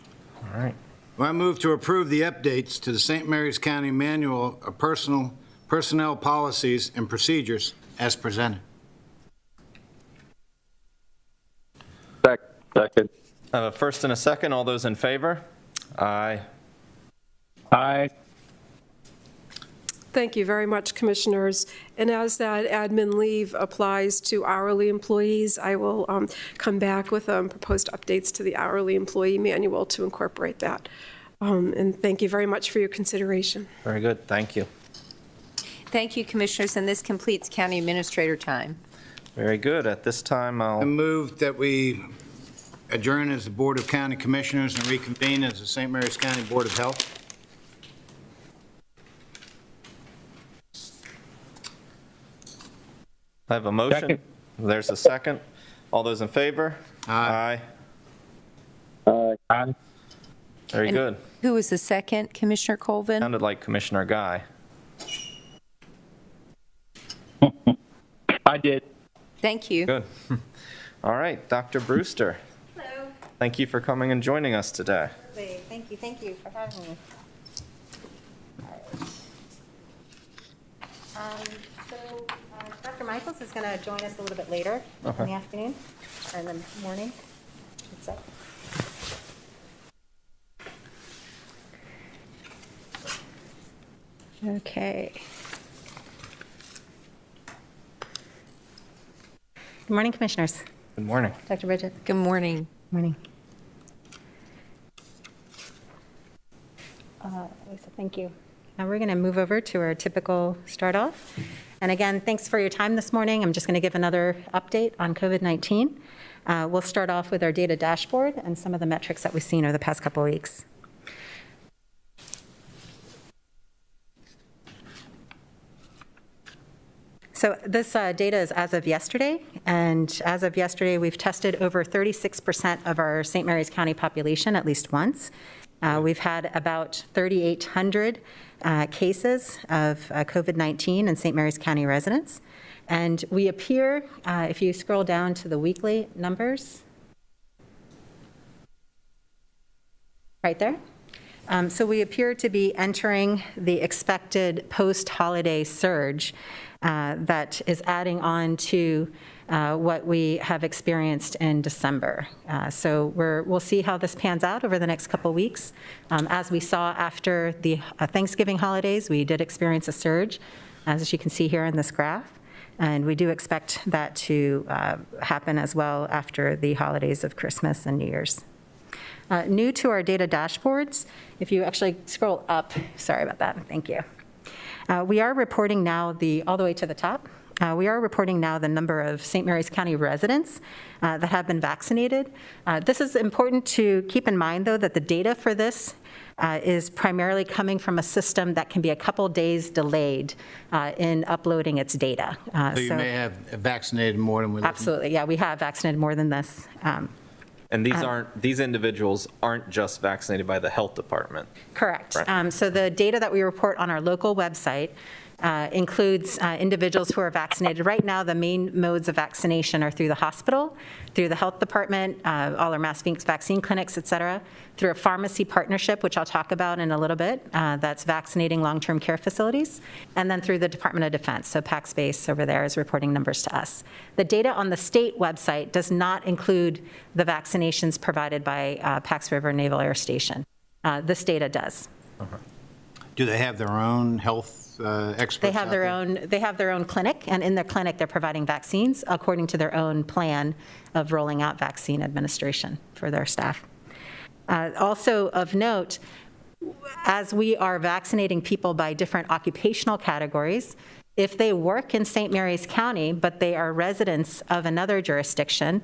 right. I move to approve the updates to the St. Mary's County Manual of Personnel Policies and Procedures as presented. Second. I have a first and a second. All those in favor? Aye. Aye. Thank you very much, Commissioners. And as that admin leave applies to hourly employees, I will come back with proposed updates to the hourly employee manual to incorporate that. And thank you very much for your consideration. Very good. Thank you. Thank you, Commissioners, and this completes County Administrator time. Very good. At this time, I move that we adjourn as the Board of County Commissioners and reconvene as the St. Mary's County Board of Health. I have a motion. Second. There's a second. All those in favor? Aye. Aye. Very And good. Who was the second, Commissioner Colvin? Sounded like Commissioner Guy. I did. Thank you. Good. All right, Dr. Brewster. Hello. Thank you for coming and joining us today. Thank you for having me. Dr. Michaels is going to join us a little bit later in the afternoon, or in the morning, I should say. Okay. Good morning, Commissioners. Good morning. Dr. Bridget. Good morning. Morning. Lisa, thank you. Now we're going to move over to our typical start off. And again, thanks for your time this morning. I'm just going to give another update on COVID-19. We'll start off with our data dashboard and some of the metrics that we've seen over the past couple of weeks. So this data is as of yesterday, and as of yesterday, we've tested over 36% of our St. Mary's County population at least once. We've had about 3,800 cases of COVID-19 in St. Mary's County residents, and we appear, if you scroll down to the weekly numbers, right there. So we appear to be entering the expected post-holiday surge that is adding on to what we have experienced in December. So we'll see how this pans out over the next couple weeks. As we saw after the Thanksgiving holidays, we did experience a surge, as you can see here in this graph. And we do expect that to happen as well after the holidays of Christmas and New Year's. New to our data dashboards, if you actually scroll up, sorry about that, thank you. We are reporting now all the way to the top. We are reporting now the number of St. Mary's County residents that have been vaccinated. This is important to keep in mind, though, that the data for this is primarily coming from a system that can be a couple days delayed in uploading its data. So you may have vaccinated more than we're looking. Absolutely, yeah, we have vaccinated more than this. And these individuals aren't just vaccinated by the health department. Correct. Right. So the data that we report on our local website includes individuals who are vaccinated. Right now, the main modes of vaccination are through the hospital, through the health department, all our mass vaccine clinics, et cetera, through a pharmacy partnership, which I'll talk about in a little bit, that's vaccinating long-term care facilities, and then through the Department of Defense. So PACSpace over there is reporting numbers to us. The data on the state website does not include the vaccinations provided by Pax River Naval Air Station. This data does. Do they have their own health experts? They have their own clinic, and in their clinic, they're providing vaccines according to their own plan of rolling out vaccine administration for their staff. Also of note, as we are vaccinating people by different occupational categories, if they work in St. Mary's County, but they are residents of another jurisdiction,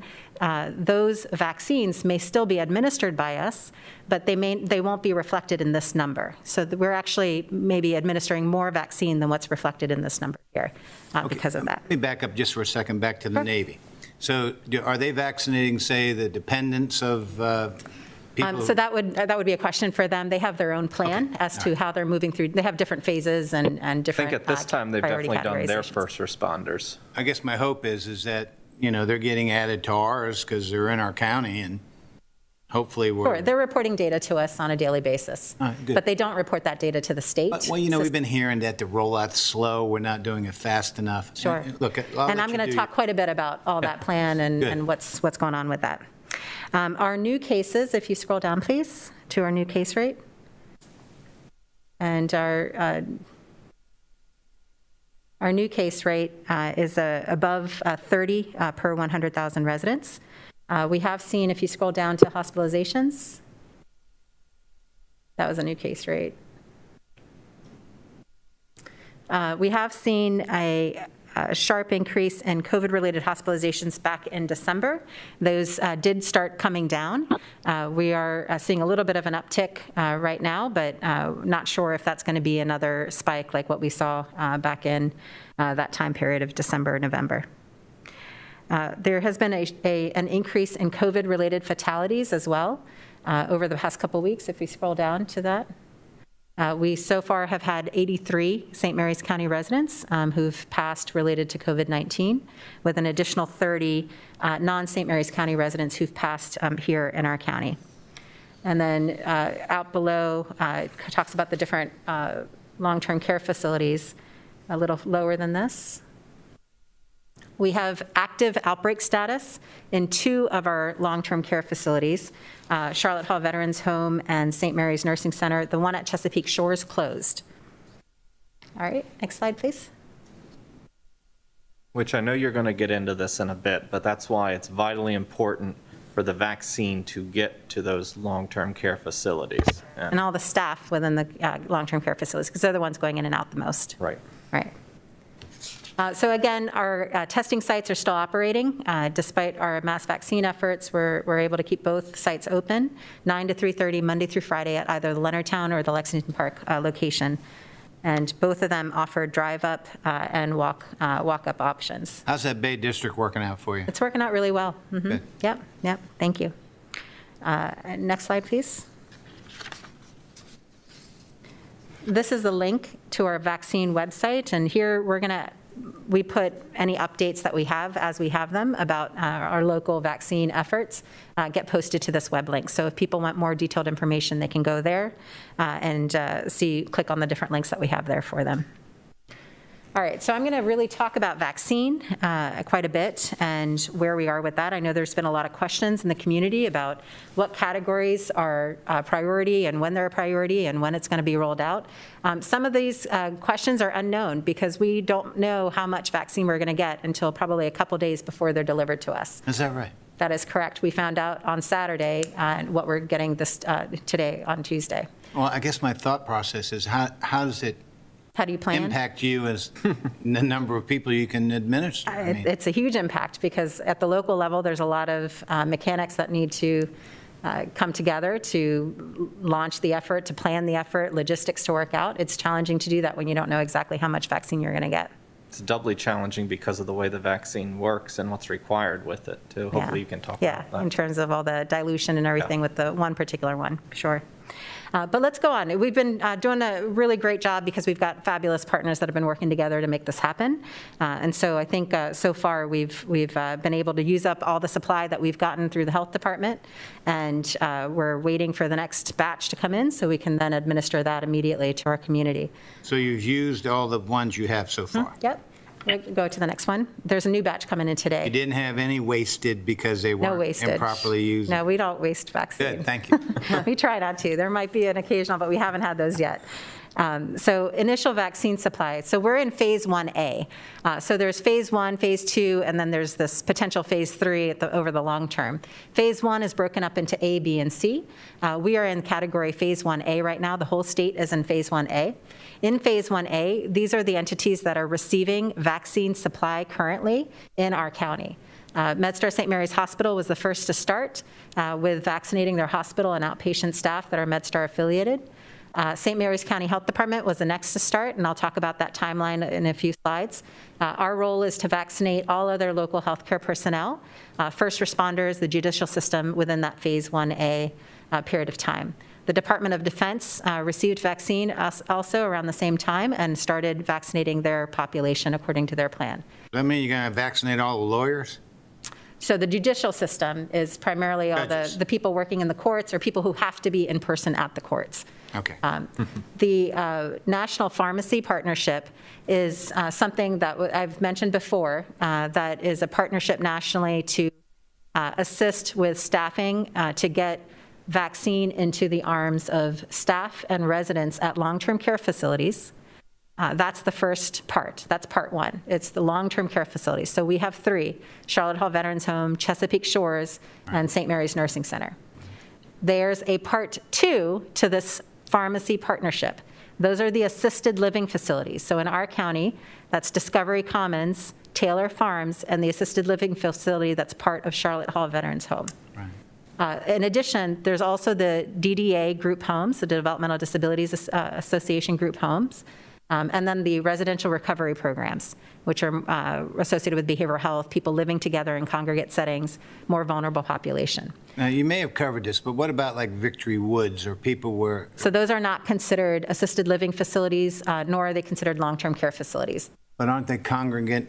those vaccines may still be administered by us, but they won't be reflected in this number. So we're actually maybe administering more vaccine than what's reflected in this number here because of that. Let me back up just for a second, back to the Navy. So are they vaccinating, say, the dependents of people? So that would be a question for them. They have their own plan as to how they're moving through. They have different phases and I different think at this time, they've priority definitely done their categorizations. first responders. I guess my hope is that, they're getting added to ours because they're in our county, and hopefully we're... Sure, they're reporting data to us on a daily basis, good. but they don't report that data to the state. Well, we've been hearing that the rollout's slow, we're not doing it fast enough. Sure. Look, And I'm going to talk quite a bit about all that plan and what's going on with that. Our new cases, if you scroll down, please, to our new case rate. And our new case rate is above 30 per 100,000 residents. We have seen, if you scroll down to hospitalizations, that was a new case rate. We have seen a sharp increase in COVID-related hospitalizations back in December. Those did start coming down. We are seeing a little bit of an uptick right now, but not sure if that's going to be another spike like what we saw back in that time period of December, November. There has been an increase in COVID-related fatalities as well over the past couple weeks, if we scroll down to that. We so far have had 83 St. Mary's County residents who've passed related to COVID-19, with an additional 30 non-St. Mary's County residents who've passed here in our county. And then out below, it talks about the different long-term care facilities, a little lower than this. We have active outbreak status in 2 of our long-term care facilities, Charlotte Hall Veterans Home and St. Mary's Nursing Center. The one at Chesapeake Shores closed. All right, next slide, please. Which I know you're going to get into this in a bit, but that's why it's vitally important for the vaccine to get to those long-term care facilities. And all the staff within the long-term care facilities, because they're the ones going in and out the most. Right. Right. So again, our testing sites are still operating. Despite our mass vaccine efforts, we're able to keep both sites open, 9 to 3:30, Monday through Friday at either the Leonardtown or the Lexington Park location. And both of them offer drive-up and walk-up options. How's that Bay District working out for you? It's working out really well. Mhm. Good. Yep, thank you. Next slide, please. This is the link to our vaccine website, and here we put any updates that we have as we have them about our local vaccine efforts get posted to this web link. So if people want more detailed information, they can go there and click on the different links that we have there for them. All right, so I'm going to really talk about vaccine quite a bit and where we are with that. I know there's been a lot of questions in the community about what categories are a priority and when they're a priority and when it's going to be rolled out. Some of these questions are unknown because we don't know how much vaccine we're going to get until probably a couple days before they're delivered to us. Is that right? That is correct. We found out on Saturday what we're getting today on Tuesday. Well, I guess my thought process is how does it How do you plan? impact you as the number of people you can administer? I mean, It's a huge impact because at the local level, there's a lot of mechanics that need to come together to launch the effort, to plan the effort, logistics to work out. It's challenging to do that when you don't know exactly how much vaccine you're going to get. It's doubly challenging because of the way the vaccine works and what's required with it, too. Hopefully you can talk about that. In terms of all the dilution and everything with the one particular one, sure. But let's go on. We've been doing a really great job because we've got fabulous partners that have been working together to make this happen. And so I think so far we've been able to use up all the supply that we've gotten through the health department. And we're waiting for the next batch to come in so we can then administer that immediately to our community. so you've used all the ones you have so far? Yep. We'll go to the next one. There's a new batch coming in today. You didn't have any wasted because they No weren't wastage. improperly used? No, we don't waste vaccine. Good, thank you. We try not to. There might be an occasional, but we haven't had those yet. So initial vaccine supply. So we're in phase 1A. So there's phase 1, phase 2, and then there's this potential phase 3 over the long term. Phase 1 is broken up into A, B, and C. We are in category phase 1A right now. The whole state is in phase 1A. In phase 1A, these are the entities that are receiving vaccine supply currently in our county. MedStar St. Mary's Hospital was the first to start with vaccinating their hospital and outpatient staff that are MedStar affiliated. St. Mary's County Health Department was the next to start, and I'll talk about that timeline in a few slides. Our role is to vaccinate all other local healthcare personnel, first responders, the judicial system within that phase 1A period of time. The Department of Defense received vaccine also around the same time and started vaccinating their population according to their plan. Does that mean you're going to vaccinate all the lawyers? So the judicial system is primarily all the people working in the courts or people who have to be in person at the courts. Okay. The National Pharmacy Partnership is something that I've mentioned before, that is a partnership nationally to assist with staffing to get vaccine into the arms of staff and residents at long-term care facilities. That's the first part. That's part one. It's the long-term care facilities. So we have 3, Charlotte Hall Veterans Home, Chesapeake Shores, and St. Mary's Nursing Center. There's a part 2 to this pharmacy partnership. Those are the assisted living facilities. So in our county, that's Discovery Commons, Taylor Farms, and the assisted living facility that's part of Charlotte Hall Veterans Home. In addition, there's also the DDA group homes, the Developmental Disabilities Association group homes. And then the residential recovery programs, which are associated with behavioral health, people living together in congregate settings, more vulnerable population. Now, you may have covered this, but what about like Victory Woods or people where, So those are not considered assisted living facilities, nor are they considered long-term care facilities. but aren't they congregate?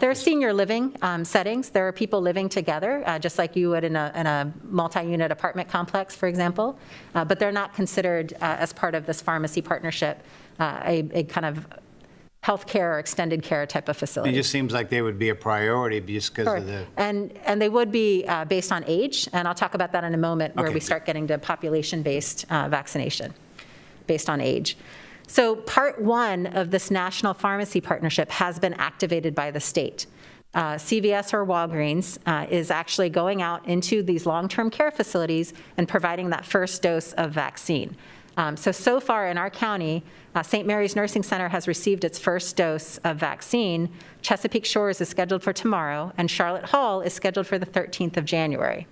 They're senior living settings. There are people living together, just like you would in a multi-unit apartment complex, for example. But they're not considered, as part of this pharmacy partnership, a kind of healthcare or extended care type of It facility. just seems like they would be a priority just because Sure. of the, And they would be based on age, and I'll talk about that in a moment, where Okay. we start getting to population-based vaccination, based on age. So part one of this national pharmacy partnership has been activated by the state. CVS or Walgreens is actually going out into these long-term care facilities and providing that first dose of vaccine. So far in our county, St. Mary's Nursing Center has received its first dose of vaccine. Chesapeake Shores is scheduled for tomorrow, and Charlotte Hall is scheduled for the 13th of January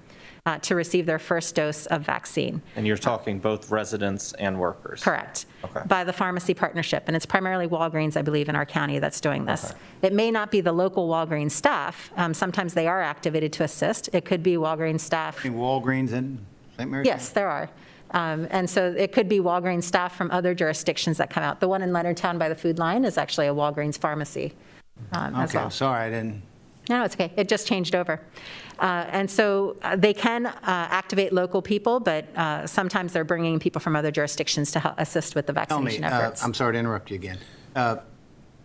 to receive their first dose of vaccine. And you're talking both residents and workers? Correct. Okay. By the pharmacy partnership. And it's primarily Walgreens, I believe, in our county that's doing this. It may not be the local Walgreens staff. Sometimes they are activated to assist. It could be Walgreens staff. Walgreens in St. Mary's? Yes, there are. And so it could be Walgreens staff from other jurisdictions that come out. The one in Leonardtown by the Food Line is actually a Walgreens pharmacy as Okay, well. sorry, I didn't. No, it's okay. It just changed over. And so they can activate local people, but sometimes they're bringing people from other jurisdictions to help assist with the Tell me, vaccination efforts. I'm sorry to interrupt you again.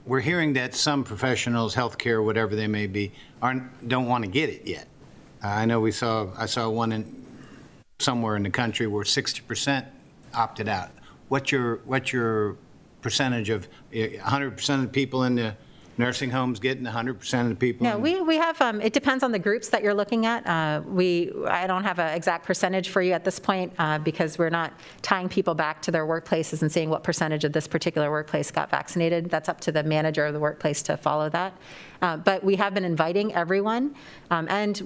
We're hearing that some professionals, healthcare, whatever they may be, don't want to get it yet. I know I saw one somewhere in the country where 60% opted out. What's your percentage of 100% of the people in the nursing homes getting 100% of the people? No, we have, it depends on the groups that you're looking at. I don't have an exact percentage for you at this point because we're not tying people back to their workplaces and seeing what percentage of this particular workplace got vaccinated. That's up to the manager of the workplace to follow that. But we have been inviting everyone. And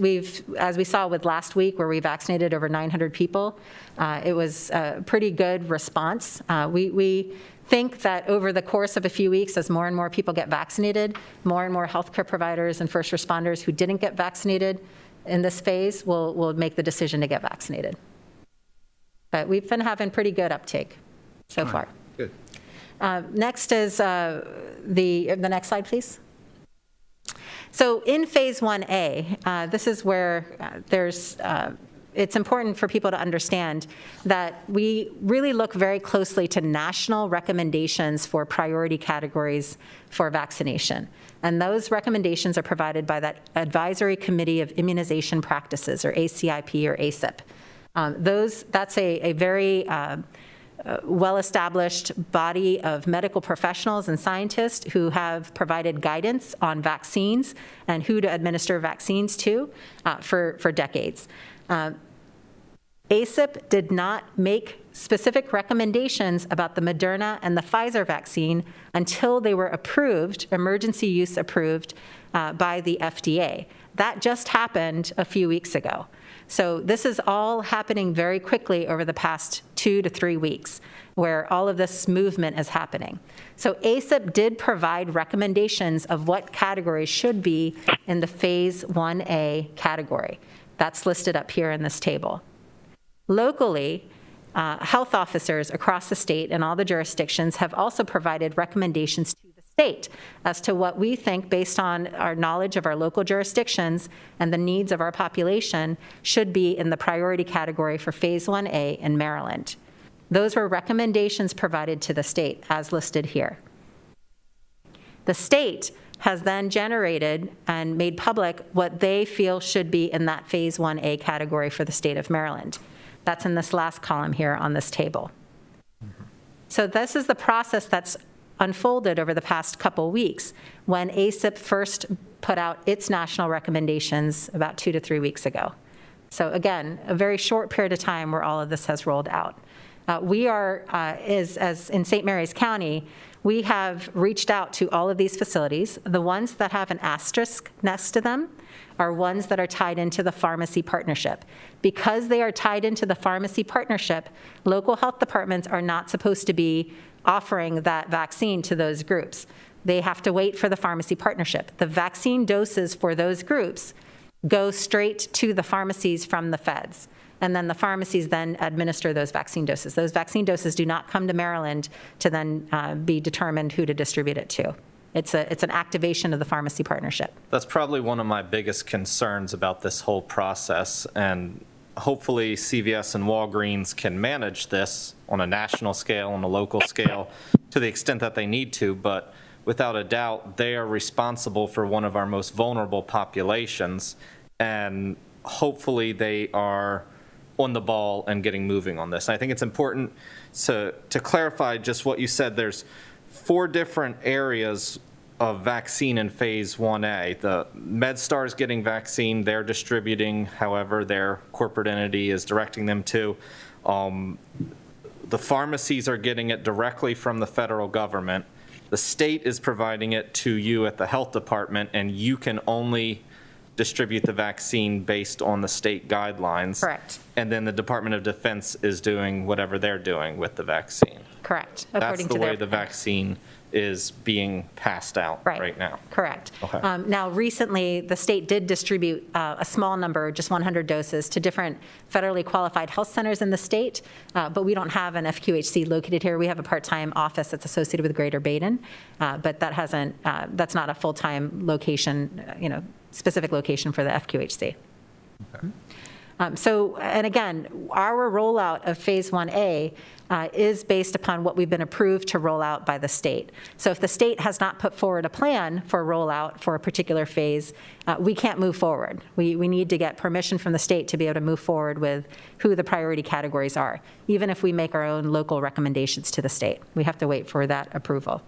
as we saw with last week where we vaccinated over 900 people, it was a pretty good response. We think that over the course of a few weeks, as more and more people get vaccinated, more and more healthcare providers and first responders who didn't get vaccinated in this phase will make the decision to get vaccinated. But we've been having pretty good uptake so far. Good. Next is the next slide, please. So in phase 1A, this is where it's important for people to understand that we really look very closely to national recommendations for priority categories for vaccination. And those recommendations are provided by that Advisory Committee of Immunization Practices, or ACIP or ACIP. That's a very well-established body of medical professionals and scientists who have provided guidance on vaccines and who to administer vaccines to for decades. ACIP did not make specific recommendations about the Moderna and the Pfizer vaccine until they were approved, emergency use approved, by the FDA. That just happened a few weeks ago. So this is all happening very quickly over the past 2 to 3 weeks, where all of this movement is happening. So ACIP did provide recommendations of what categories should be in the phase 1A category. That's listed up here in this table. Locally, health officers across the state and all the jurisdictions have also provided recommendations to the state as to what we think, based on our knowledge of our local jurisdictions and the needs of our population, should be in the priority category for phase 1A in Maryland. Those were recommendations provided to the state as listed here. The state has then generated and made public what they feel should be in that phase 1A category for the state of Maryland. That's in this last column here on this table. So this is the process that's unfolded over the past couple weeks when ACIP first put out its national recommendations about 2 to 3 weeks ago. So again, a very short period of time where all of this has rolled out. We are, as in St. Mary's County, We have reached out to all of these facilities. The ones that have an asterisk next to them are ones that are tied into the pharmacy partnership. Because they are tied into the pharmacy partnership, local health departments are not supposed to be offering that vaccine to those groups. They have to wait for the pharmacy partnership. The vaccine doses for those groups go straight to the pharmacies from the feds. And then the pharmacies then administer those vaccine doses. Those vaccine doses do not come to Maryland to then be determined who to distribute it to. It's an activation of the pharmacy partnership. That's probably one of my biggest concerns about this whole process, and hopefully CVS and Walgreens can manage this on a national scale, on a local scale, to the extent that they need to, but without a doubt, they are responsible for one of our most vulnerable populations, and hopefully they are on the ball and getting moving on this. And I think it's important to clarify just what you said. There's 4 different areas of vaccine in phase 1A. The MedStar is getting vaccine, they're distributing, however, their corporate entity is directing them to. The pharmacies are getting it directly from the federal government. The state is providing it to you at the health department, and you can only distribute the vaccine based on the state guidelines. Correct. And then the Department of Defense is doing whatever they're doing with the vaccine. Correct. That's According the to way their the vaccine is being passed out right now. Correct. Okay. Now, recently, the state did distribute a small number, just 100 doses, to different federally qualified health centers in the state, but we don't have an FQHC located here. We have a part-time office that's associated with Greater Baden, but that hasn't, that's not a full-time location, specific location for the FQHC. Okay. And again, our rollout of phase 1A is based upon what we've been approved to roll out by the state. So if the state has not put forward a plan for rollout for a particular phase, we can't move forward. We need to get permission from the state to be able to move forward with who the priority categories are, even if we make our own local recommendations to the state. We have to wait for that approval.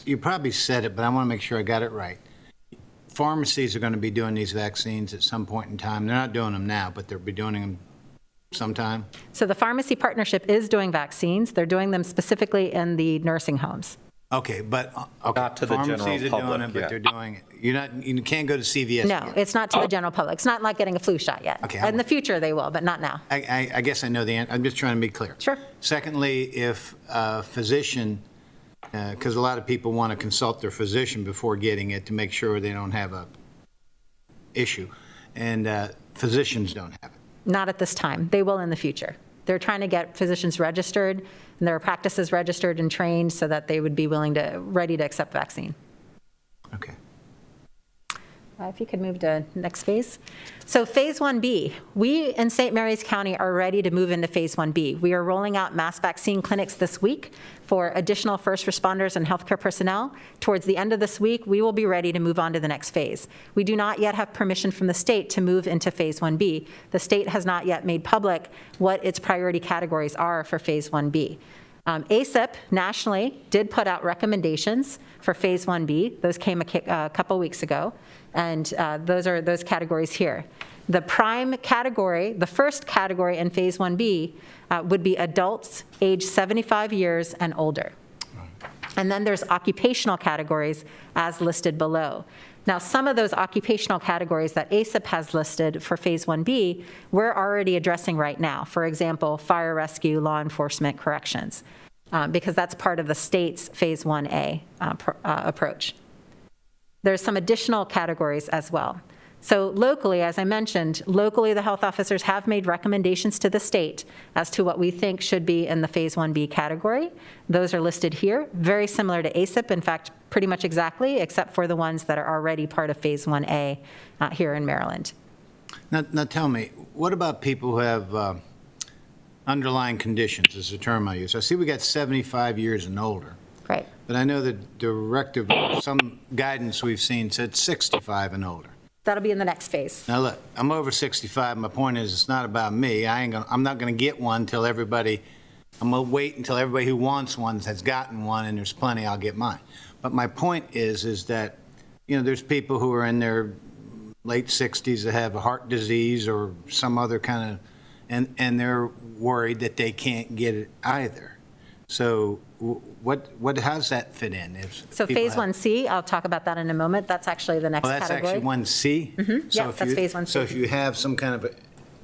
You probably said it, but I want to make sure I got it right. Pharmacies are going to be doing these vaccines at some point in time. They're not doing them now, but they'll be doing them sometime. So the pharmacy partnership is doing vaccines. They're doing them specifically in the nursing homes. Okay, but Not to the general pharmacies are doing public it, but yet. they're doing it. You can't go to CVS. No, yet. it's not to the general public. It's not like getting a flu shot yet. Okay, In the future, they will, but not now. I guess I know the answer. I'm just trying to be clear. Sure. Secondly, if a physician, because a lot of people want to consult their physician before getting it to make sure they don't have a issue, and physicians don't have it. Not at this time. They will in the future. They're trying to get physicians registered and their practices registered and trained so that they would be ready to accept vaccine. Okay. If you could move to next phase. So phase 1B, we in St. Mary's County are ready to move into phase 1B. We are rolling out mass vaccine clinics this week for additional first responders and healthcare personnel. Towards the end of this week, we will be ready to move on to the next phase. We do not yet have permission from the state to move into phase 1B. The state has not yet made public what its priority categories are for phase 1B. ACIP nationally did put out recommendations for phase 1B. Those came a couple weeks ago, and those are those categories here. The prime category, the first category in phase 1B would be adults age 75 years and older. And then there's occupational categories as listed below. Now, some of those occupational categories that ACIP has listed for phase 1B, we're already addressing right now. For example, fire rescue, law enforcement, corrections, because that's part of the state's phase 1A approach. There's some additional categories as well. So locally, as I mentioned, locally the health officers have made recommendations to the state as to what we think should be in the phase 1B category. Those are listed here, very similar to ACIP, in fact, pretty much exactly, except for the ones that are already part of phase 1A here in Maryland. Now tell me, what about people who have underlying conditions, is the term I use. I see we got 75 years and older. Right. But I know the directive, some guidance we've seen said 65 and older. That'll be in the next phase. Now look, I'm over 65. My point is, it's not about me. I'm not going to get one until everybody. I'm going to wait until everybody who wants one has gotten one, and there's plenty. I'll get mine. But my point is that, there's people who are in their late 60s that have a heart disease or some other kind of, and they're worried that they can't get it either. So what, how's that fit in? If So people Phase have- 1C, I'll talk about that in a moment. That's actually the next Oh, that's category. actually 1C? Yeah, that's Phase 1C. So if you have some kind of a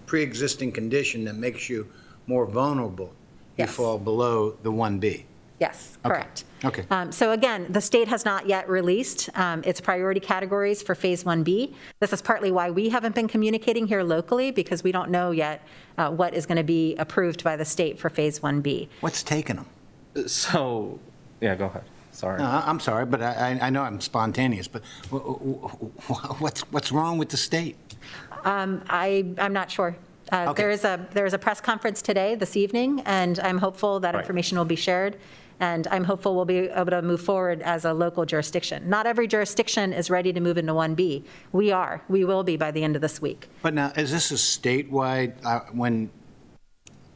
pre-existing condition that makes you more vulnerable, you Yes. fall below the 1B. Yes, Okay. correct. Okay. So again, the state has not yet released its priority categories for Phase 1B. This is partly why we haven't been communicating here locally, because we don't know yet what is going to be approved by the state for Phase 1B. What's taking them? So, yeah, go ahead. Sorry. No, I'm sorry, but I know I'm spontaneous, but what's wrong with the state? I'm not sure. Okay. There is a press conference today, this evening, and I'm hopeful that Right. information will be shared, and I'm hopeful we'll be able to move forward as a local jurisdiction. Not every jurisdiction is ready to move into 1B. We will be by the end of this week. But now, is this a statewide,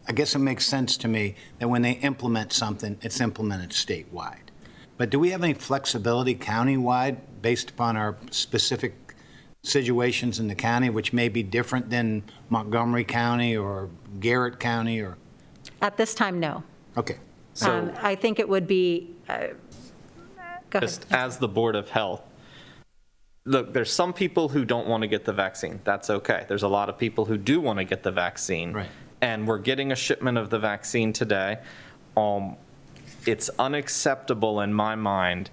I guess it makes sense to me that when they implement something, it's implemented statewide. But do we have any flexibility countywide based upon our specific situations in the county, which may be different than Montgomery County or Garrett County or? At this time, no. Okay. So I think it would be, go ahead. just as the Board of Health, look, there's some people who don't want to get the vaccine. That's okay. There's a lot of people who do want to get the vaccine. Right. And we're getting a shipment of the vaccine today. It's unacceptable in my mind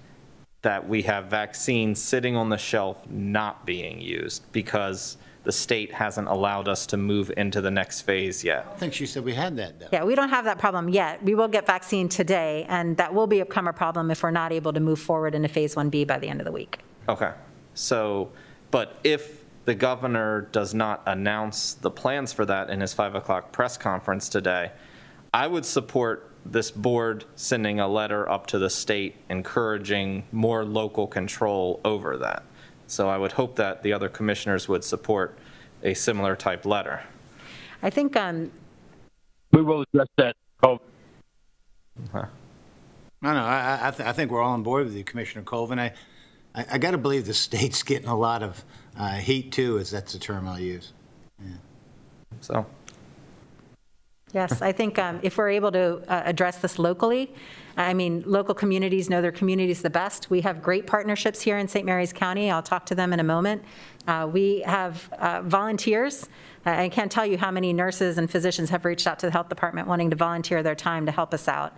that we have vaccines sitting on the shelf not being used because the state hasn't allowed us to move into the next phase yet. I think she said we had that, though. Yeah, we don't have that problem yet. We will get vaccine today, and that will become a problem if we're not able to move forward into Phase 1B by the end of the week. Okay, so, but if the governor does not announce the plans for that in his 5 o'clock press conference today, I would support this board sending a letter up to the state encouraging more local control over that. So I would hope that the other commissioners would support a similar type letter. I think, We will address that. Oh, No, I think we're all on board with you, Commissioner Colvin. I got to believe the state's getting a lot of heat, too, as that's the term I'll use. So, yes, I think if we're able to address this locally, I mean, local communities know their communities the best. We have great partnerships here in St. Mary's County. I'll talk to them in a moment. We have volunteers. I can't tell you how many nurses and physicians have reached out to the health department wanting to volunteer their time to help us out.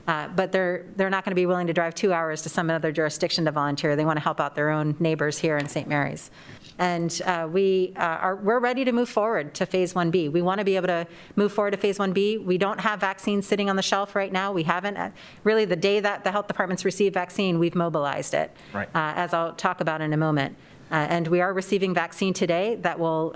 But they're not going to be willing to drive 2 hours to some other jurisdiction to volunteer. They want to help out their own neighbors here in St. Mary's. And we're ready to move forward to Phase 1B. We want to be able to move forward to Phase 1B. We don't have vaccines sitting on the shelf right now. We haven't. Really, the day that the health departments receive vaccine, we've mobilized it, Right. As I'll talk about in a moment. And we are receiving vaccine today that will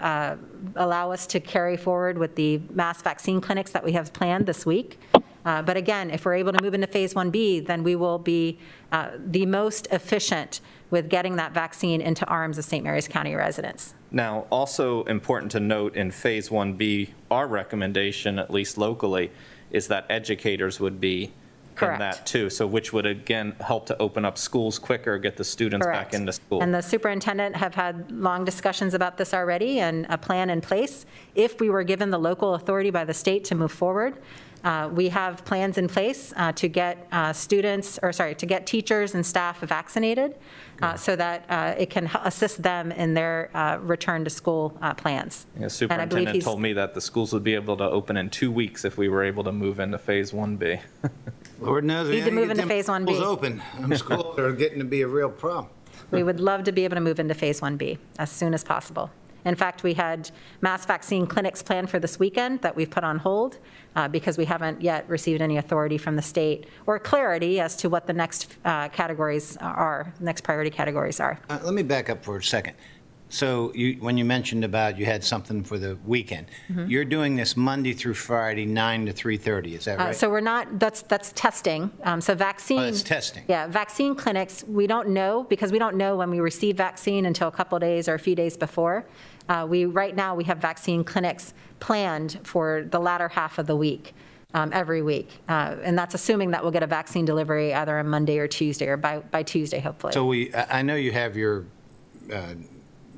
allow us to carry forward with the mass vaccine clinics that we have planned this week. But again, if we're able to move into Phase 1B, then we will be the most efficient with getting that vaccine into arms of St. Mary's County residents. now, also important to note in Phase 1B, our recommendation, at least locally, is that educators would be in Correct. that too. So which would again help to open up schools quicker, get the students back Correct. into school. And the superintendent have had long discussions about this already and a plan in place. If we were given the local authority by the state to move forward, we have plans in place to get to get teachers and staff vaccinated so that it can assist them in their return to school plans. The And I believe superintendent told me that the schools would be able to open in 2 weeks if we were able to move into Phase 1B. Lord knows. we Need to gotta move get into them Phase 1B. Schools open. Schools are getting to be a real problem. We would love to be able to move into Phase 1B as soon as possible. In fact, we had mass vaccine clinics planned for this weekend that we've put on hold because we haven't yet received any authority from the state or clarity as to what the next categories are, next priority categories are. Let me back up for a second. So when you mentioned about you had something for the weekend, you're doing this Monday through Friday, 9 to 3:30, is that right? So we're not, that's testing. So vaccine. Oh, that's testing. Yeah, vaccine clinics, we don't know, because we don't know when we receive vaccine until a couple days or a few days before. Right now, we have vaccine clinics planned for the latter half of the week, every week. And that's assuming that we'll get a vaccine delivery either on Monday or Tuesday, or by Tuesday, hopefully. So I know you have your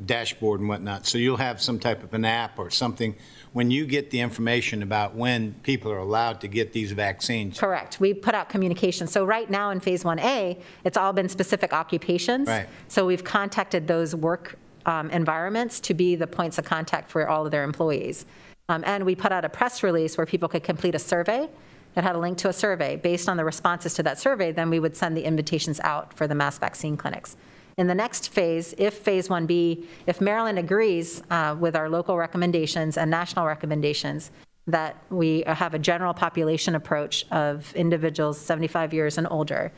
dashboard and whatnot. So you'll have some type of an app or something when you get the information about when people are allowed to get these vaccines. Correct. We put out communication. So right now in Phase 1A, it's all been specific occupations. Right. So we've contacted those work environments to be the points of contact for all of their employees. And we put out a press release where people could complete a survey. It had a link to a survey. Based on the responses to that survey, then we would send the invitations out for the mass vaccine clinics. In the next phase, if Phase 1B, if Maryland agrees with our local recommendations and national recommendations that we have a general population approach of individuals 75 years and older,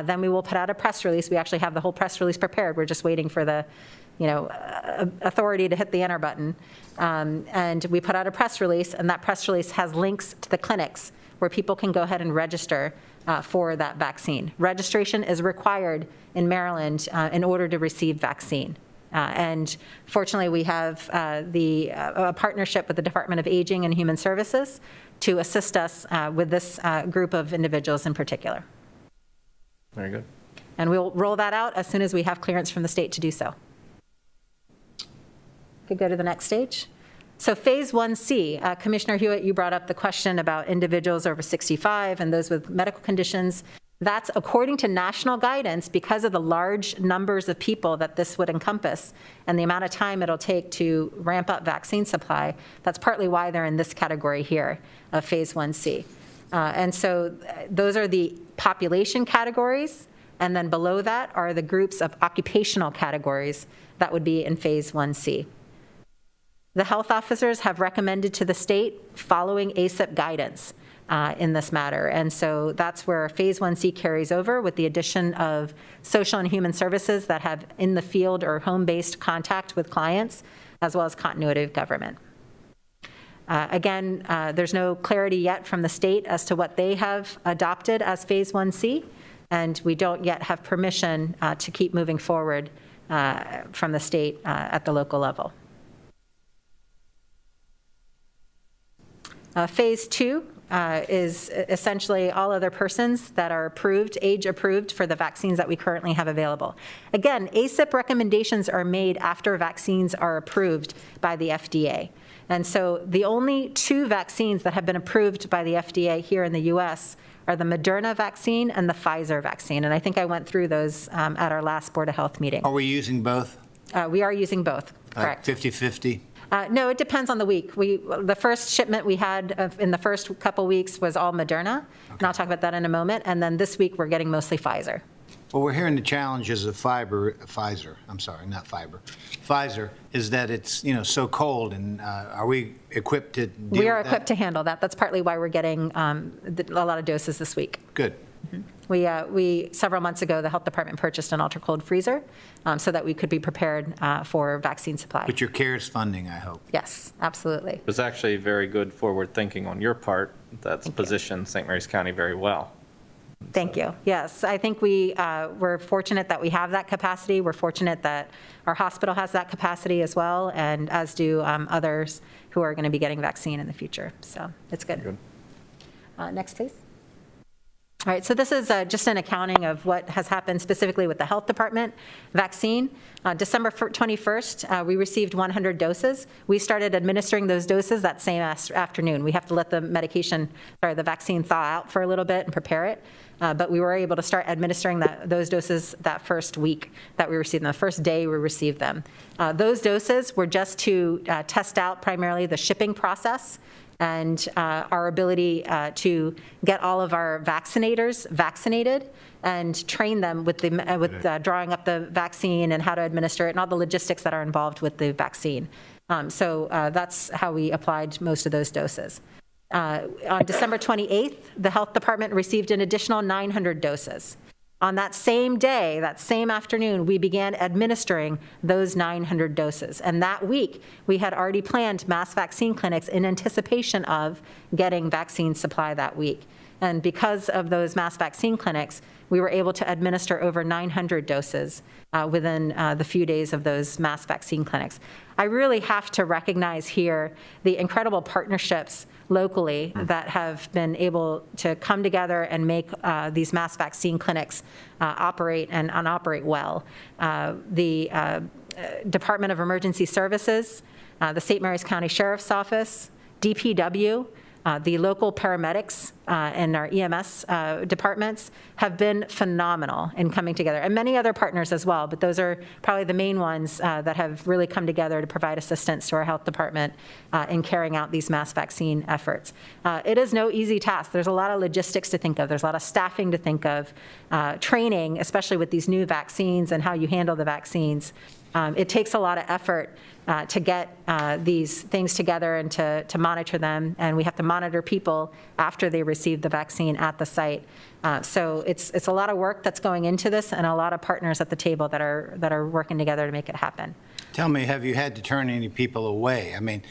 then we will put out a press release. We actually have the whole press release prepared. We're just waiting for the authority to hit the enter button. And we put out a press release, and that press release has links to the clinics where people can go ahead and register for that vaccine. Registration is required in Maryland in order to receive vaccine. And fortunately, we have a partnership with the Department of Aging and Human Services to assist us with this group of individuals in particular. Very good. And we'll roll that out as soon as we have clearance from the state to do so. Could go to the next stage. So Phase 1C, Commissioner Hewitt, you brought up the question about individuals over 65 and those with medical conditions. That's according to national guidance, because of the large numbers of people that this would encompass and the amount of time it'll take to ramp up vaccine supply. That's partly why they're in this category here of Phase 1C. And so those are the population categories, and then below that are the groups of occupational categories that would be in Phase 1C. The health officers have recommended to the state following ACIP guidance in this matter. And so that's where Phase 1C carries over with the addition of social and human services that have in the field or home-based contact with clients, as well as continuity of government. Again, there's no clarity yet from the state as to what they have adopted as Phase 1C, and we don't yet have permission to keep moving forward from the state at the local level. Phase 2 is essentially all other persons that are approved, age approved for the vaccines that we currently have available. Again, ACIP recommendations are made after vaccines are approved by the FDA. And so the only 2 vaccines that have been approved by the FDA here in the US are the Moderna vaccine and the Pfizer vaccine. And I think I went through those at our last Board of Health meeting. Are we using both? We are using both, correct. 50-50? No, it depends on the week. The first shipment we had in the first couple weeks was all Moderna, and I'll talk about that in a moment. And then this week, we're getting mostly Pfizer. Well, we're hearing the challenges of Pfizer, is that it's, so cold, and are we equipped to deal with that? We are equipped to handle that. That's partly why we're getting a lot of doses this week. Good. We several months ago, the health department purchased an ultra-cold freezer so that we could be prepared for vaccine supply. But your CARES funding, I hope. Yes, absolutely. It was actually very good forward thinking on your part. That's positioned St. Mary's County very well. Thank you. Yes, I think we're fortunate that we have that capacity. We're fortunate that our hospital has that capacity as well, and as do others who are going to be getting vaccine in the future. So it's good. Next, please. All right, so this is just an accounting of what has happened specifically with the health department vaccine. December 21st, we received 100 doses. We started administering those doses that same afternoon. We have to let the vaccine thaw out for a little bit and prepare it. But we were able to start administering those doses that first week that we received them, the first day we received them. Those doses were just to test out primarily the shipping process and our ability to get all of our vaccinators vaccinated and train them with drawing up the vaccine and how to administer it and all the logistics that are involved with the vaccine. So that's how we applied most of those doses. On December 28th, the health department received an additional 900 doses. On that same day, that same afternoon, we began administering those 900 doses. And that week, we had already planned mass vaccine clinics in anticipation of getting vaccine supply that week. And because of those mass vaccine clinics, we were able to administer over 900 doses within the few days of those mass vaccine clinics. I really have to recognize here the incredible partnerships locally that have been able to come together and make these mass vaccine clinics operate and operate well. The Department of Emergency Services, the St. Mary's County Sheriff's Office, DPW, the local paramedics and our EMS departments have been phenomenal in coming together, and many other partners as well, but those are probably the main ones that have really come together to provide assistance to our health department in carrying out these mass vaccine efforts. It is no easy task. There's a lot of logistics to think of. There's a lot of staffing to think of, training, especially with these new vaccines and how you handle the vaccines. It takes a lot of effort to get these things together and to monitor them, and we have to monitor people after they receive the vaccine at the site. So it's a lot of work that's going into this, and a lot of partners at the table that are working together to make it happen. Tell me, have you had to turn any people away? I mean,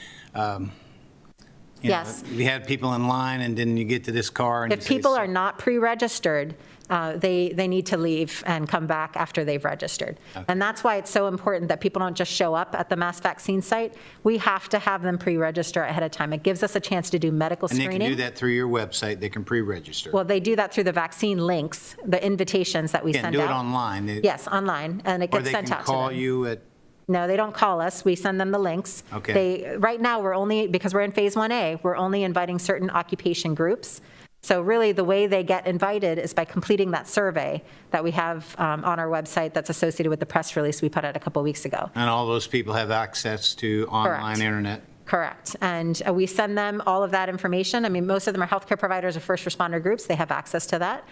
Yes. You had people in line, and then you get to this car, and If people are not pre-registered, they need to leave and come back after they've registered. And that's why it's so important that people don't just show up at the mass vaccine site. We have to have them pre-register ahead of time. It gives us a chance to do medical And screening. they can do that through your website. They can pre-register. Well, they do that through the vaccine links, the invitations that we Can't send do out. it online. Yes, online, and it Or gets they sent can out to them. call you at, No, they don't call us. We send them the links. Okay. Right now, we're only, because we're in Phase 1A, we're only inviting certain occupation groups. So really, the way they get invited is by completing that survey that we have on our website that's associated with the press release we put out a couple weeks ago. and all those people have access to online internet. Correct. And we send them all of that information. I mean, most of them are healthcare providers or first responder groups. They have access to that.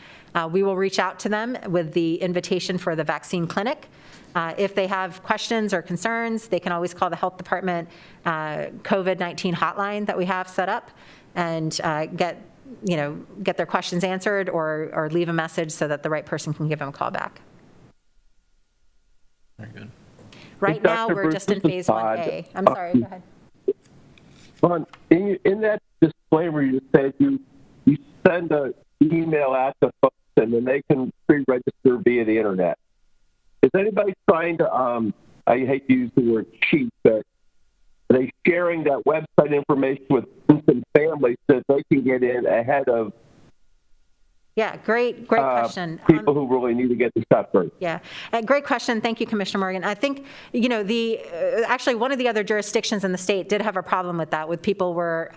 We will reach out to them with the invitation for the vaccine clinic. If they have questions or concerns, they can always call the health department COVID-19 hotline that we have set up and get their questions answered or leave a message so that the right person can give them a call back. Very good. Right Hey, now, Dr. we're Bruce, just in this is Phase Todd. 1A. I'm sorry, go ahead. In that disclaimer, you said you send an email out to folks and then they can pre-register via the internet. Is anybody trying to, I hate to use the word cheat, but are they sharing that website information with friends and families so that they can get in ahead of Yeah, great question. people who really need to get the shot first? Yeah, great question. Thank you, Commissioner Morgan. I think, actually, one of the other jurisdictions in the state did have a problem with that, with people were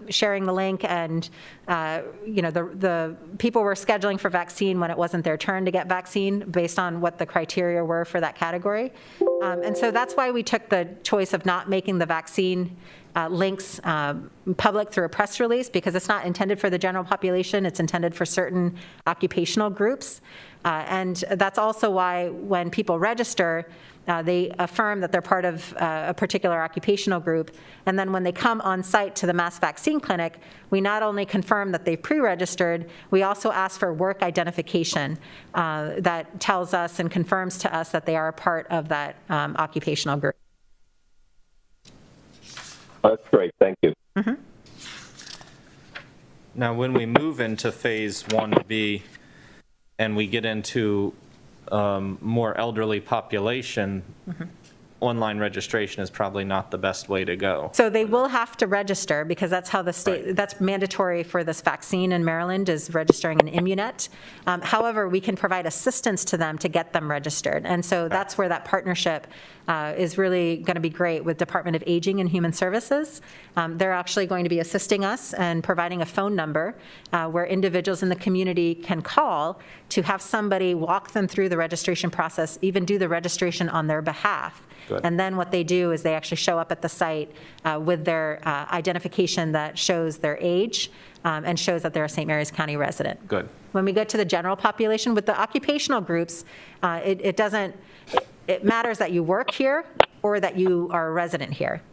sharing the link and, the people were scheduling for vaccine when it wasn't their turn to get vaccine based on what the criteria were for that category. And so that's why we took the choice of not making the vaccine links public through a press release, because it's not intended for the general population. It's intended for certain occupational groups. And that's also why when people register, they affirm that they're part of a particular occupational group. And then when they come on site to the mass vaccine clinic, we not only confirm that they've pre-registered, we also ask for work identification that tells us and confirms to us that they are a part of that occupational group. That's great. Thank you. Mm-hmm. Now, when we move into Phase 1B and we get into more elderly population, online registration is probably not the best way to go. So they will have to register, because that's how the state, that's mandatory for this vaccine in Maryland, is registering an Immunet. However, we can provide assistance to them to get them registered. And so that's where that partnership is really going to be great with Department of Aging and Human Services. They're actually going to be assisting us and providing a phone number where individuals in the community can call to have somebody walk them through the registration process, even do the registration on their behalf. Good. And then what they do is they actually show up at the site with their identification that shows their age and shows that they're a St. Mary's County resident. Good. When we get to the general population, with the occupational groups, it matters that you work here or that you are a resident here.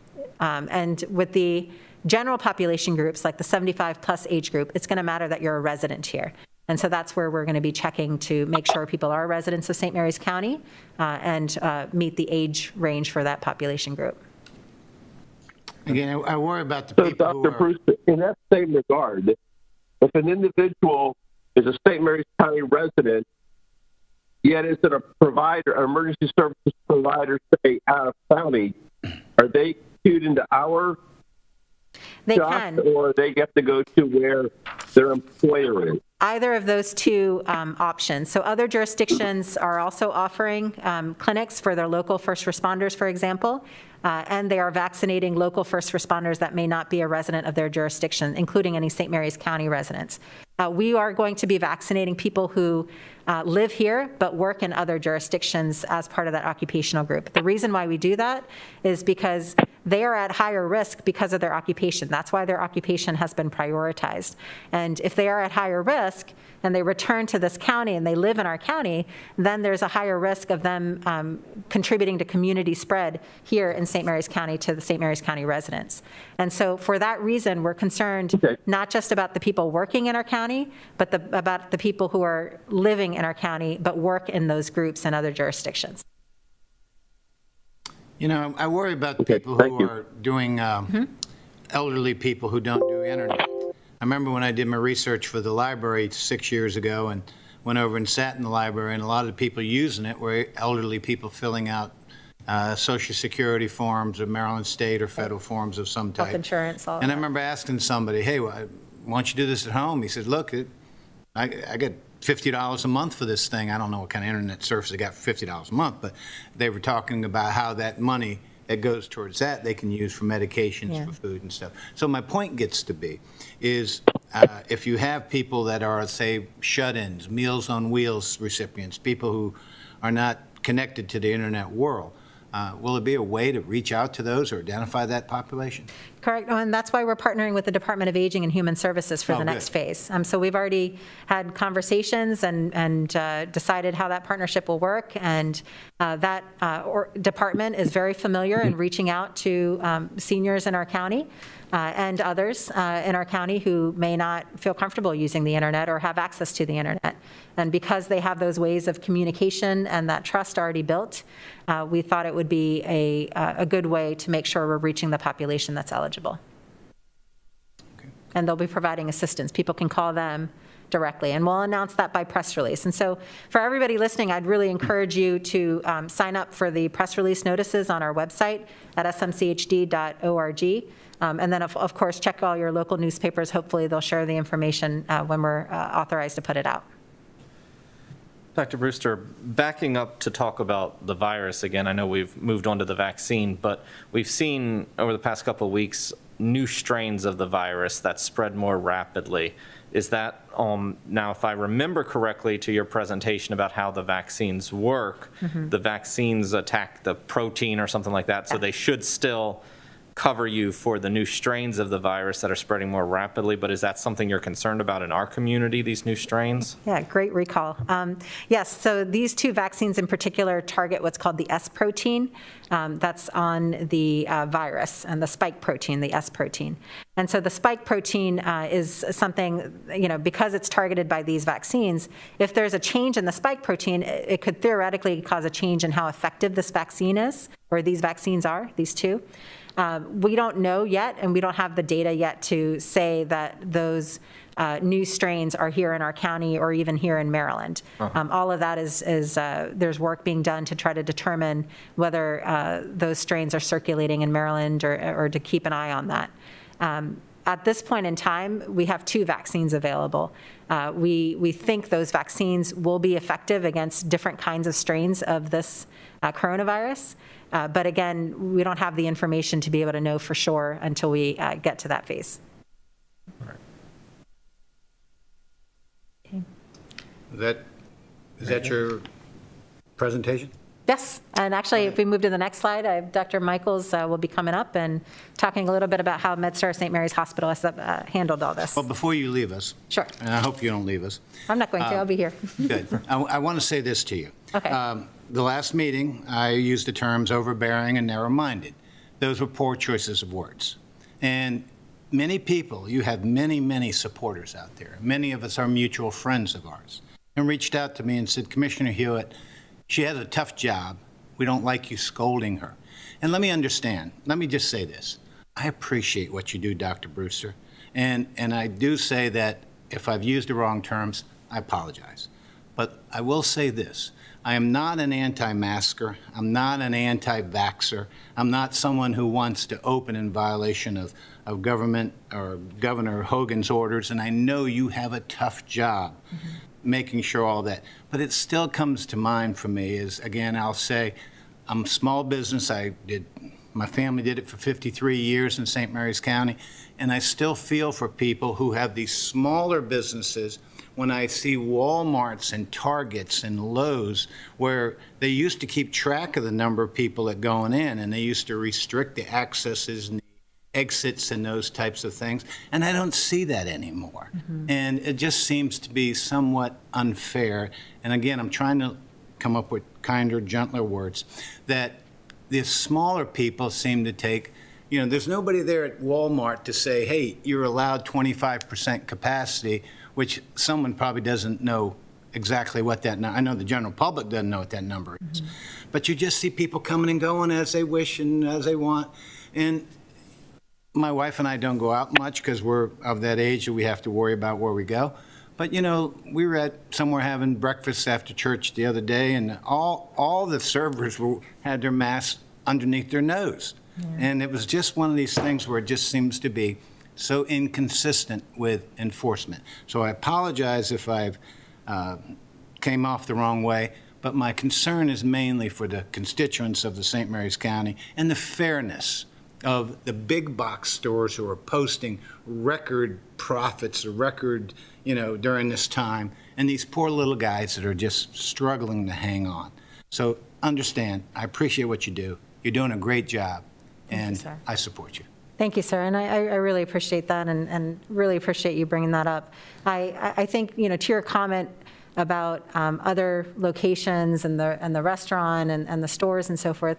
And with the general population groups, like the 75-plus age group, it's going to matter that you're a resident here. And so that's where we're going to be checking to make sure people are residents of St. Mary's County and meet the age range for that population group. Again, I worry about the So, people who Dr. are... Bruce, in that same regard, if an individual is a St. Mary's County resident, yet isn't a provider, an emergency services provider, say, out of county, are they queued into our They shop, can. or they have to go to where their employer is? Either of those two options. So other jurisdictions are also offering clinics for their local first responders, for example, and they are vaccinating local first responders that may not be a resident of their jurisdiction, including any St. Mary's County residents. We are going to be vaccinating people who live here but work in other jurisdictions as part of that occupational group. The reason why we do that is because they are at higher risk because of their occupation. That's why their occupation has been prioritized. And if they are at higher risk and they return to this county and they live in our county, then there's a higher risk of them contributing to community spread here in St. Mary's County to the St. Mary's County residents. And so for that reason, we're concerned not just about the people working in our county, but about the people who are living in our county but work in those groups in other jurisdictions. You know, I worry about the people who are doing elderly people who don't do internet. I remember when I did my research for the library 6 years ago and went over and sat in the library, and a lot of the people using it were elderly people filling out Social Security forms or Maryland state or federal forms of some type. Health insurance, all And I that. remember asking somebody, hey, why don't you do this at home? He said, look, I get $50 a month for this thing. I don't know what kind of internet service they got for $50 a month, but they were talking about how that money that goes towards that they can use for medications, for food and stuff. So my point gets to be is if you have people that are, say, shut-ins, Meals on Wheels recipients, people who are not connected to the internet world, will there be a way to reach out to those or identify that population? Correct, and that's why we're partnering with the Department of Aging and Human Services for the next phase. So we've already had conversations and decided how that partnership will work, and that department is very familiar in reaching out to seniors in our county and others in our county who may not feel comfortable using the internet or have access to the internet. And because they have those ways of communication and that trust already built, we thought it would be a good way to make sure we're reaching the population that's eligible. And they'll be providing assistance. People can call them directly, and we'll announce that by press release. And so for everybody listening, I'd really encourage you to sign up for the press release notices on our website at smchd.org. And then, of course, check all your local newspapers. Hopefully, they'll share the information when we're authorized to put it out. Dr. Brewster, backing up to talk about the virus again, I know we've moved on to the vaccine, but we've seen over the past couple of weeks new strains of the virus that spread more rapidly. Is that, now if I remember correctly to your presentation about how the vaccines work, the vaccines attack the protein or something like that, so they should still cover you for the new strains of the virus that are spreading more rapidly, but is that something you're concerned about in our community, these new strains? Yeah, great recall. Yes, so these two vaccines in particular target what's called the S protein. That's on the virus, and the spike protein, the S protein. And so the spike protein is something, because it's targeted by these vaccines, if there's a change in the spike protein, it could theoretically cause a change in how effective this vaccine is, or these vaccines are, these two. We don't know yet, and we don't have the data yet to say that those new strains are here in our county or even here in Maryland. All of that is there's work being done to try to determine whether those strains are circulating in Maryland or to keep an eye on that. At this point in time, we have two vaccines available. We think those vaccines will be effective against different kinds of strains of this coronavirus. But again, we don't have the information to be able to know for sure until we get to that phase. Okay. Is that your presentation? Yes, and actually, if we move to the next slide, Dr. Michaels will be coming up and talking a little bit about how MedStar St. Mary's Hospital has handled all this. Well, before you leave us. Sure. And I hope you don't leave us. I'm not going to. I'll be here. Good. I want to say this to you. Okay. The last meeting, I used the terms overbearing and narrow-minded. Those were poor choices of words. And many people, you have many, many supporters out there. Many of us are mutual friends of ours, and reached out to me and said, Commissioner Hewitt, she has a tough job. We don't like you scolding her. And let me understand. Let me just say this. I appreciate what you do, Dr. Brewster. And I do say that if I've used the wrong terms, I apologize. But I will say this. I am not an anti-masker. I'm not an anti-vaxxer. I'm not someone who wants to open in violation of government or Governor Hogan's orders, and I know you have a tough job making sure all that. But it still comes to mind for me is, again, I'll say, I'm a small business. My family did it for 53 years in St. Mary's County, and I still feel for people who have these smaller businesses. When I see Walmarts and Targets and Lowe's, where they used to keep track of the number of people that going in, and they used to restrict the accesses and the exits and those types of things, and I don't see that anymore. And it just seems to be somewhat unfair. And again, I'm trying to come up with kinder, gentler words, that the smaller people seem to take, there's nobody there at Walmart to say, hey, you're allowed 25% capacity, which someone probably doesn't know exactly what that number, I know the general public doesn't know what that number is. But you just see people coming and going as they wish and as they want. And my wife and I don't go out much because we're of that age that we have to worry about where we go. But, we were at somewhere having breakfast after church the other day, and all the servers had their masks underneath their nose. And it was just one of these things where it just seems to be so inconsistent with enforcement. So I apologize if I've came off the wrong way, but my concern is mainly for the constituents of the St. Mary's County and the fairness of the big box stores who are posting record profits, record, during this time, and these poor little guys that are just struggling to hang on. So understand, I appreciate what you do. You're doing a great job, and I support you. Thank you, sir, and I really appreciate that and really appreciate you bringing that up. I think, to your comment about other locations and the restaurant and the stores and so forth,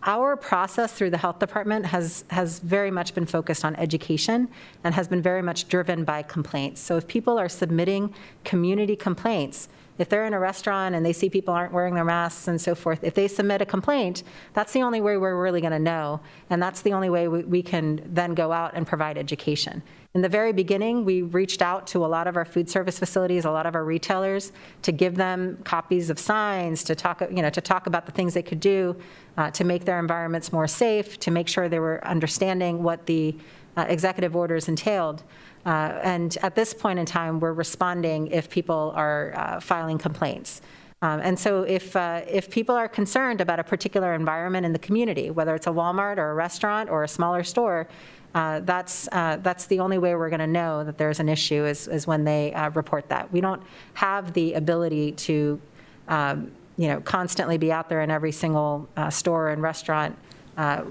our process through the health department has very much been focused on education and has been very much driven by complaints. So if people are submitting community complaints, if they're in a restaurant and they see people aren't wearing their masks and so forth, if they submit a complaint, that's the only way we're really going to know. And that's the only way we can then go out and provide education. In the very beginning, we reached out to a lot of our food service facilities, a lot of our retailers, to give them copies of signs, to talk about the things they could do to make their environments more safe, to make sure they were understanding what the executive orders entailed. And at this point in time, we're responding if people are filing complaints. And so if people are concerned about a particular environment in the community, whether it's a Walmart or a restaurant or a smaller store, that's the only way we're going to know that there's an issue is when they report that. We don't have the ability to constantly be out there in every single store and restaurant.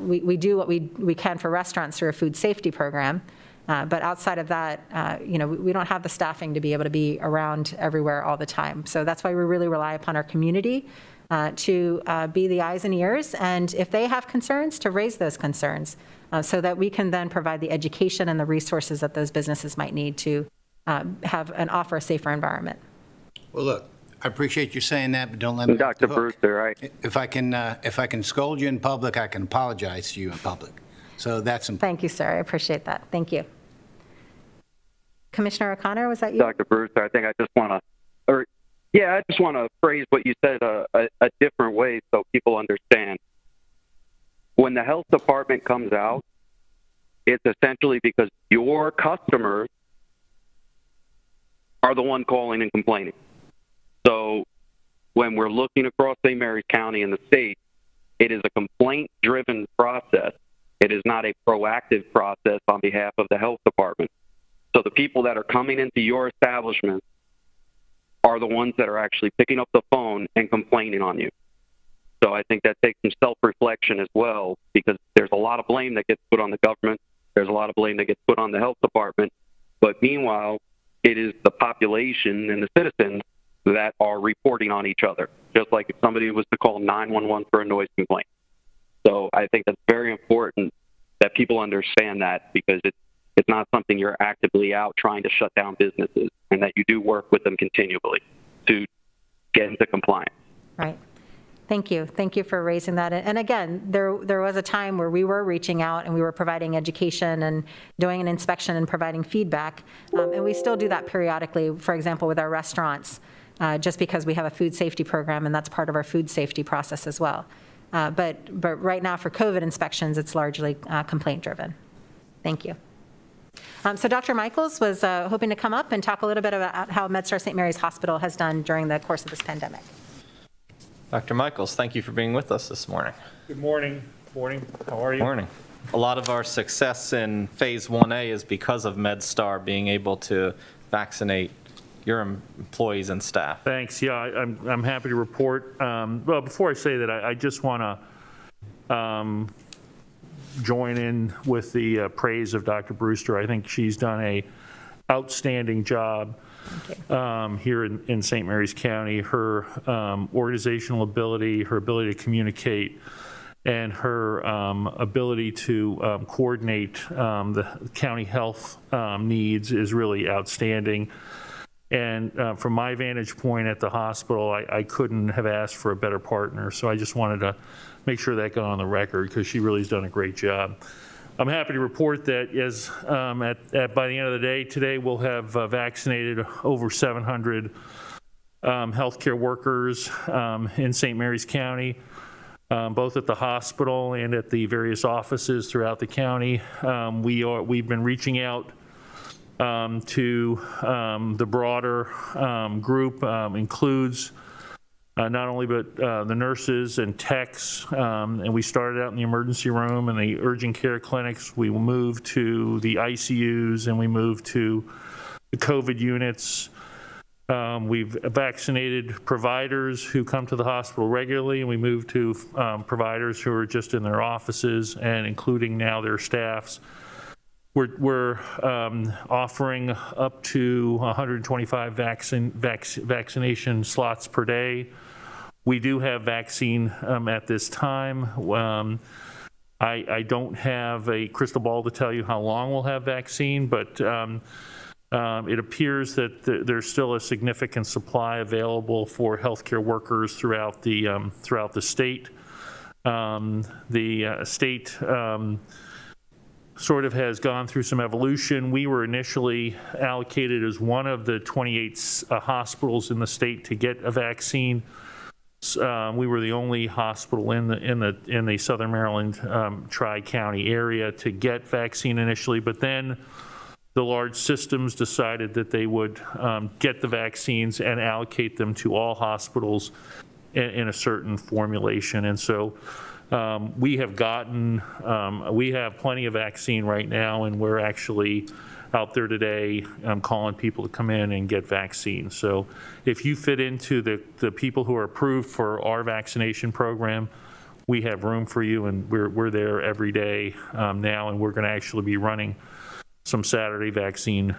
We do what we can for restaurants through a food safety program. But outside of that, we don't have the staffing to be able to be around everywhere all the time. So that's why we really rely upon our community to be the eyes and ears, and if they have concerns, to raise those concerns so that we can then provide the education and the resources that those businesses might need to have and offer a safer environment. Well, look, I appreciate you saying that, but don't let me off the hook. Dr. Brewster, right? If I can scold you in public, I can apologize to you in public. So that's important. Thank you, sir. I appreciate that. Thank you. Commissioner O'Connor, was that you? Dr. Brewster, I think I just want to phrase what you said a different way so people understand. When the health department comes out, it's essentially because your customers are the one calling and complaining. So when we're looking across St. Mary's County and the state, it is a complaint-driven process. It is not a proactive process on behalf of the health department. So the people that are coming into your establishment are the ones that are actually picking up the phone and complaining on you. So I think that takes some self-reflection as well, because there's a lot of blame that gets put on the government. There's a lot of blame that gets put on the health department. But meanwhile, it is the population and the citizens that are reporting on each other, just like if somebody was to call 911 for a noise complaint. So I think that's very important that people understand that, because it's not something you're actively out trying to shut down businesses, and that you do work with them continually to get into compliance. Right. Thank you. Thank you for raising that. And again, there was a time where we were reaching out and we were providing education and doing an inspection and providing feedback. And we still do that periodically, for example, with our restaurants. just because we have a food safety program, and that's part of our food safety process as well. But right now for COVID inspections, it's largely complaint-driven. Thank you. So Dr. Michaels was hoping to come up and talk a little bit about how MedStar St. Mary's Hospital has done during the course of this pandemic. Dr. Michaels, thank you for being with us this morning. Good morning. Morning. How are you? Morning. A lot of our success in Phase 1A is because of MedStar being able to vaccinate your employees and staff. Thanks. Yeah, I'm happy to report. Well, before I say that, I just want to join in with the praise of Dr. Brewster. I think she's done a outstanding job here in St. Mary's County. Her organizational ability, her ability to communicate, and her ability to coordinate the county health needs is really outstanding. And from my vantage point at the hospital, I couldn't have asked for a better partner. So I just wanted to make sure that got on the record because she really has done a great job. I'm happy to report that as by the end of the day today, we'll have vaccinated over 700 healthcare workers in St. Mary's County, both at the hospital and at the various offices throughout the county. We've been reaching out to the broader group, includes not only but the nurses and techs, and we started out in the emergency room and the urgent care clinics. We moved to the ICUs and we moved to the COVID units. We've vaccinated providers who come to the hospital regularly, and we moved to providers who are just in their offices and including now their staffs. We're offering up to 125 vaccination slots per day. We do have vaccine at this time. I don't have a crystal ball to tell you how long we'll have vaccine, but it appears that there's still a significant supply available for healthcare workers throughout the state. The state sort of has gone through some evolution. We were initially allocated as one of the 28 hospitals in the state to get a vaccine. We were the only hospital in the Southern Maryland Tri-County area to get vaccine initially, but then the large systems decided that they would get the vaccines and allocate them to all hospitals in a certain formulation. And so we have plenty of vaccine right now, and we're actually out there today calling people to come in and get vaccines. So if you fit into the people who are approved for our vaccination program, we have room for you, and we're there every day now, and we're going to actually be running some Saturday vaccine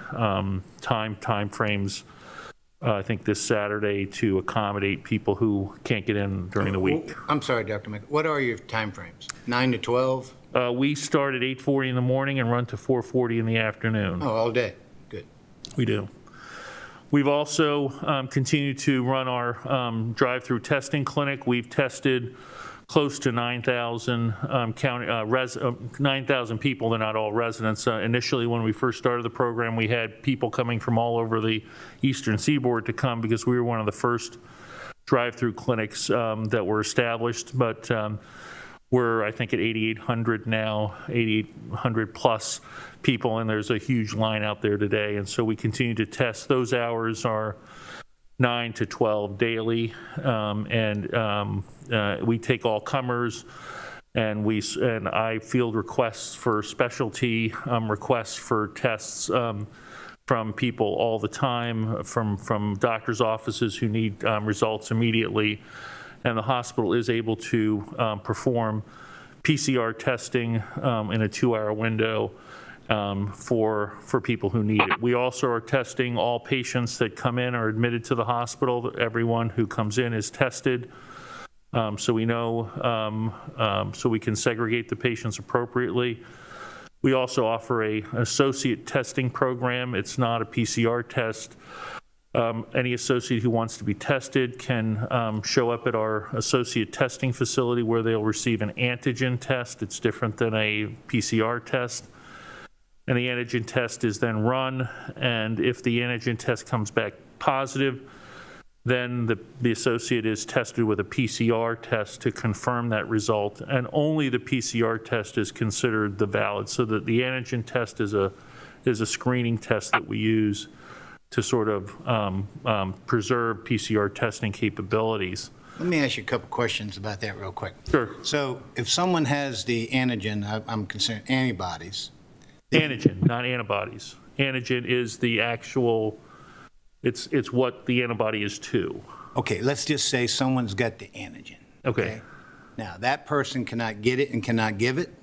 time frames, I think this Saturday, to accommodate people who can't get in during the week. I'm sorry, Dr. Michael. What are your time frames? 9 to 12? We start at 8:40 in the morning and run to 4:40 in the afternoon. Oh, all day. Good. We do. We've also continued to run our drive-through testing clinic. We've tested close to 9,000 9,000 people. They're not all residents. Initially, when we first started the program, we had people coming from all over the eastern seaboard to come because we were one of the first drive-through clinics that were established. But we're, I think, at 8,800 now, 8,800 plus people, and there's a huge line out there today. And so we continue to test. Those hours are 9 to 12 daily, and we take all comers, and I field requests for specialty requests for tests from people all the time, from doctors' offices who need results immediately, and the hospital is able to perform PCR testing in a 2-hour window for people who need it. We also are testing all patients that come in or admitted to the hospital. Everyone who comes in is tested, so we know, so we can segregate the patients appropriately. We also offer an associate testing program. It's not a PCR test. Any associate who wants to be tested can show up at our associate testing facility where they'll receive an antigen test. It's different than a PCR test. And the antigen test is then run, and if the antigen test comes back positive, then the associate is tested with a PCR test to confirm that result, and only the PCR test is considered the valid, so that the antigen test is a screening test that we use to sort of preserve PCR testing capabilities. Let me ask you a couple questions about that real quick. Sure. So if someone has the antigen, I'm concerned, antibodies. Antigen, not antibodies. Antigen is the actual, it's what the antibody is to. Okay, let's just say someone's got the antigen. Okay. Now, that person cannot get it and cannot give it?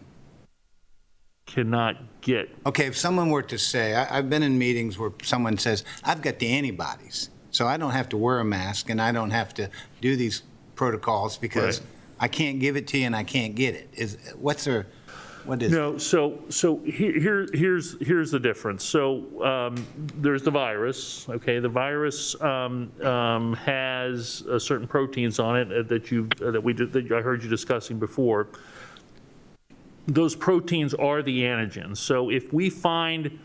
Cannot get. Okay, if someone were to say, I've been in meetings where someone says, I've got the antibodies, so I don't have to wear a mask and I don't have to do these protocols because Right. I can't give it to you and I can't get it. What is No, so here's the difference. So there's the virus, okay? The virus has certain proteins on it that I heard you discussing before. Those proteins are the antigens. So if we find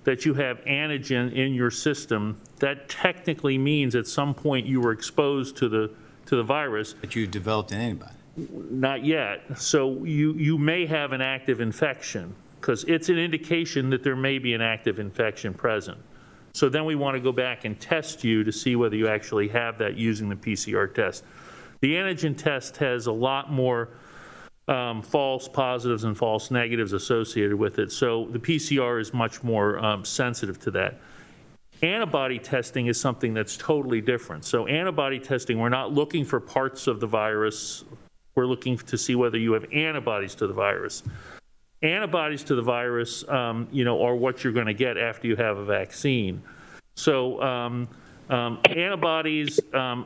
that you have antigen in your system, that technically means at some point you were exposed to the virus. But you developed an antibody. Not yet. So you may have an active infection because it's an indication that there may be an active infection present. So then we want to go back and test you to see whether you actually have that using the PCR test. The antigen test has a lot more false positives and false negatives associated with it. So the PCR is much more sensitive to that. Antibody testing is something that's totally different. So antibody testing, we're not looking for parts of the virus. We're looking to see whether you have antibodies to the virus. Antibodies to the virus, are what you're going to get after you have a vaccine. So antibodies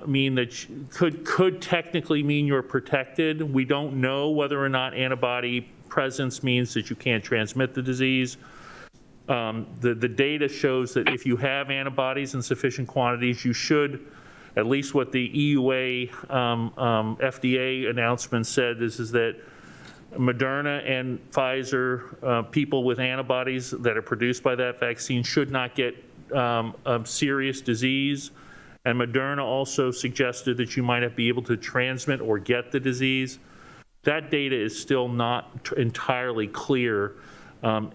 mean that could technically mean you're protected. We don't know whether or not antibody presence means that you can't transmit the disease. The data shows that if you have antibodies in sufficient quantities, you should, at least what the EUA FDA announcement said, is that Moderna and Pfizer, people with antibodies that are produced by that vaccine should not get serious disease. And Moderna also suggested that you might not be able to transmit or get the disease. That data is still not entirely clear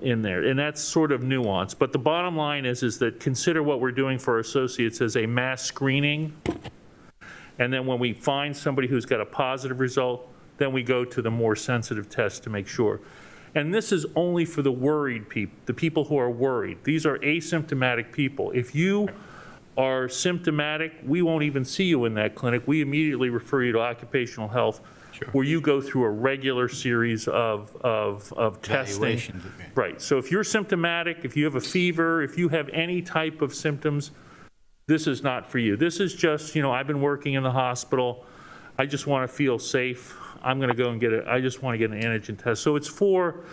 in there, and that's sort of nuanced. But the bottom line is that consider what we're doing for our associates as a mass screening, and then when we find somebody who's got a positive result, then we go to the more sensitive test to make sure. And this is only for the worried people, the people who are worried. These are asymptomatic people. If you are symptomatic, we won't even see you in that clinic. We immediately refer you to occupational health, where you go through a regular series of testing. Evaluations. Right. So if you're symptomatic, if you have a fever, if you have any type of symptoms, this is not for you. This is just, I've been working in the hospital. I just want to feel safe. I'm going to go and I just want to get an antigen test. So it's for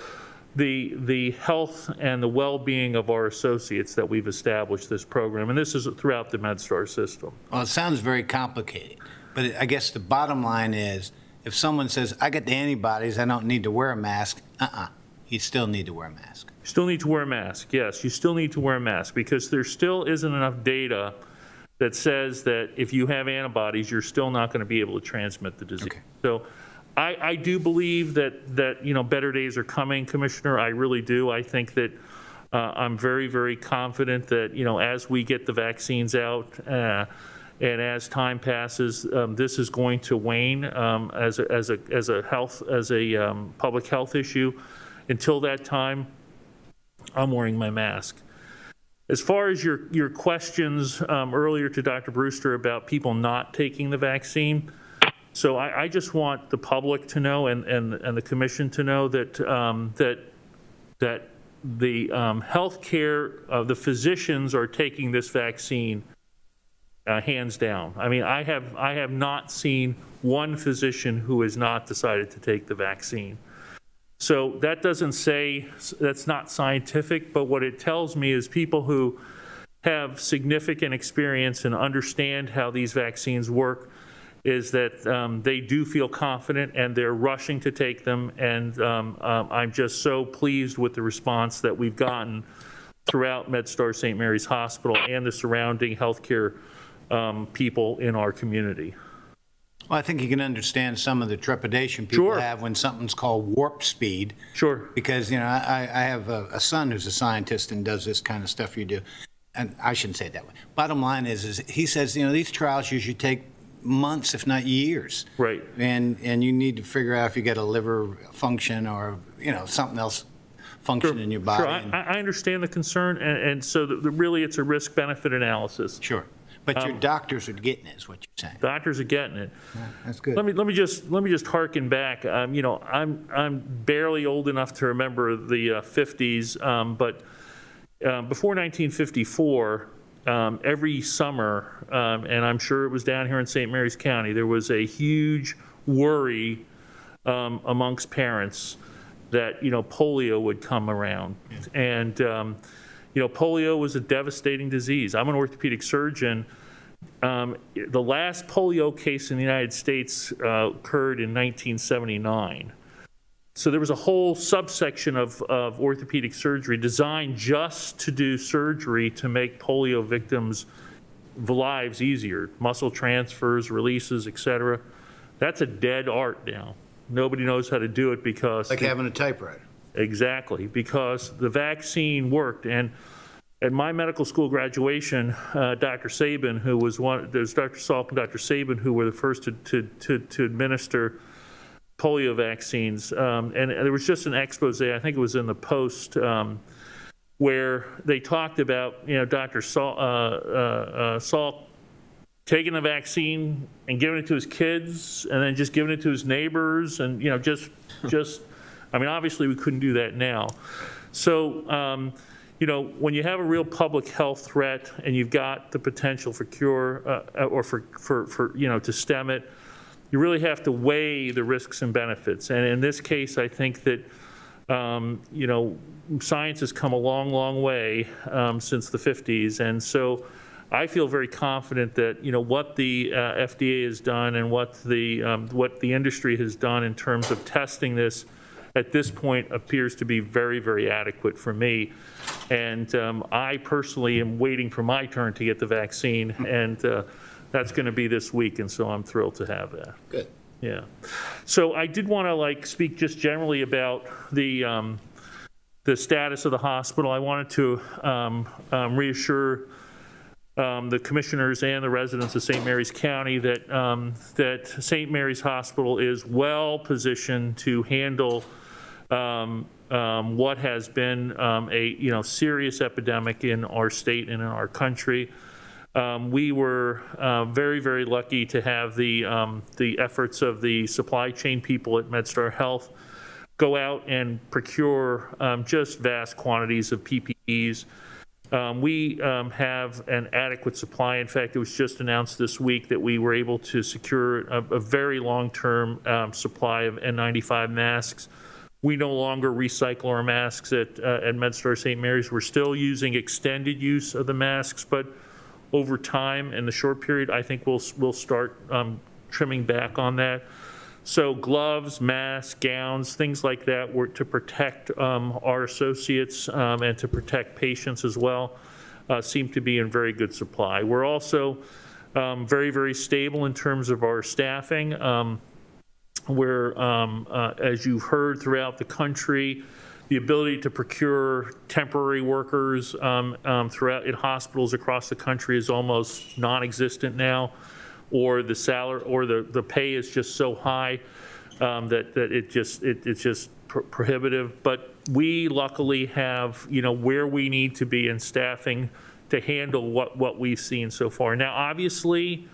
the health and the well-being of our associates that we've established this program. And this is throughout the MedStar system. Well, it sounds very complicated, but I guess the bottom line is, if someone says, I got the antibodies, I don't need to wear a mask, you still need to wear a mask. Still need to wear a mask, yes. You still need to wear a mask because there still isn't enough data that says that if you have antibodies, you're still not going to be able to transmit the disease. Okay. So I do believe that better days are coming, Commissioner. I really do. I think that I'm very, very confident that, as we get the vaccines out, and as time passes, this is going to wane as a public health issue. Until that time, I'm wearing my mask. As far as your questions earlier to Dr. Brewster about people not taking the vaccine, so I just want the public to know and the commission to know that that the healthcare, the physicians are taking this vaccine. Hands down. I mean, I have not seen one physician who has not decided to take the vaccine. So that doesn't say that's not scientific, but what it tells me is people who have significant experience and understand how these vaccines work is that they do feel confident and they're rushing to take them. And I'm just so pleased with the response that we've gotten throughout MedStar St. Mary's Hospital and the surrounding healthcare people in our community. Well, I think you can understand some of the trepidation people have when something's called warp speed. Sure. Because, you know, I have a son who's a scientist and does this kind of stuff you do. And I shouldn't say it that way. Bottom line is he says, you know, these trials usually take months, if not years. Right. And you need to figure out if you get a liver function or, you know, something else function in your body. Sure, I understand the concern, and so really it's a risk-benefit analysis. Sure. But your doctors are getting it, is what you're saying. Doctors are getting it. That's good. Let me just harken back. You know, I'm barely old enough to remember the 50s, but before 1954, every summer, and I'm sure it was down here in St. Mary's County, there was a huge worry amongst parents that, you know, polio would come around. And, you know, polio was a devastating disease. I'm an orthopedic surgeon. The last polio case in the United States occurred in 1979. So there was a whole subsection of orthopedic surgery designed just to do surgery to make polio victims' lives easier, muscle transfers, releases, et cetera. That's a dead art now. Nobody knows how to do it because... Like having a typewriter. Exactly, because the vaccine worked. And at my medical school graduation, Dr. Sabin, who was there's Dr. Salk and Dr. Sabin, who were the first to administer polio vaccines. And there was just an expose, I think it was in the Post, where they talked about, you know, Dr. Salk taking the vaccine and giving it to his kids and then just giving it to his neighbors and, you know, just I mean, obviously we couldn't do that now. So, you know, when you have a real public health threat and you've got the potential for cure or for you know, to stem it, you really have to weigh the risks and benefits. And in this case, I think that, you know, science has come a long, long way since the 50s. And so I feel very confident that, you know, what the FDA has done and what the industry has done in terms of testing this at this point appears to be very, very adequate for me. And I personally am waiting for my turn to get the vaccine, and that's going to be this week, and so I'm thrilled to have that. Good. Yeah. So I did want to like speak just generally about the status of the hospital. I wanted to reassure the commissioners and the residents of St. Mary's County that that St. Mary's Hospital is well positioned to handle what has been a serious epidemic in our state and in our country. We were very, very lucky to have the efforts of the supply chain people at MedStar Health go out and procure just vast quantities of PPEs. We have an adequate supply. In fact, it was just announced this week that we were able to secure a very long-term supply of N95 masks. We no longer recycle our masks at MedStar St. Mary's. We're still using extended use of the masks, but over time, in the short period, I think we'll start trimming back on that. So gloves, masks, gowns, things like that were to protect our associates and to protect patients as well, seem to be in very good supply. We're also very, very stable in terms of our staffing. Where, as you've heard throughout the country, the ability to procure temporary workers throughout in hospitals across the country is almost non-existent now, or the salary or the pay is just so high that it's just prohibitive. But we luckily have, you know, where we need to be in staffing to handle what we've seen so far. Now, obviously,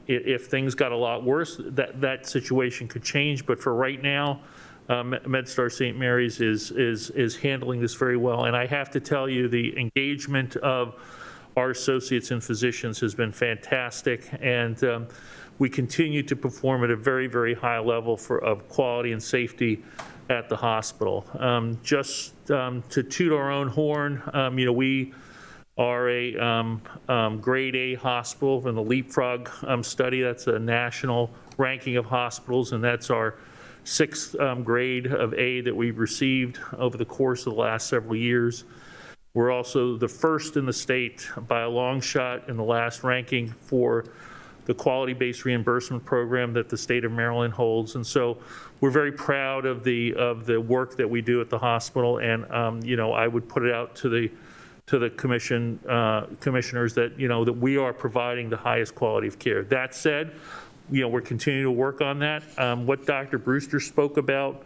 if things got a lot worse, that situation could change. But for right now, MedStar St. Mary's is handling this very well. And I have to tell you, the engagement of our associates and physicians has been fantastic. And we continue to perform at a very, very high level of quality and safety at the hospital. Just to toot our own horn, you know, we are a grade A hospital from the Leapfrog study. That's a national ranking of hospitals, and that's our 6th grade of A that we've received over the course of the last several years. We're also the first in the state by a long shot in the last ranking for the quality-based reimbursement program that the state of Maryland holds. And so we're very proud of the work that we do at the hospital. And, I would put it out to the commissioners that, that we are providing the highest quality of care. That said, we're continuing to work on that. What Dr. Brewster spoke about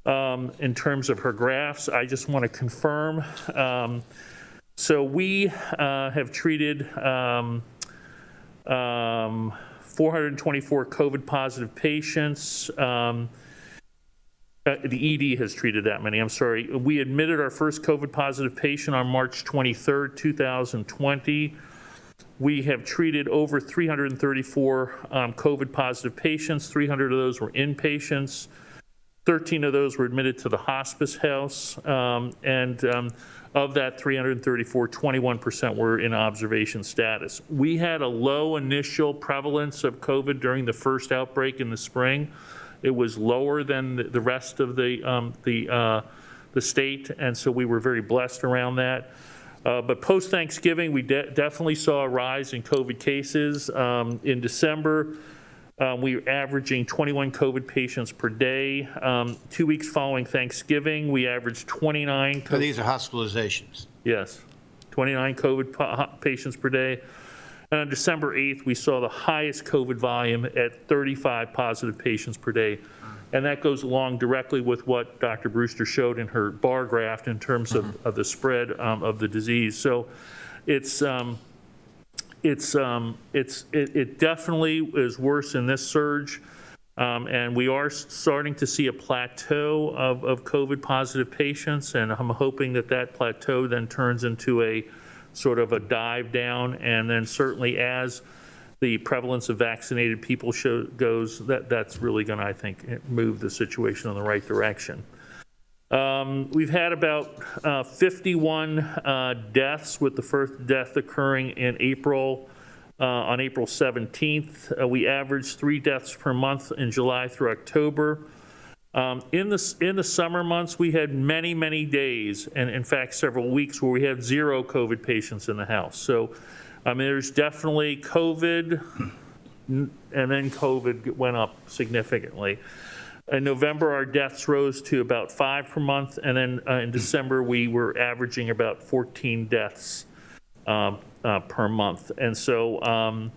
in terms of her graphs, I just want to confirm. So we have treated 424 COVID positive patients. The ED has treated that many, I'm sorry. We admitted our first COVID positive patient on March 23rd, 2020. We have treated over 334 COVID positive patients. 300 of those were inpatients. 13 of those were admitted to the hospice house. Of that 334, 21% were in observation status. We had a low initial prevalence of COVID during the first outbreak in the spring. It was lower than the rest of the state, and so we were very blessed around that. But post-Thanksgiving, we definitely saw a rise in COVID cases. In December, we were averaging 21 COVID patients per day. 2 weeks following Thanksgiving, we averaged 29. So these are hospitalizations? Yes, 29 COVID patients per day. And on December 8th, we saw the highest COVID volume at 35 positive patients per day. And that goes along directly with what Dr. Brewster showed in her bar graph in terms of the spread of the disease. So it definitely is worse in this surge. And we are starting to see a plateau of COVID positive patients. And I'm hoping that plateau then turns into a sort of a dive down, and then certainly as the prevalence of vaccinated people goes, that's really going to, I think, move the situation in the right direction. We've had about 51 deaths, with the first death occurring in April, on April 17th. We averaged 3 deaths per month in July through October. In the summer months, we had many, many days, and in fact, several weeks where we had 0 COVID patients in the house. So, there's definitely COVID, and then COVID went up significantly. In November, our deaths rose to about 5 per month, and then in December, we were averaging about 14 deaths per month. And so,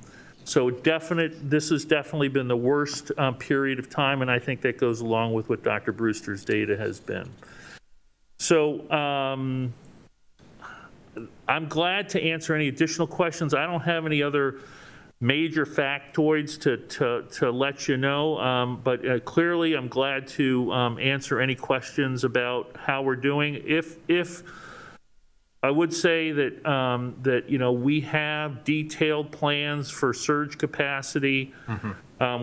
this has definitely been the worst period of time, and I think that goes along with what Dr. Brewster's data has been. So I'm glad to answer any additional questions. I don't have any other major factoids to let you know, but clearly I'm glad to answer any questions about how we're doing. If I would say that we have detailed plans for surge capacity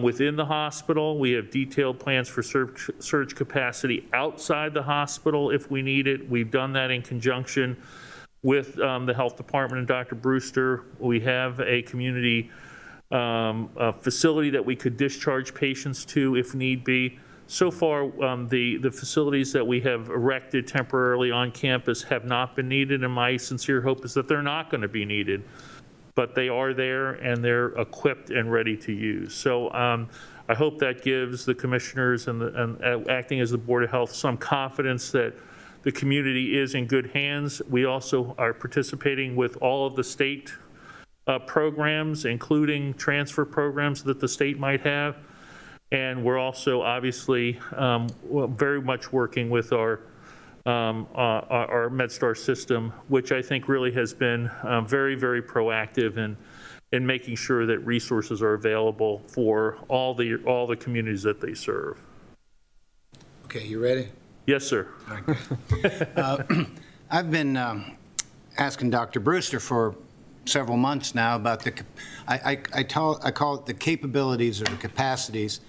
within the hospital. We have detailed plans for surge capacity outside the hospital if we need it. We've done that in conjunction with the health department and Dr. Brewster. We have a community facility that we could discharge patients to if need be. So far, the facilities that we have erected temporarily on campus have not been needed, and my sincere hope is that they're not going to be needed. But they are there, and they're equipped and ready to use. So I hope that gives the commissioners and acting as the Board of Health some confidence that the community is in good hands. We also are participating with all of the state programs, including transfer programs that the state might have. And we're also obviously very much working with our MedStar system, which I think really has been very, very proactive in making sure that resources are available for all the communities that they serve. Okay, you ready? Yes, sir. I've been asking Dr. Brewster for several months now about I call it the capabilities or the capacities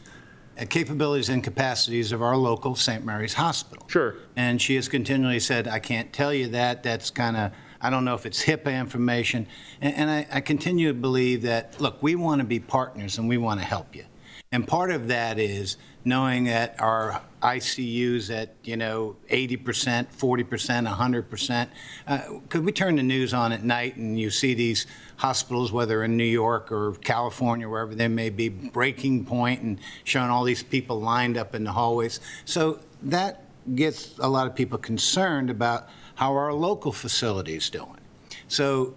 and capacities of our local St. Mary's Hospital. Sure. And she has continually said, I can't tell you that. That's kind of, I don't know if it's HIPAA information. And I continue to believe that, look, we want to be partners and we want to help you. And part of that is knowing that our ICUs at, 80%, 40%, 100%. Could we turn the news on at night and you see these hospitals, whether in New York or California, wherever they may be, breaking point and showing all these people lined up in the hallways. So that gets a lot of people concerned about how our local facility is doing. So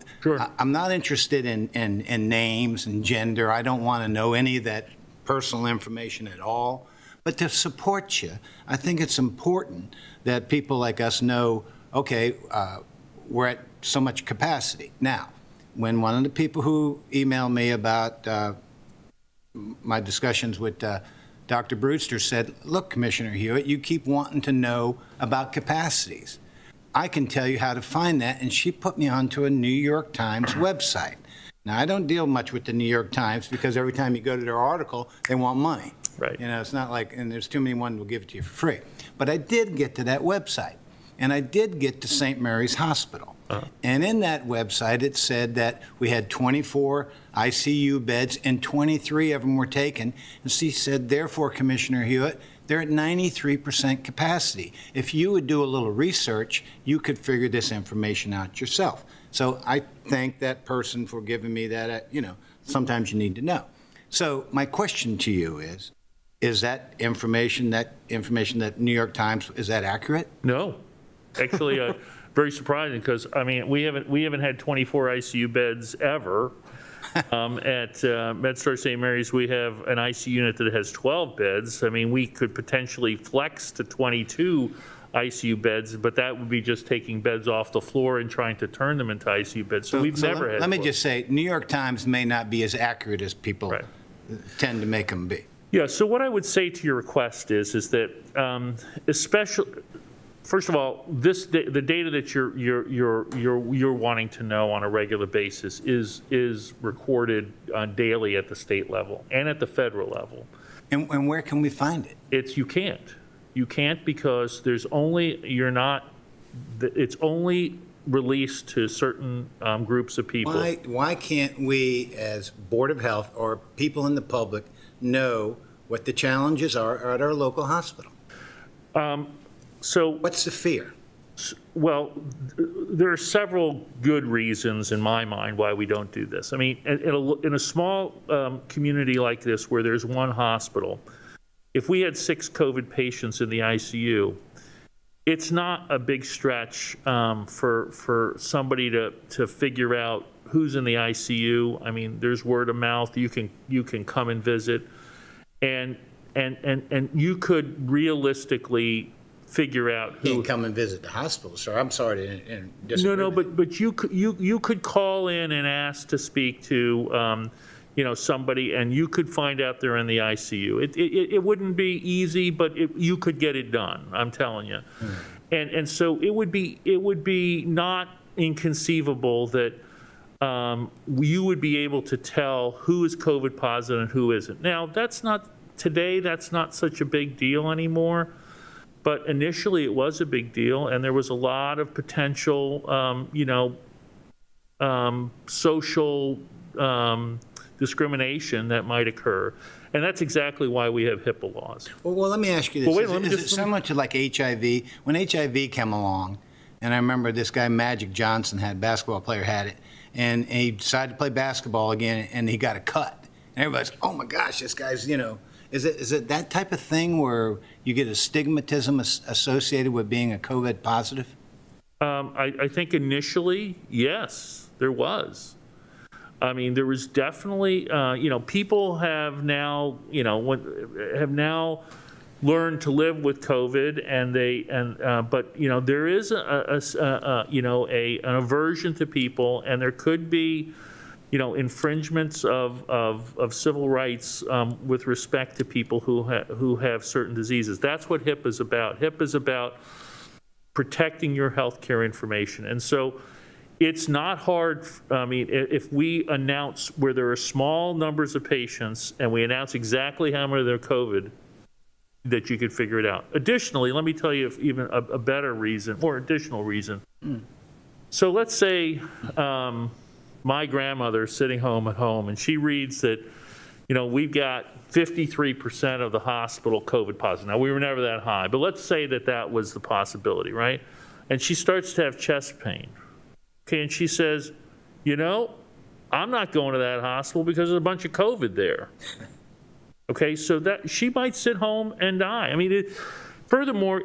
I'm not interested in names and gender. I don't want to know any of that personal information at all. But to support you, I think it's important that people like us know, okay, we're at so much capacity. Now, when one of the people who emailed me about my discussions with Dr. Brewster said, look, Commissioner Hewitt, you keep wanting to know about capacities. I can tell you how to find that, and she put me onto a New York Times website. Now, I don't deal much with the New York Times because every time you go to their article, they want money. Right. It's not like, and there's too many ones who will give it to you for free. But I did get to that website, and I did get to St. Mary's Hospital. And in that website, it said that we had 24 ICU beds, and 23 of them were taken. And she said, therefore, Commissioner Hewitt, they're at 93% capacity. If you would do a little research, you could figure this information out yourself. So I thank that person for giving me that, sometimes you need to know. So my question to you is that information that New York Times, is that accurate? No. Actually, very surprising because, we haven't had 24 ICU beds ever. At MedStar St. Mary's, we have an ICU unit that has 12 beds. We could potentially flex to 22 ICU beds, but that would be just taking beds off the floor and trying to turn them into ICU beds. So we've never had. Let me just say, New York Times may not be as accurate as people tend to make them be. Yeah. So what I would say to your request is that especially. First of all, the data that you're wanting to know on a regular basis is recorded daily at the state level and at the federal level. And where can we find it? You can't because it's only released to certain groups of people. Why can't we, as Board of Health or people in the public, know what the challenges are at our local hospital? So what's the fear? Well, there are several good reasons in my mind why we don't do this. In a small community like this where there's one hospital, if we had 6 COVID patients in the ICU, it's not a big stretch for somebody to figure out who's in the ICU. There's word of mouth. You can come and visit, and you could realistically figure out who. You can't come and visit the hospital, sir. I'm sorry to disagree. No, but you could call in and ask to speak to somebody, and you could find out they're in the ICU. It wouldn't be easy, but you could get it done. I'm telling you, and so it would be not inconceivable that you would be able to tell who is COVID positive and who isn't. Now that's not such a big deal anymore. But initially, it was a big deal, and there was a lot of potential, social discrimination that might occur, and that's exactly why we have HIPAA laws. Well, let me ask you this: is it similar to like HIV? When HIV came along, and I remember this guy Magic Johnson basketball player had it, and he decided to play basketball again, and he got a cut, and everybody's, oh my gosh, this guy's, Is it that type of thing where you get a stigmatism associated with being a COVID positive? I think initially, yes, there was. There was definitely, people have now, learned to live with COVID, but there is an aversion to people, and there could be. Infringements of civil rights with respect to people who have certain diseases. That's what HIPAA is about. HIPAA is about protecting your healthcare information. And so it's not hard. If we announce where there are small numbers of patients and we announce exactly how many are COVID, that you could figure it out. Additionally, let me tell you even a better reason or additional reason. So let's say, my grandmother sitting home at home, and she reads that, we've got 53% of the hospital COVID positive. Now, we were never that high, but let's say that that was the possibility, right? And she starts to have chest pain. Okay, and she says, I'm not going to that hospital because there's a bunch of COVID there. Okay, so that she might sit home and die. I mean, furthermore,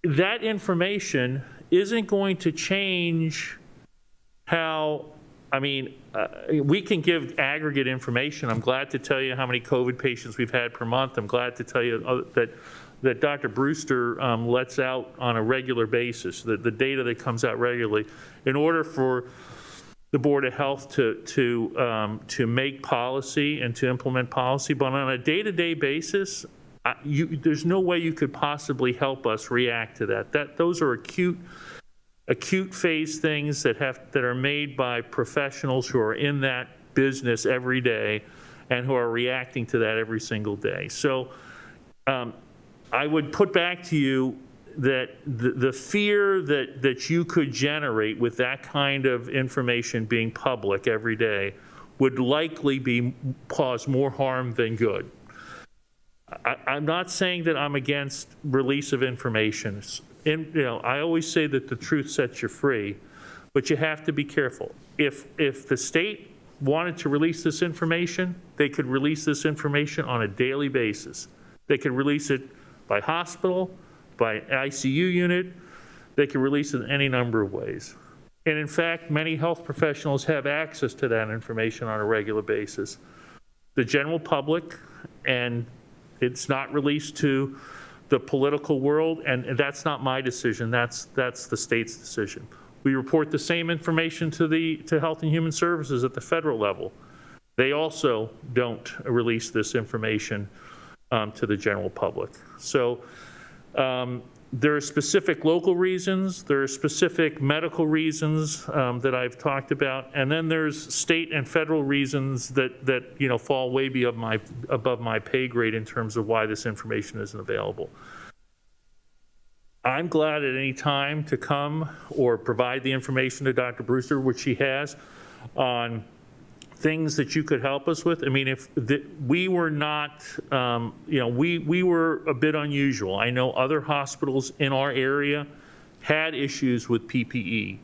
that information isn't going to change how, we can give aggregate information. I'm glad to tell you how many COVID patients we've had per month. I'm glad to tell you that Dr. Brewster lets out on a regular basis, the data that comes out regularly, in order for the Board of Health to make policy and to implement policy. But on a day-to-day basis, there's no way you could possibly help us react to that. Those are acute phase things that are made by professionals who are in that business every day and who are reacting to that every single day. So I would put back to you that the fear that you could generate with that kind of information being public every day would likely cause more harm than good. I'm not saying that I'm against release of information. I always say that the truth sets you free, but you have to be careful. If the state wanted to release this information, they could release this information on a daily basis. They could release it by hospital, by ICU unit. They could release it in any number of ways. And in fact, many health professionals have access to that information on a regular basis. The general public, and it's not released to the political world, and that's not my decision, that's the state's decision. We report the same information to Health and Human Services at the federal level. They also don't release this information to the general public. So there are specific local reasons, there are specific medical reasons that I've talked about, and then there's state and federal reasons that fall way above my pay grade in terms of why this information isn't available. I'm glad at any time to come or provide the information to Dr. Brewster, which she has, on things that you could help us with. I mean, we were not, we were a bit unusual. I know other hospitals in our area had issues with PPE,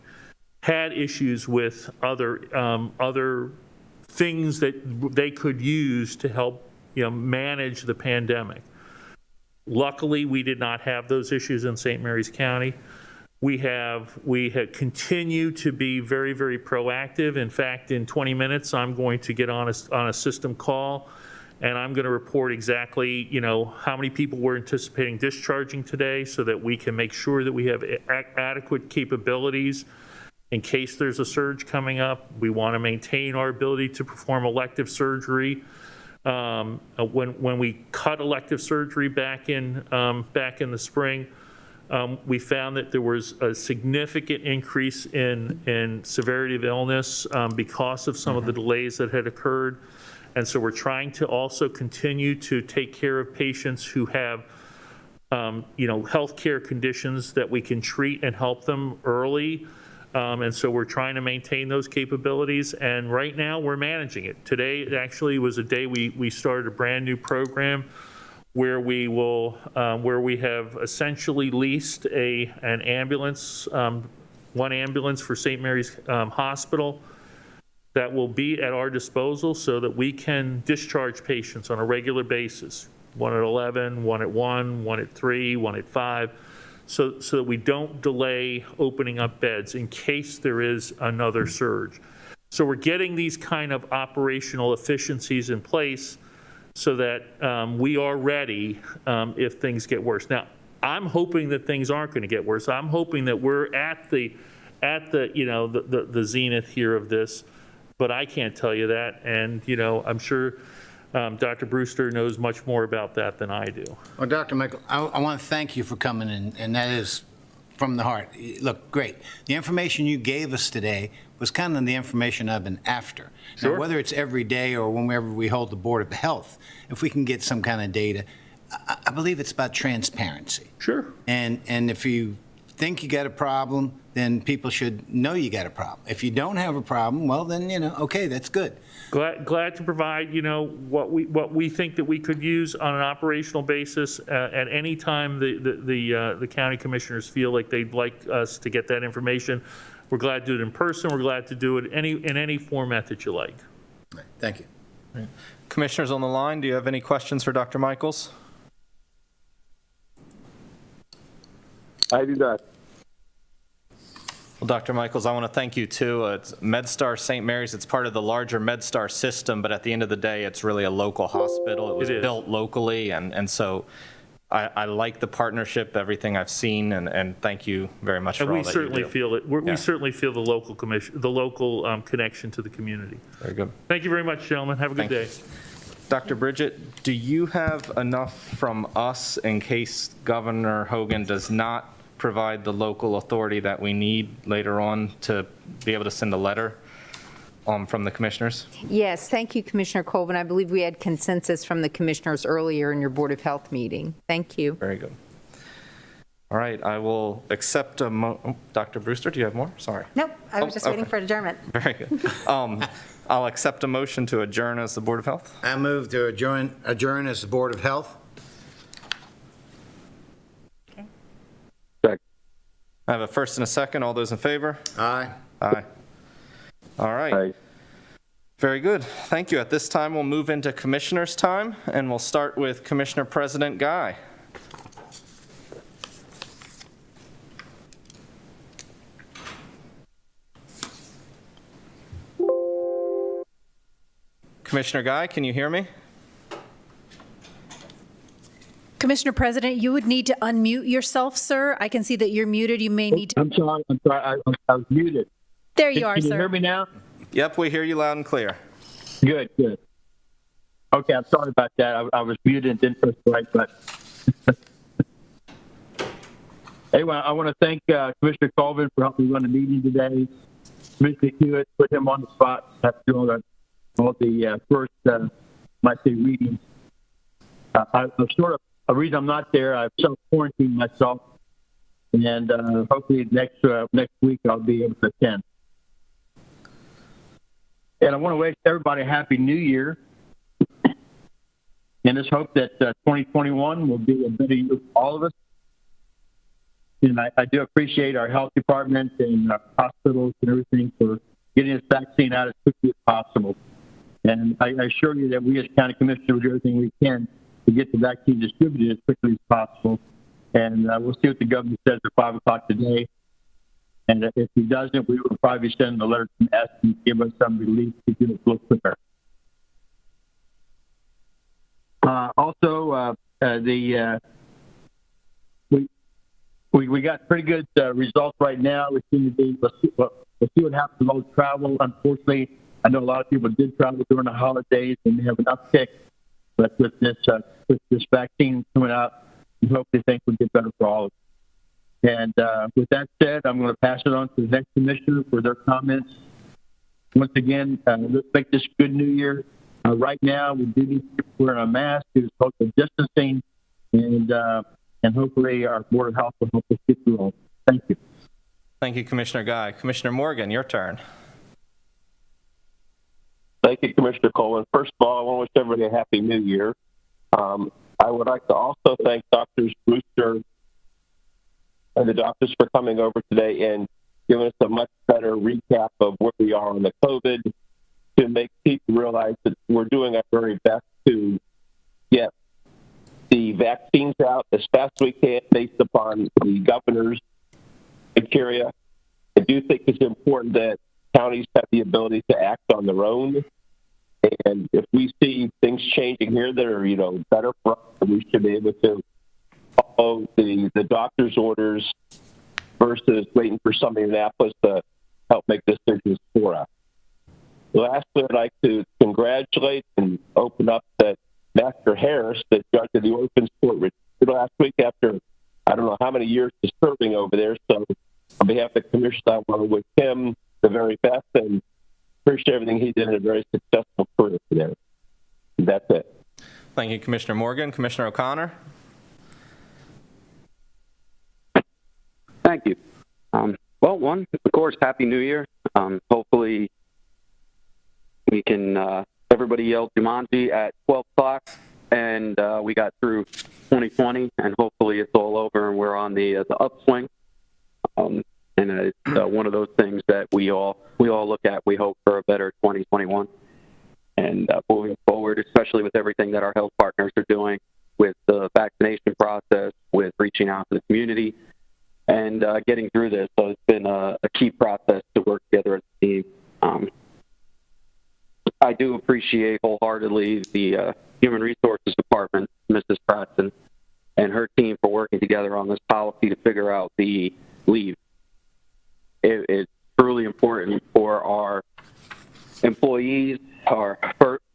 had issues with other things that they could use to help, manage the pandemic. Luckily, we did not have those issues in St. Mary's County. We have continued to be very, very proactive. In fact, in 20 minutes, I'm going to get on a system call, and I'm going to report exactly, how many people we're anticipating discharging today, so that we can make sure that we have adequate capabilities in case there's a surge coming up. We want to maintain our ability to perform elective surgery. When we cut elective surgery back in the spring, we found that there was a significant increase in severity of illness because of some of the delays that had occurred. And so we're trying to also continue to take care of patients who have healthcare conditions that we can treat and help them early. And so we're trying to maintain those capabilities, and right now we're managing it. Today, it actually was a day we started a brand new program where we have essentially leased an ambulance, one ambulance for St. Mary's Hospital that will be at our disposal so that we can discharge patients on a regular basis, one at 11, one at 1, one at 3, one at 5. So that we don't delay opening up beds in case there is another surge. So we're getting these kind of operational efficiencies in place so that we are ready if things get worse. Now, I'm hoping that things aren't going to get worse. I'm hoping that we're at the zenith here of this, but I can't tell you that. And I'm sure Dr. Brewster knows much more about that than I do. Well, Dr. Michael, I want to thank you for coming in, and that is from the heart. Look, great. The information you gave us today was kind of the information I've been after. Sure. Now, whether it's every day or whenever we hold the Board of Health, if we can get some kind of data, I believe it's about transparency. Sure. And if you think you got a problem, then people should know you got a problem. If you don't have a problem, well, then, okay, that's good. Glad to provide, what we think that we could use on an operational basis at any time the county commissioners feel like they'd like us to get that information. We're glad to do it in person. We're glad to do it in any format that you like. Thank you. Commissioners on the line, do you have any questions for Dr. Michaels? I do not. Well, Dr. Michaels, I want to thank you too. It's MedStar St. Mary's. It's part of the larger MedStar system, but at the end of the day, it's really a local hospital. It was built locally, and so I like the partnership, everything I've seen, and thank you very much for all that you do. We certainly feel the local connection to the community. Very good. Thank you very much, gentlemen. Have a good day. Dr. Bridget, do you have enough from us in case Governor Hogan does not provide the local authority that we need later on to be able to send a letter from the commissioners? Yes, thank you, Commissioner Colvin. I believe we had consensus from the commissioners earlier in your Board of Health meeting. Thank you. Very good. All right, I will accept Dr. Brewster, do you have more? Sorry. Nope, I was just waiting for adjournment. Very good. I'll accept a motion to adjourn as the Board of Health. I move to adjourn as the Board of Health. I have a first and a second. All those in favor? Aye. Aye. All right. Aye. Very good. Thank you. At this time, we'll move into commissioners' time, and we'll start with Commissioner President Guy. Commissioner Guy, can you hear me? Commissioner President, you would need to unmute yourself, sir. I can see that you're muted. You may need to. I'm sorry. I was muted. There you are, Can you sir. hear me now? Yep, we hear you loud and clear. Good. Okay, I'm sorry about that. I was muted and didn't press the right button. Anyway, I want to thank Commissioner Colvin for helping run the meeting today. Commissioner Hewitt put him on the spot after doing all the first, might say, readings. I'm sort of, a reason I'm not there, I've self-quarantined myself, and hopefully next week I'll be able to attend. And I want to wish everybody a Happy New Year, and just hope that 2021 will be a better year for all of us. And I do appreciate our health department and our hospitals and everything for getting this vaccine out as quickly as possible. And I assure you that we as county commissioners will do everything we can to get the vaccine distributed as quickly as possible. And we'll see what the governor says at 5 o'clock today. And if he doesn't, we will probably send a letter from asking to give us some relief to get it a little quicker. We got pretty good results right now. We seem to be, we'll see what happens with all travel. Unfortunately, I know a lot of people did travel during the holidays and they have an uptick. But with this vaccine coming out, we hopefully think we'll get better for all of us. And with that said, I'm going to pass it on to the next commissioner for their comments. Once again, let's make this a good new year. Right now, we do need to wear a mask, do social distancing, and hopefully our Board of Health will help us get through all. Thank you. Thank you, Commissioner Guy. Commissioner Morgan, your turn. Thank you, Commissioner Colvin. First of all, I want to wish everybody a Happy New Year. I would like to also thank Drs. Brewster and the doctors for coming over today and giving us a much better recap of where we are on the COVID to make people realize that we're doing our very best to get the vaccines out as fast as we can based upon the governor's criteria. I do think it's important that counties have the ability to act on their own. And if we see things changing here that are, better for us, we should be able to follow the doctor's orders versus waiting for somebody in Annapolis to help make decisions for us. Lastly, I'd like to congratulate and open up that Master Harris, the judge of the Orphans Court, retired last week after I don't know how many years of serving over there. So on behalf of the commission, I want to wish him the very best and appreciate everything he did in a very successful career there. And that's it. Thank you, Commissioner Morgan. Commissioner O'Connor? Thank you. Well, one, of course, Happy New Year. Hopefully we can, everybody yelled Jumanji at 12 o'clock, and we got through 2020, and hopefully it's all over and we're on the upswing. And it's one of those things that we all look at. We hope for a better 2021. And moving forward, especially with everything that our health partners are doing with the vaccination process, with reaching out to the community, and getting through this. So it's been a key process to work together as a team. I do appreciate wholeheartedly the Human Resources Department, Mrs. Pratson, and her team for working together on this policy to figure out the leave. It's truly important for our employees, our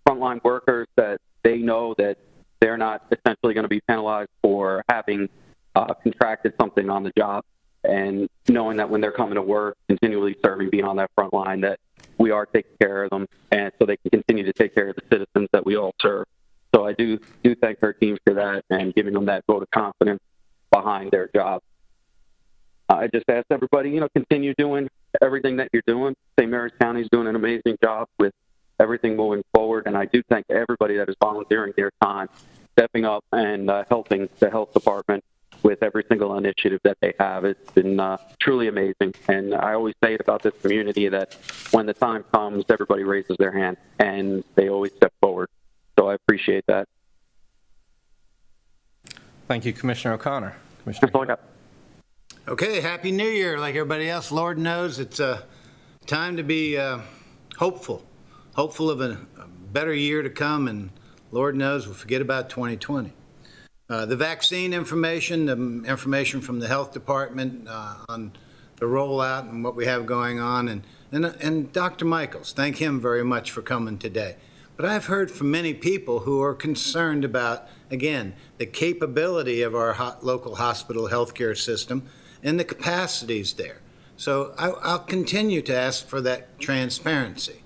frontline workers, that they know that they're not essentially going to be penalized for having contracted something on the job, and knowing that when they're coming to work, continually serving, being on that front line, that we are taking care of them, and so they can continue to take care of the citizens that we all serve. So I do thank her team for that and giving them that vote of confidence behind their job. I just ask everybody, continue doing everything that you're doing. St. Mary's County is doing an amazing job with everything moving forward, and I do thank everybody that is volunteering their time, stepping up and helping the health department with every single initiative that they have. It's been truly amazing, and I always say it about this community that when the time comes, everybody raises their hand, and they always step forward. So I appreciate that. Thank you, Commissioner O'Connor. That's all I got. Okay, Happy New Year. Like everybody else, Lord knows it's time to be hopeful of a better year to come, and Lord knows we'll forget about 2020. The vaccine information, the information from the health department on the rollout and what we have going on, and Dr. Michaels, thank him very much for coming today. But I've heard from many people who are concerned about, again, the capability of our local hospital healthcare system and the capacities there. So I'll continue to ask for that transparency.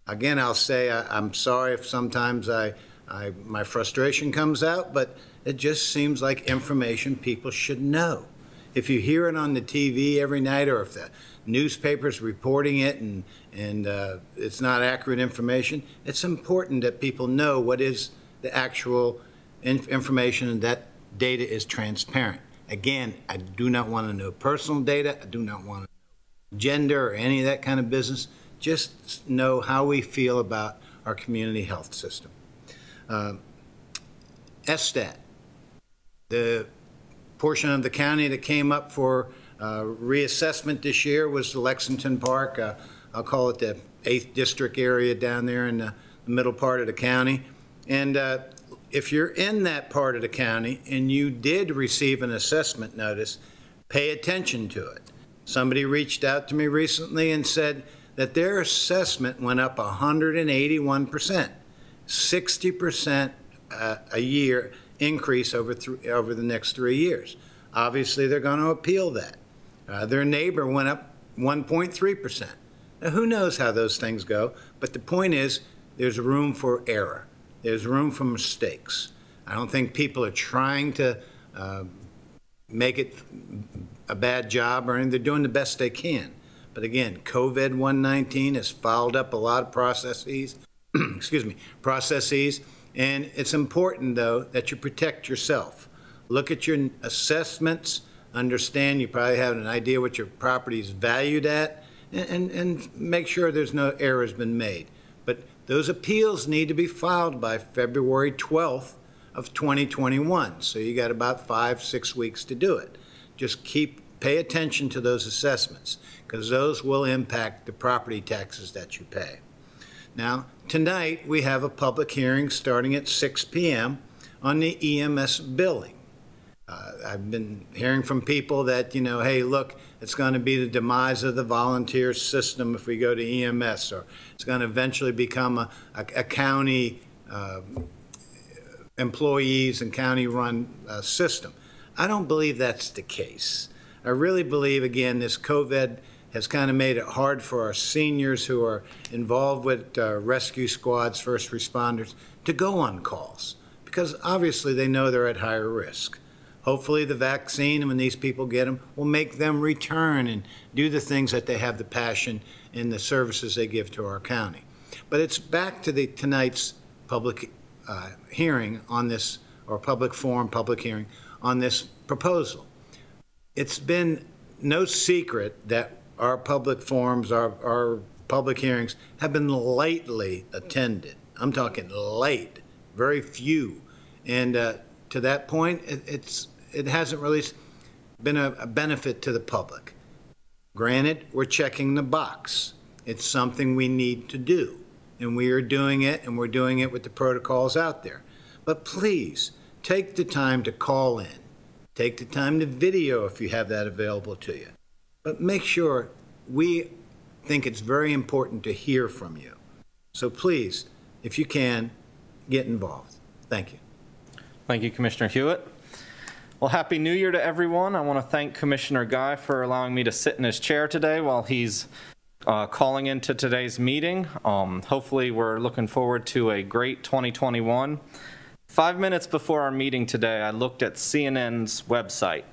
Again, I'll say I'm sorry if sometimes my frustration comes out, but it just seems like information people should know. If you hear it on the TV every night, or if the newspaper's reporting it and it's not accurate information, it's important that people know what is the actual information, and that data is transparent. Again, I do not want to know personal data. I do not want to know gender or any of that kind of business. Just know how we feel about our community health system. SSTAT, the portion of the county that came up for reassessment this year was the Lexington Park. I'll call it the 8th District area down there in the middle part of the county. And if you're in that part of the county and you did receive an assessment notice, pay attention to it. Somebody reached out to me recently and said that their assessment went up 181%, 60% a year increase over the next 3 years. Obviously, they're going to appeal that. Their neighbor went up 1.3%. Now, who knows how those things go, but the point is there's room for error. There's room for mistakes. I don't think people are trying to make it a bad job or anything. They're doing the best they can. But again, COVID-19 has fouled up a lot of processes, processes, and it's important, though, that you protect yourself. Look at your assessments, understand you probably have an idea what your property is valued at, and make sure there's no errors been made. But those appeals need to be filed by February 12th of 2021. So you got about 5-6 weeks to do it. Just pay attention to those assessments, because those will impact the property taxes that you pay. Now, tonight we have a public hearing starting at 6 p.m. on the EMS billing. I've been hearing from people that, hey, look, it's going to be the demise of the volunteer system if we go to EMS, or it's going to eventually become a county employees and county-run system. I don't believe that's the case. I really believe, again, this COVID has kind of made it hard for our seniors who are involved with rescue squads, first responders, to go on calls, because obviously they know they're at higher risk. Hopefully, the vaccine, when these people get them, will make them return and do the things that they have the passion and the services they give to our county. But it's back to tonight's public hearing on this, or public forum, public hearing on this proposal. It's been no secret that our public forums, our public hearings have been lightly attended. I'm talking late, very few. And to that point, it hasn't really been a benefit to the public. Granted, we're checking the box. It's something we need to do, and we are doing it, and we're doing it with the protocols out there. But please, take the time to call in. Take the time to video if you have that available to you. But make sure, we think it's very important to hear from you. So please, if you can, get involved. Thank you. Thank you, Commissioner Hewitt. Well, Happy New Year to everyone. I want to thank Commissioner Guy for allowing me to sit in his chair today while he's calling into today's meeting. Hopefully, we're looking forward to a great 2021. 5 minutes before our meeting today, I looked at CNN's website.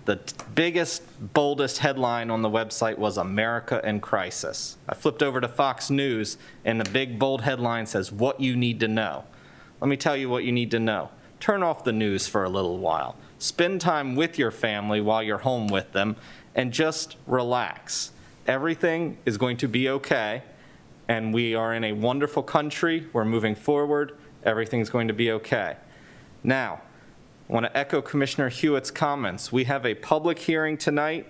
The biggest, boldest headline on the website was America in Crisis. I flipped over to Fox News, and the big, bold headline says, "What you need to know." Let me tell you what you need to know. Turn off the news for a little while. Spend time with your family while you're home with them, and just relax. Everything is going to be okay, and we are in a wonderful country. We're moving forward. Everything's going to be okay. Now, I want to echo Commissioner Hewitt's comments. We have a public hearing tonight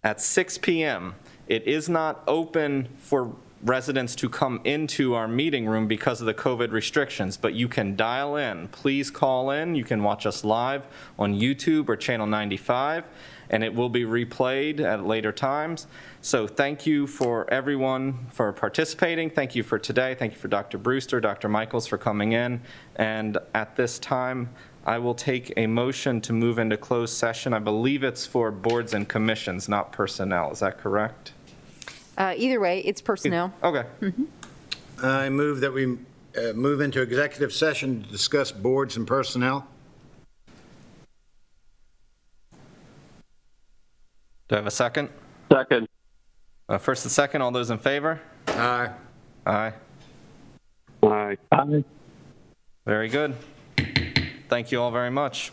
at 6 p.m. It is not open for residents to come into our meeting room because of the COVID restrictions, but you can dial in. Please call in. You can watch us live on YouTube or Channel 95, and it will be replayed at later times. So thank you for everyone for participating. Thank you for today. Thank you for Dr. Brewster, Dr. Michaels for coming in. And at this time, I will take a motion to move into closed session. I believe it's for boards and commissions, not personnel. Is that correct? Either way, it's personnel. Okay. I move that we move into executive session to discuss boards and personnel. Do I have a second? Second. First and second, all those in favor? Aye. Aye. Aye. Very good. Thank you all very much.